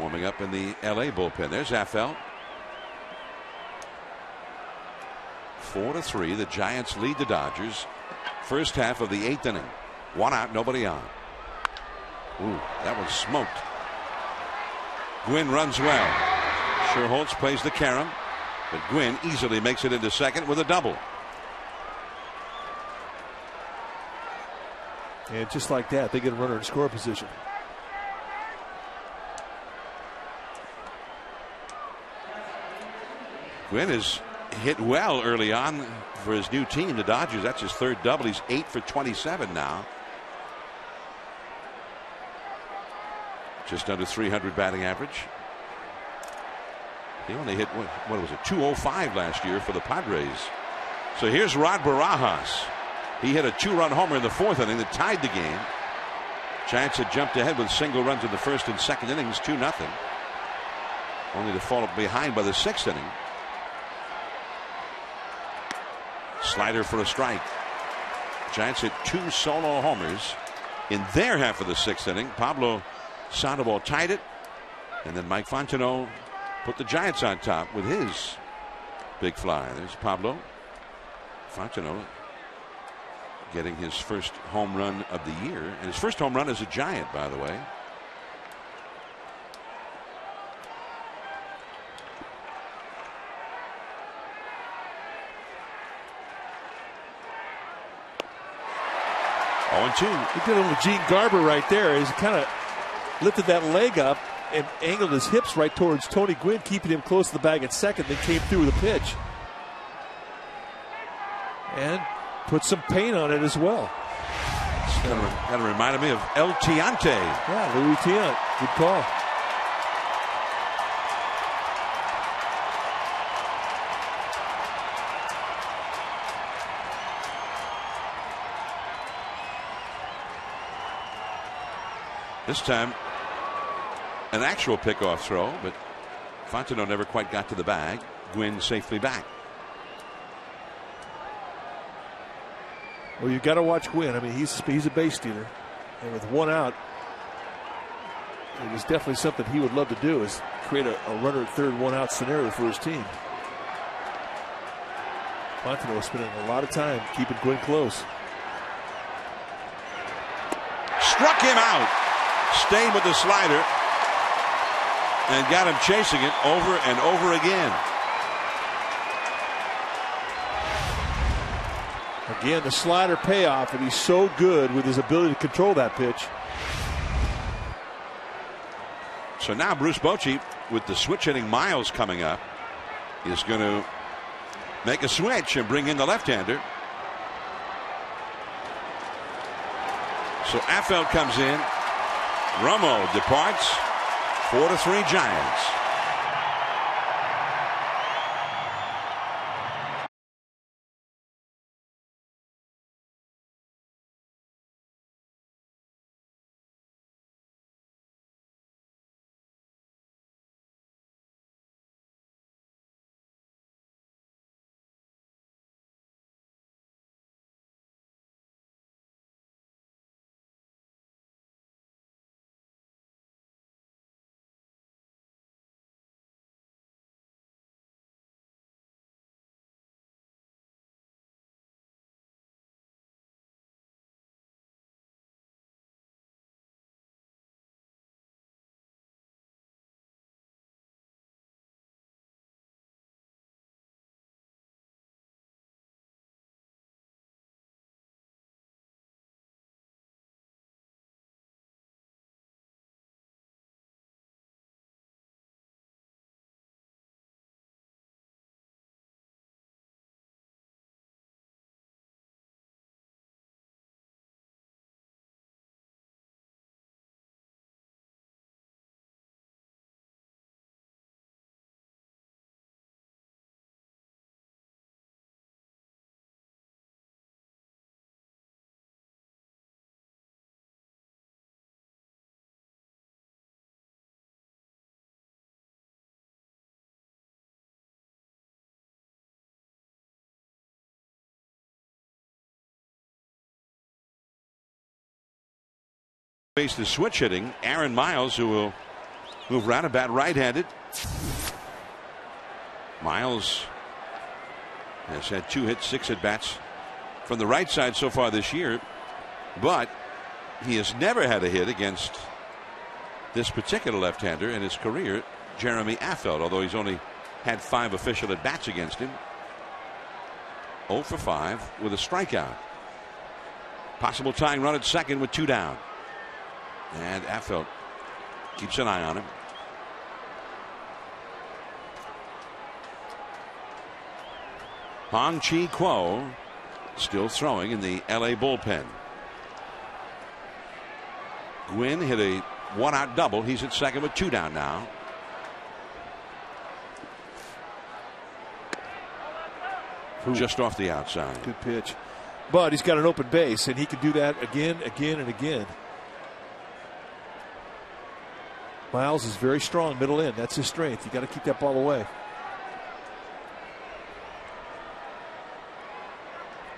warming up in the LA bullpen. There's Affeldt. 4-3. The Giants lead the Dodgers. First half of the 8th inning. 1 out, nobody on. Ooh, that one smoked. Gwynn runs well. Sherholtz plays the carom, but Gwynn easily makes it into second with a double. And just like that, they get a runner in score position. Gwynn has hit well early on for his new team, the Dodgers. That's his 3rd double. He's 8 for 27 now. Just under 300 batting average. He only hit, what was it, 205 last year for the Padres. So here's Rod Barajas. He hit a 2-run homer in the 4th inning that tied the game. Giants had jumped ahead with single runs in the 1st and 2nd innings, 2-0. Only to fall behind by the 6th inning. Slider for a strike. Giants hit 2 solo homers in their half of the 6th inning. Pablo Sandoval tied it, and then Mike Fontenot put the Giants on top with his big fly. There's Pablo Fontenot getting his first home run of the year, and his first home run as a Giant, by the way. He did a little Gene Garber right there. He's kind of lifted that leg up and angled his hips right towards Tony Gwynn, keeping him close to the bag at second, then came through with a pitch. And put some paint on it as well. Kind of reminded me of El Tiante. Yeah, Louis Tiant. Good call. This time, an actual pickoff throw, but Fontenot never quite got to the bag. Gwynn safely back. Well, you've got to watch Gwynn. I mean, he's a base stealer. And with 1 out, it was definitely something he would love to do, is create a runner at 3rd, 1 out scenario for his team. Fontenot spending a lot of time keeping Gwynn close. Struck him out. Stayed with the slider and got him chasing it over and over again. Again, the slider payoff, and he's so good with his ability to control that pitch. So now Bruce Bochy, with the switch hitting Miles coming up, is going to make a switch and bring in the left-hander. So Affeldt comes in. Romo departs. 4-3 Giants. Face the switch hitting Aaron Miles, who will move around and bat right-handed. Miles has had 2 hits, 6 at bats from the right side so far this year, but he has never had a hit against this particular left-hander in his career, Jeremy Affeldt, although he's only had 5 official at bats against him. 0 for 5 with a strikeout. Possible tying run at second with 2 down. And Affeldt keeps an eye on him. Hong-Chi Kuo still throwing in the LA bullpen. Gwynn hit a 1-out double. He's at second with 2 down now. Just off the outside. Good pitch. But he's got an open base, and he can do that again, again, and again. Miles is very strong middle in. That's his strength. You got to keep that ball away.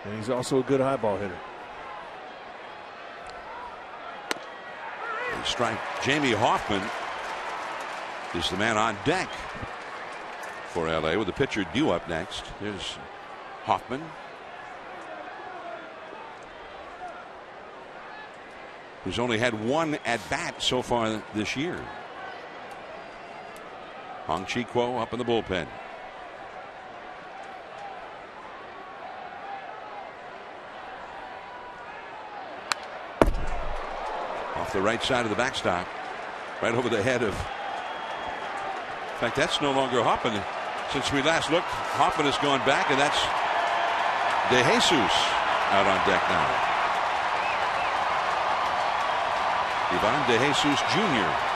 And he's also a good high ball hitter. Strike. Jamie Hoffman is the man on deck for LA with the pitcher due up next. There's Hoffman, who's only had 1 at bat so far this year. Hong-Chi Kuo up in the bullpen. Off the right side of the backstop, right over the head of. In fact, that's no longer Hoffman. Since we last looked, Hoffman has gone back, and that's De Jesus out on deck now. Ivan De Jesus Jr.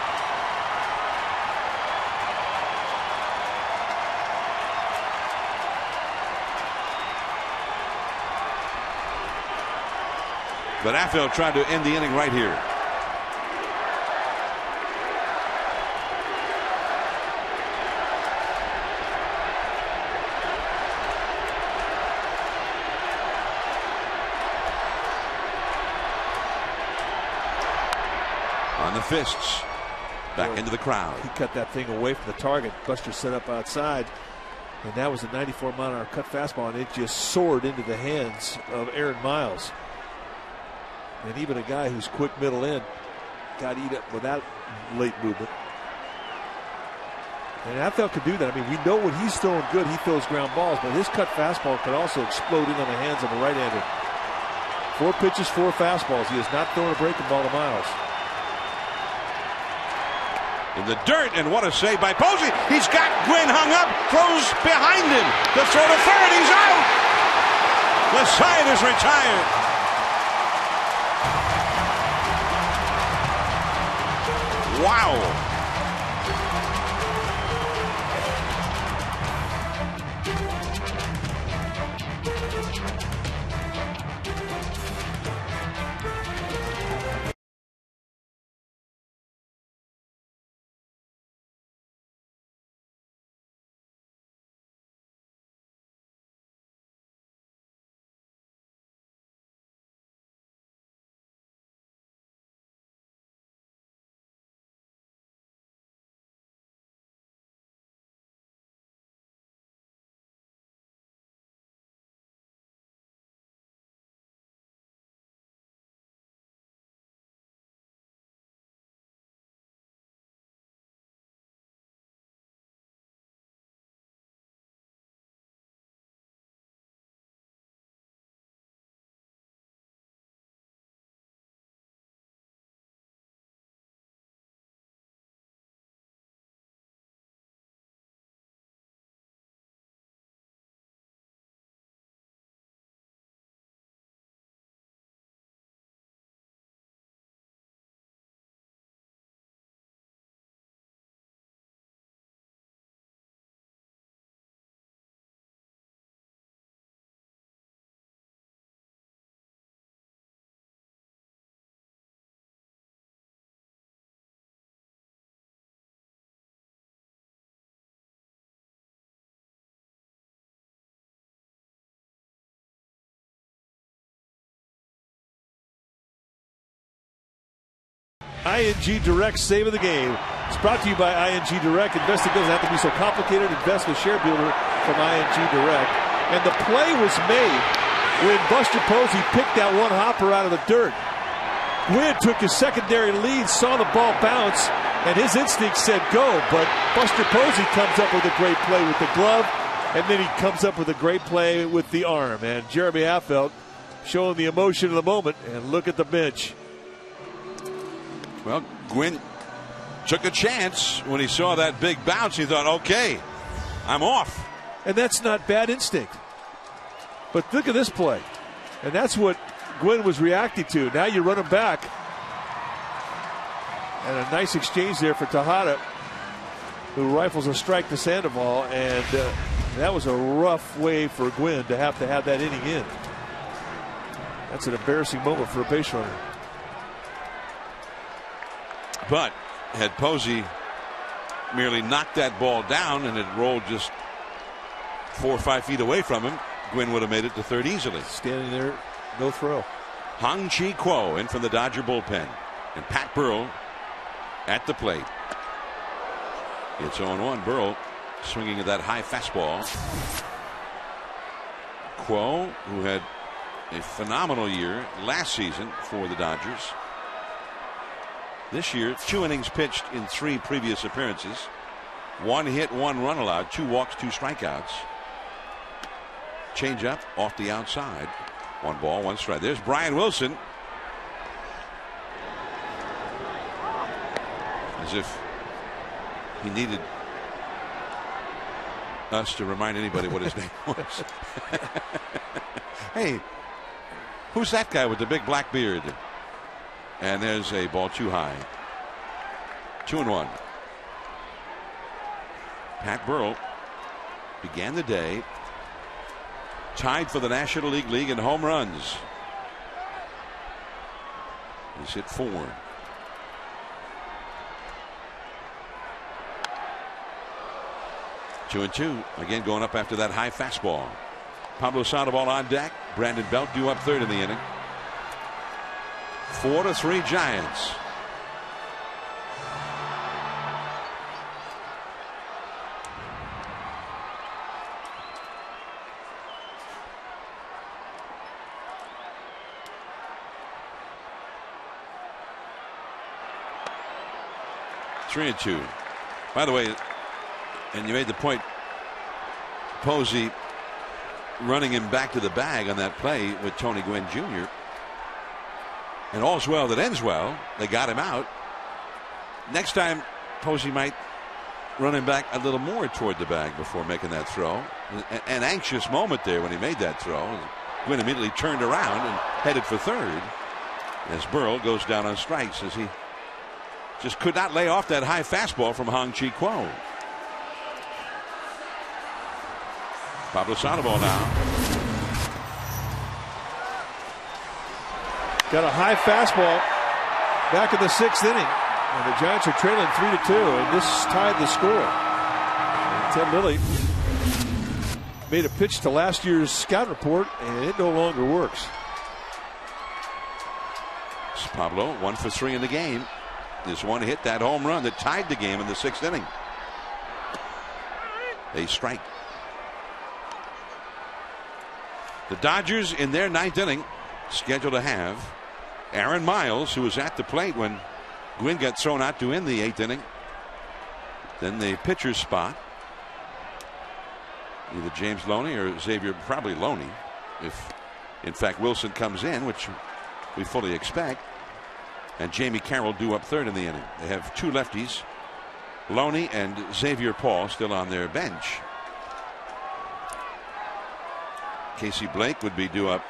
But Affeldt tried to end the inning right here. On the fists. Back into the crowd. He cut that thing away from the target. Buster set up outside. And that was a 94-mile-an-hour cut fastball, and it just soared into the hands of Aaron Miles. And even a guy who's quick middle in got eat up with that late movement. And Affeldt could do that. I mean, we know when he's throwing good, he throws ground balls, but his cut fastball could also explode in on the hands of a right-hander. 4 pitches, 4 fastballs. He has not thrown a breaking ball to Miles. In the dirt, and what a save by Posey. He's got Gwynn hung up, throws behind him. The throw to third, he's out. The side is retired. Wow. ING Direct save of the game. It's brought to you by ING Direct. Investing doesn't have to be so complicated. Invest with Share Builder from ING Direct. And the play was made when Buster Posey picked that one hopper out of the dirt. Gwynn took his secondary lead, saw the ball bounce, and his instinct said go. But Buster Posey comes up with a great play with the glove, and then he comes up with a great play with the arm. And Jeremy Affelt showing the emotion of the moment. And look at the bench. Well, Gwynn took a chance when he saw that big bounce. He thought, okay, I'm off. And that's not bad instinct. But look at this play. And that's what Gwynn was reacting to. Now you run him back. And a nice exchange there for Tejada, who rifles a strike to Sandoval. And that was a rough way for Gwynn to have that inning in. That's an embarrassing moment for a base runner. But had Posey merely knocked that ball down and it rolled just 4 or 5 feet away from him, Gwynn would have made it to third easily. Standing there, no throw. Hong-Chi Kuo in from the Dodger bullpen. And Pat Burrell at the plate. It's 0-1. Burrell swinging at that high fastball. Kuo, who had a phenomenal year last season for the Dodgers. This year, 2 innings pitched in 3 previous appearances. 1 hit, 1 run allowed, 2 walks, 2 strikeouts. Change up off the outside. 1 ball, 1 strike. There's Brian Wilson. As if he needed us to remind anybody what his name was. Hey, who's that guy with the big black beard? And there's a ball too high. 2-1. Pat Burrell began the day tied for the National League lead in home runs. He's hit 4. Two and 2. Again going up after that high fastball. Pablo Sandoval on deck. Brandon Belt due up third in the inning. 4-3 Giants. Three and 2. By the way, and you made the point, Posey running him back to the bag on that play with Tony Gwynn Jr. And all's well that ends well. They got him out. Next time, Posey might run him back a little more toward the bag before making that throw. An anxious moment there when he made that throw. Gwynn immediately turned around and headed for third as Burrell goes down on strikes as he just could not lay off that high fastball from Hong-Chi Kuo. Pablo Sandoval now. Got a high fastball back in the 6th inning. And the Giants are trailing 3-2, and this tied the score. And Ted Lilly made a pitch to last year's scout report, and it no longer works. It's Pablo 1 for 3 in the game. This one hit that home run that tied the game in the 6th inning. A strike. The Dodgers in their 9th inning scheduled to have Aaron Miles, who was at the plate when Gwynn got thrown out to end the 8th inning. Then the pitcher's spot. Either James Loney or Xavier, probably Loney, if in fact Wilson comes in, which we fully expect. And Jamie Carroll due up third in the inning. They have 2 lefties, Loney and Xavier Paul, still on their bench. Casey Blake would be due up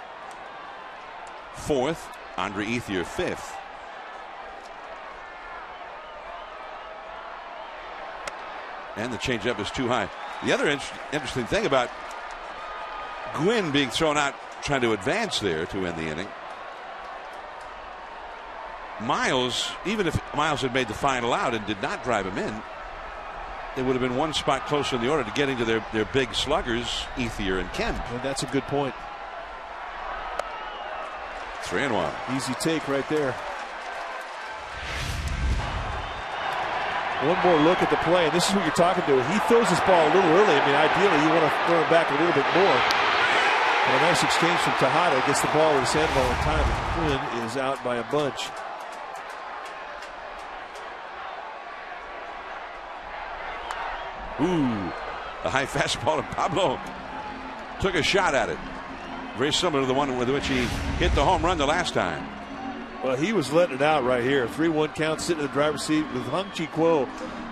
4th. Andre Ethier 5th. And the changeup is too high. The other interesting thing about Gwynn being thrown out trying to advance there to end the inning. Miles, even if Miles had made the final out and did not drive him in, there would have been 1 spot closer in the order to getting to their big sluggers, Ethier and Kemp. And that's a good point. 3-1. Easy take right there. One more look at the play, and this is what you're talking to. He throws this ball a little early. I mean, ideally, you want to throw it back a little bit more. And a nice exchange from Tejada. Gets the ball to Sandoval in time, and Quinn is out by a bunch. Ooh, the high fastball, and Pablo took a shot at it. Very similar to the one with which he hit the home run the last time. Well, he was letting it out right here. 3-1 count, sitting in the driver's seat with Hong-Chi Kuo.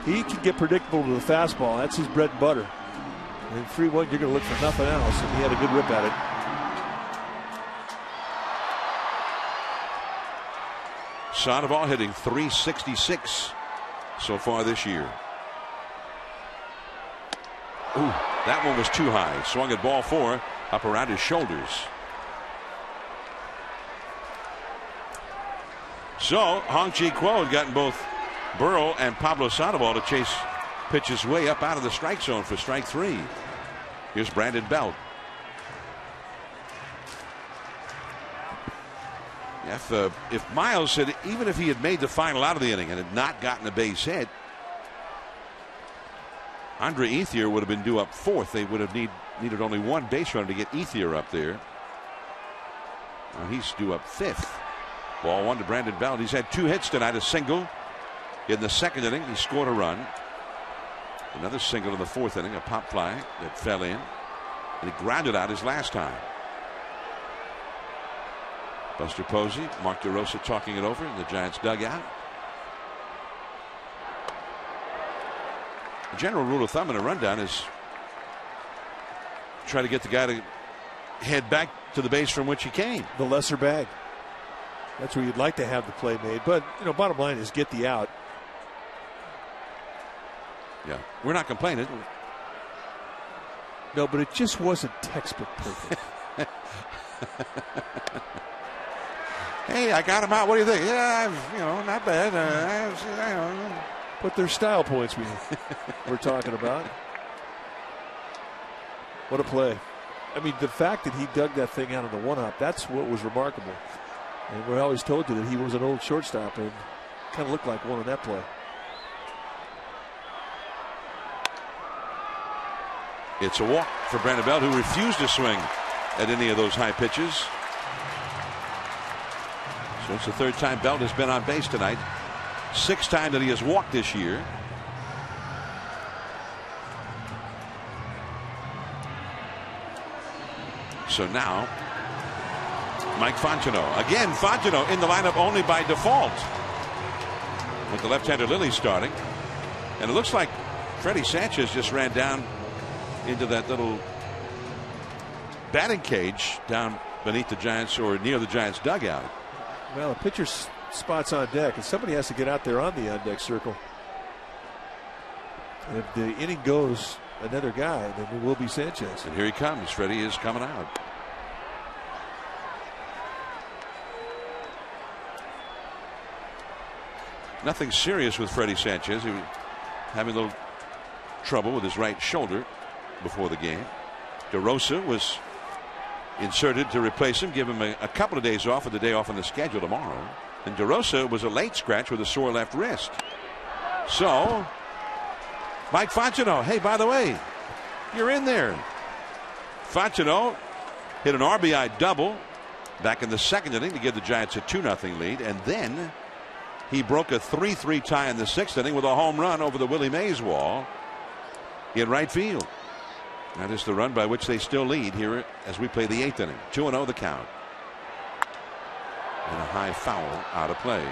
He can get predictable to the fastball. That's his bread and butter. And 3-1, you're going to look for nothing else, and he had a good rip at it. Sandoval hitting .366 so far this year. Ooh, that one was too high. Swung at ball 4 up around his shoulders. So Hong-Chi Kuo had gotten both Burrell and Pablo Sandoval to chase pitches way up out of the strike zone for strike 3. Here's Brandon Belt. If Miles had, even if he had made the final out of the inning and had not gotten a base hit, Andre Ethier would have been due up 4th. They would have needed only one base runner to get Ethier up there. Now he's due up 5th. Ball 1 to Brandon Belt. He's had 2 hits tonight. A single in the 2nd inning. He scored a run. Another single in the 4th inning. A pop fly that fell in. And he grounded out his last time. Buster Posey, Mark DeRosa talking it over in the Giants dugout. The general rule of thumb in a rundown is try to get the guy to head back to the base from which he came. The lesser bag. That's where you'd like to have the play made. But, bottom line is get the out. Yeah, we're not complaining. No, but it just wasn't textbook perfect. Hey, I got him out. What do you think? Yeah, not bad. But there's style points we're talking about. What a play. I mean, the fact that he dug that thing out of the one-hop, that's what was remarkable. And we always told you that he was an old shortstop and kind of looked like one on that play. It's a walk for Brandon Belt, who refused to swing at any of those high pitches. So it's the 3rd time Belt has been on base tonight. 6th time that he has walked this year. So now Mike Fontenot. Again, Fontenot in the lineup only by default, with the left-hander Lilly starting. And it looks like Freddie Sanchez just ran down into that little batting cage down beneath the Giants, or near the Giants dugout. Well, a pitcher's spot's on deck, and somebody has to get out there on the on-deck circle. And if the inning goes another guy, then it will be Sanchez. And here he comes. Freddie is coming out. Nothing serious with Freddie Sanchez. He was having a little trouble with his right shoulder before the game. DeRosa was inserted to replace him, give him a couple of days off, with the day off on the schedule tomorrow. And DeRosa was a late scratch with a sore left wrist. So Mike Fontenot, hey, by the way, you're in there. Fontenot hit an RBI double back in the 2nd inning to give the Giants a 2-0 lead, and then he broke a 3-3 tie in the 6th inning with a home run over the Willie Mays wall in right field. That is the run by which they still lead here as we play the 8th inning. 2-0 the count. And a high foul out of play.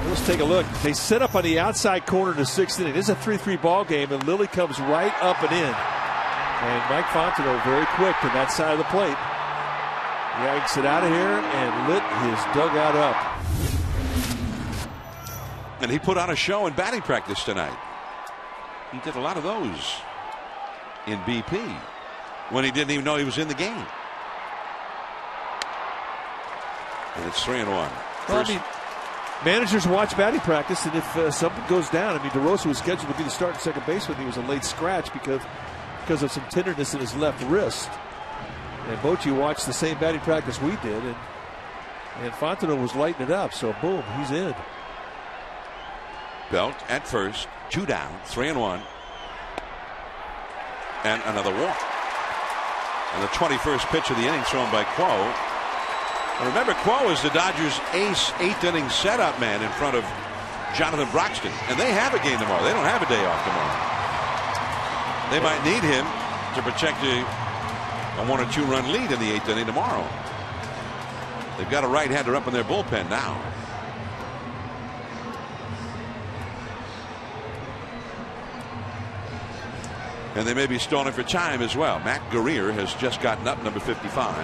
Let's take a look. They set up on the outside corner to 6th inning. This is a 3-3 ball game, and Lilly comes right up and in. And Mike Fontenot very quick to that side of the plate. Yanks it out of here and lit his dugout up. And he put on a show in batting practice tonight. He did a lot of those in BP when he didn't even know he was in the game. And it's 3-1. Well, I mean, managers watch batting practice, and if something goes down, I mean, DeRosa was scheduled to be the starting second baseman. He was a late scratch because of some tenderness in his left wrist. And Bochy watched the same batting practice we did, and Fontenot was lighting it up. So boom, he's in. Belt at first, 2 down, 3-1, and another walk. And the 21st pitch of the inning thrown by Quo. And remember, Quo is the Dodgers' ace 8th inning setup man in front of Jonathan Broxton, and they have a game tomorrow. They don't have a day off tomorrow. They might need him to protect a 1 or 2 run lead in the 8th inning tomorrow. They've got a right-hander up in their bullpen now. And they may be stalling for time as well. Matt Guerrier has just gotten up, number 55.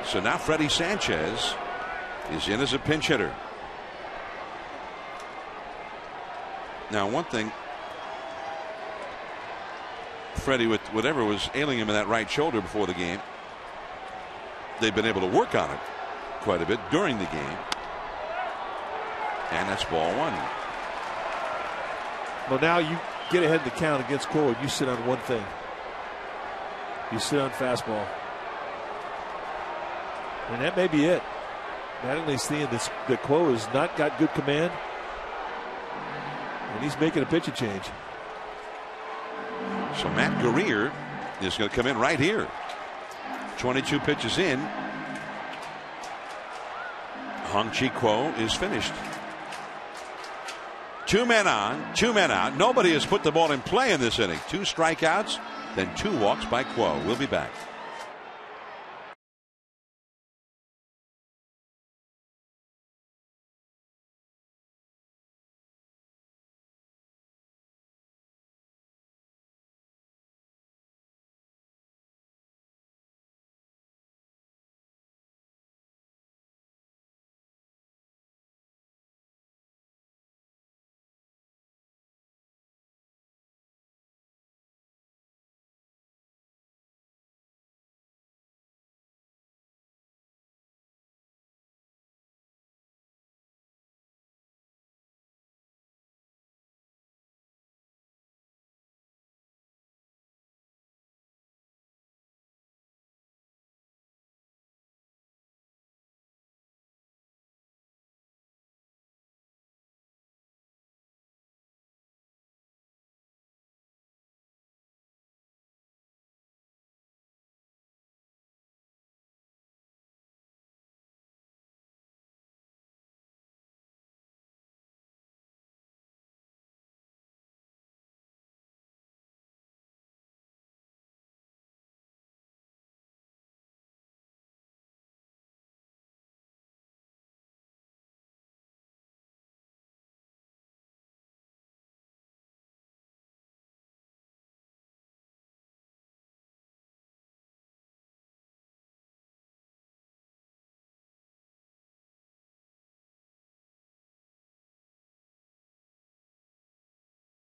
So now Freddie Sanchez is in as a pinch hitter. Now, one thing, Freddie, with whatever was ailing him in that right shoulder before the game, they've been able to work on it quite a bit during the game. And that's ball 1. Well, now you get ahead in the count against Quo, and you sit on one thing. You sit on fastball. And that may be it. Mattingly's seeing that Quo has not got good command, and he's making a pitching change. So Matt Guerrier is going to come in right here. 22 pitches in. Hong-Chi Quo is finished. 2 men on, 2 men out. Nobody has put the ball in play in this inning. 2 strikeouts, then 2 walks by Quo. We'll be back.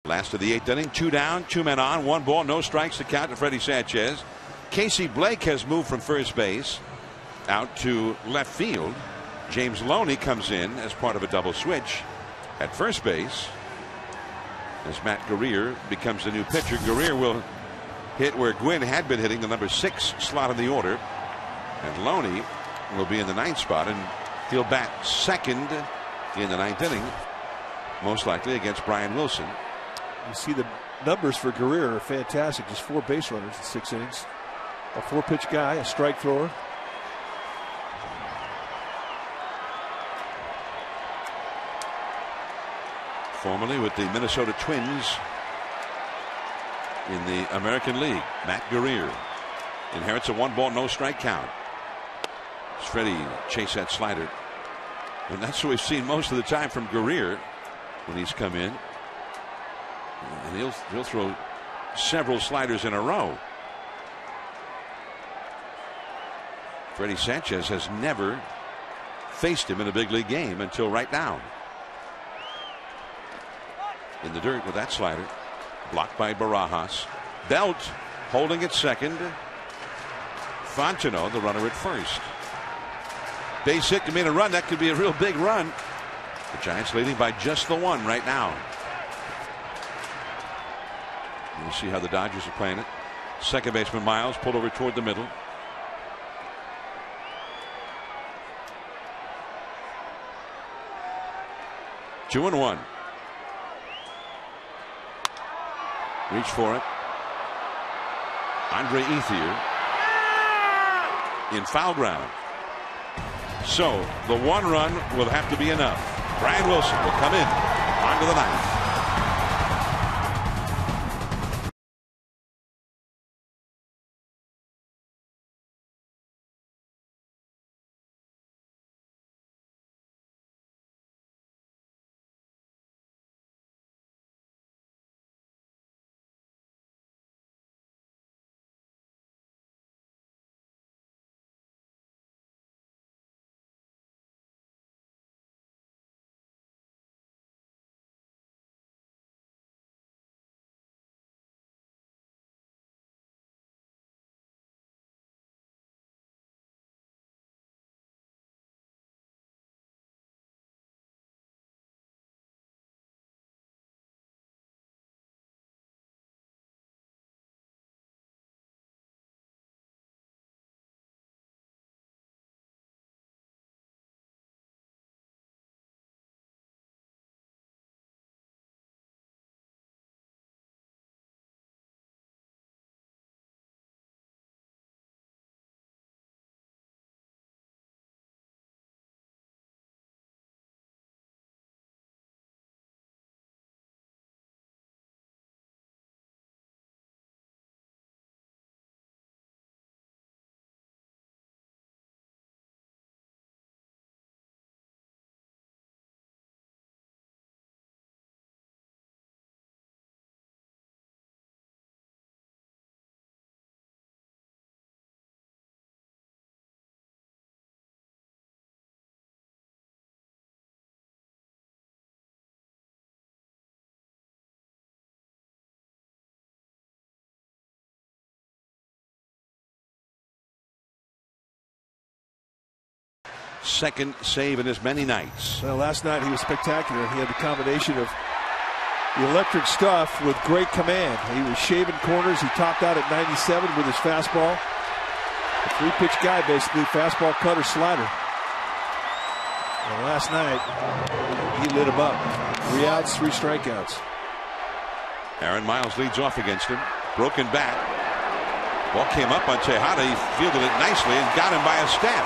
Last of the 8th inning, 2 down, 2 men on, 1 ball, no strikes to count to Freddie Sanchez. Casey Blake has moved from first base out to left field. James Loney comes in as part of a double switch at first base as Matt Guerrier becomes the new pitcher. Guerrier will hit where Gwynn had been hitting, the number 6 slot in the order, and Loney will be in the 9th spot, and he'll bat second in the 9th inning, most likely against Brian Wilson. You see the numbers for Guerrier are fantastic. Just 4 base runners in 6 innings. A 4-pitch guy, a strike thrower. Formerly with the Minnesota Twins in the American League, Matt Guerrier inherits a 1 ball, no strike count. As Freddie chase that slider. And that's what we've seen most of the time from Guerrier when he's come in. And he'll throw several sliders in a row. Freddie Sanchez has never faced him in a big league game until right now. In the dirt with that slider. Blocked by Barajas. Belt holding at second. Fontenot, the runner, at first. Base hit can mean a run. That could be a real big run. The Giants leading by just the 1 right now. We'll see how the Dodgers are playing it. Second baseman Miles pulled over toward the middle. Two and one. Reach for it. Andre Ethier in foul ground. So the one run will have to be enough. Brian Wilson will come in onto the ninth. Second save in as many nights. Well, last night he was spectacular. He had the combination of the electric stuff with great command. He was shaving corners. He topped out at 97 with his fastball. A three-pitch guy, basically. Fastball, cutter, slider. And last night, he lit him up. 3 outs, 3 strikeouts. Aaron Miles leads off against him. Broken bat. Ball came up on Tejada. He fielded it nicely and got him by a step.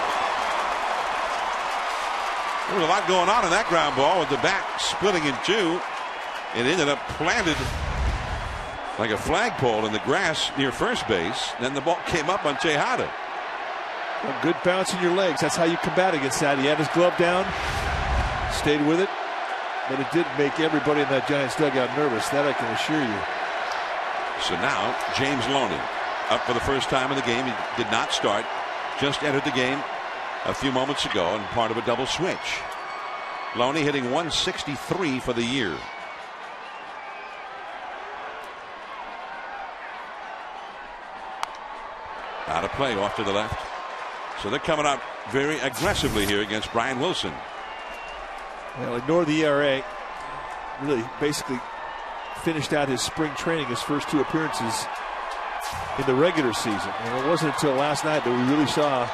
There was a lot going on in that ground ball with the bat splitting in two. It ended up planted like a flagpole in the grass near first base. Then the ball came up on Tejada. A good bounce in your legs. That's how you combat against that. He had his glove down, stayed with it, but it did make everybody in that Giants dugout nervous. That I can assure you. So now James Loney up for the first time in the game. He did not start. Just entered the game a few moments ago and part of a double switch. Loney hitting 163 for the year. Out of play off to the left. So they're coming out very aggressively here against Brian Wilson. Well, ignore the ERA. Really basically finished out his spring training, his first 2 appearances in the regular season. And it wasn't until last night that we really saw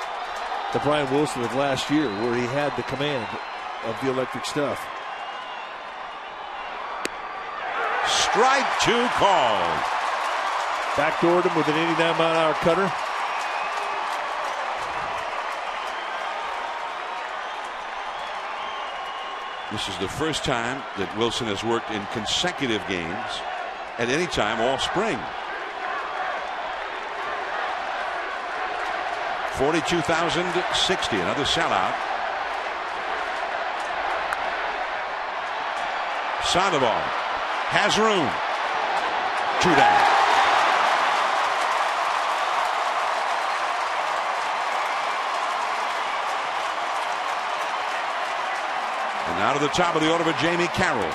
the Brian Wilson of last year, where he had the command of the electric stuff. Strike 2 called. Backdoored him with an 89-mile-an-hour cutter. This is the first time that Wilson has worked in consecutive games at any time all spring. 42,060, another sellout. Sandoval has room. 2 down. And now to the top of the order for Jamie Carroll.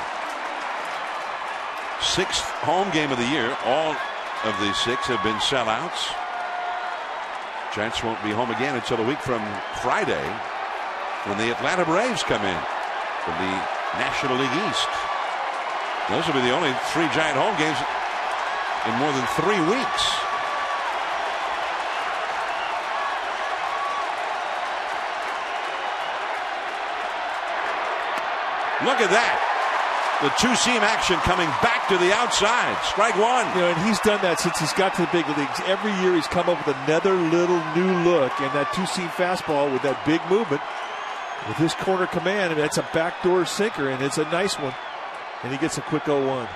6th home game of the year. All of these 6 have been sellouts. Giants won't be home again until a week from Friday when the Atlanta Braves come in from the National League East. Those will be the only 3 Giant home games in more than 3 weeks. Look at that. The two-seam action coming back to the outside. Strike one. You know, and he's done that since he's got to the big leagues. Every year he's come up with another little new look, and that two-seam fastball with that big movement, with his corner command, and that's a backdoor sinker, and it's a nice one. And he gets a quick 0-1.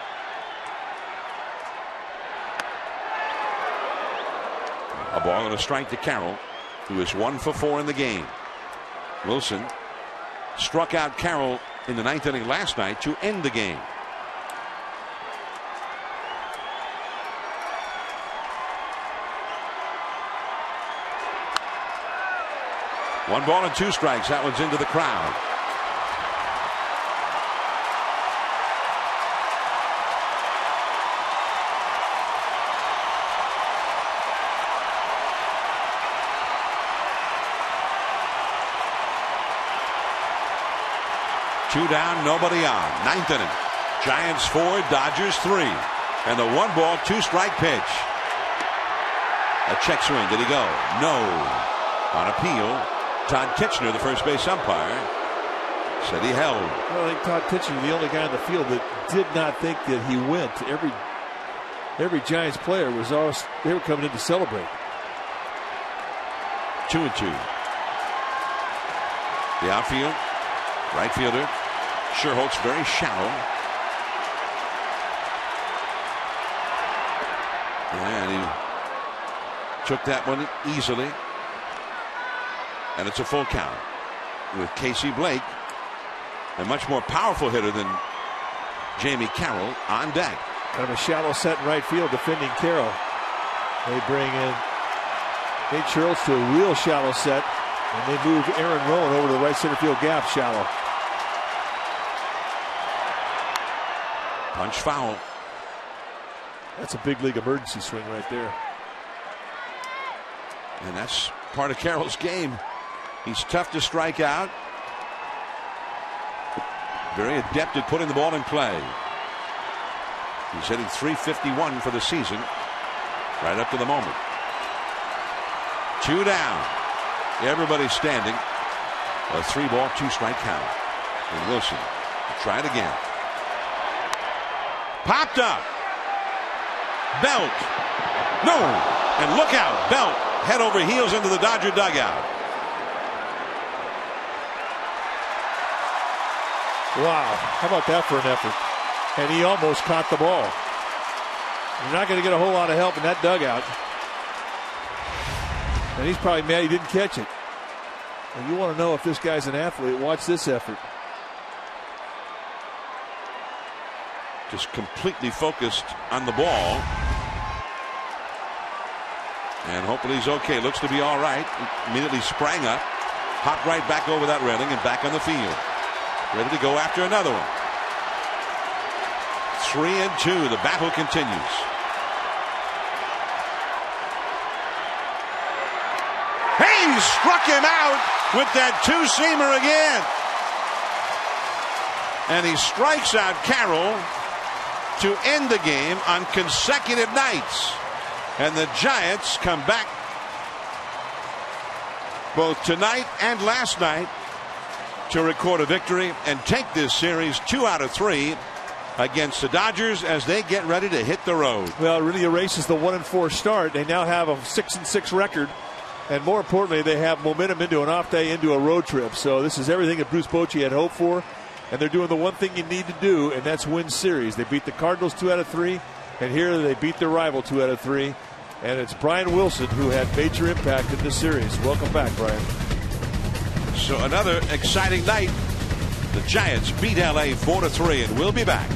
A ball and a strike to Carroll, who is 1 for 4 in the game. Wilson struck out Carroll in the 9th inning last night to end the game. One ball and 2 strikes. That one's into the crowd. Two down, nobody on. 9th inning. Giants 4, Dodgers 3. And the 1 ball, 2 strike pitch. A check swing. Did he go? No. On appeal, Todd Kitchener, the first base umpire, said he held. Well, I think Todd Kitchener, the only guy in the field that did not think that he went. Every Giants player was all, they were coming in to celebrate. 2-2. The outfield. Right fielder Sherholtz very shallow. And he took that one easily. And it's a full count with Casey Blake, a much more powerful hitter than Jamie Carroll, on deck. Kind of a shallow set in right field defending Carroll. They bring in Nate Sherholtz to a real shallow set. And they move Aaron Rowan over to the right center field gap shallow. Punch foul. That's a big league emergency swing right there. And that's part of Carroll's game. He's tough to strike out. Very adept at putting the ball in play. He's hitting .351 for the season. Right up to the moment. 2 down. Everybody's standing. A 3-ball, 2-strike count. And Wilson will try it again. Popped up. Belt. No. And look out. Belt head over heels into the Dodger dugout. Wow. How about that for an effort? And he almost caught the ball. You're not going to get a whole lot of help in that dugout. And he's probably mad he didn't catch it. And you want to know if this guy's an athlete, watch this effort. Just completely focused on the ball. And hopefully he's okay. Looks to be all right. Immediately sprang up. Hopped right back over that railing and back on the field. Ready to go after another one. 3-2. The battle continues. He struck him out with that two-seamer again. And he strikes out Carroll to end the game on consecutive nights. And the Giants come back both tonight and last night to record a victory and take this series 2 out of 3 against the Dodgers as they get ready to hit the road. Well, it really erases the 1-4 start. They now have a 6-6 record. And more importantly, they have momentum into an off day, into a road trip. So this is everything that Bruce Bochy had hoped for. And they're doing the one thing you need to do, and that's win series. They beat the Cardinals 2 out of 3. And here they beat their rival 2 out of 3. And it's Brian Wilson who had major impact in this series. Welcome back, Brian. So another exciting night. The Giants beat LA 4-3, and we'll be back.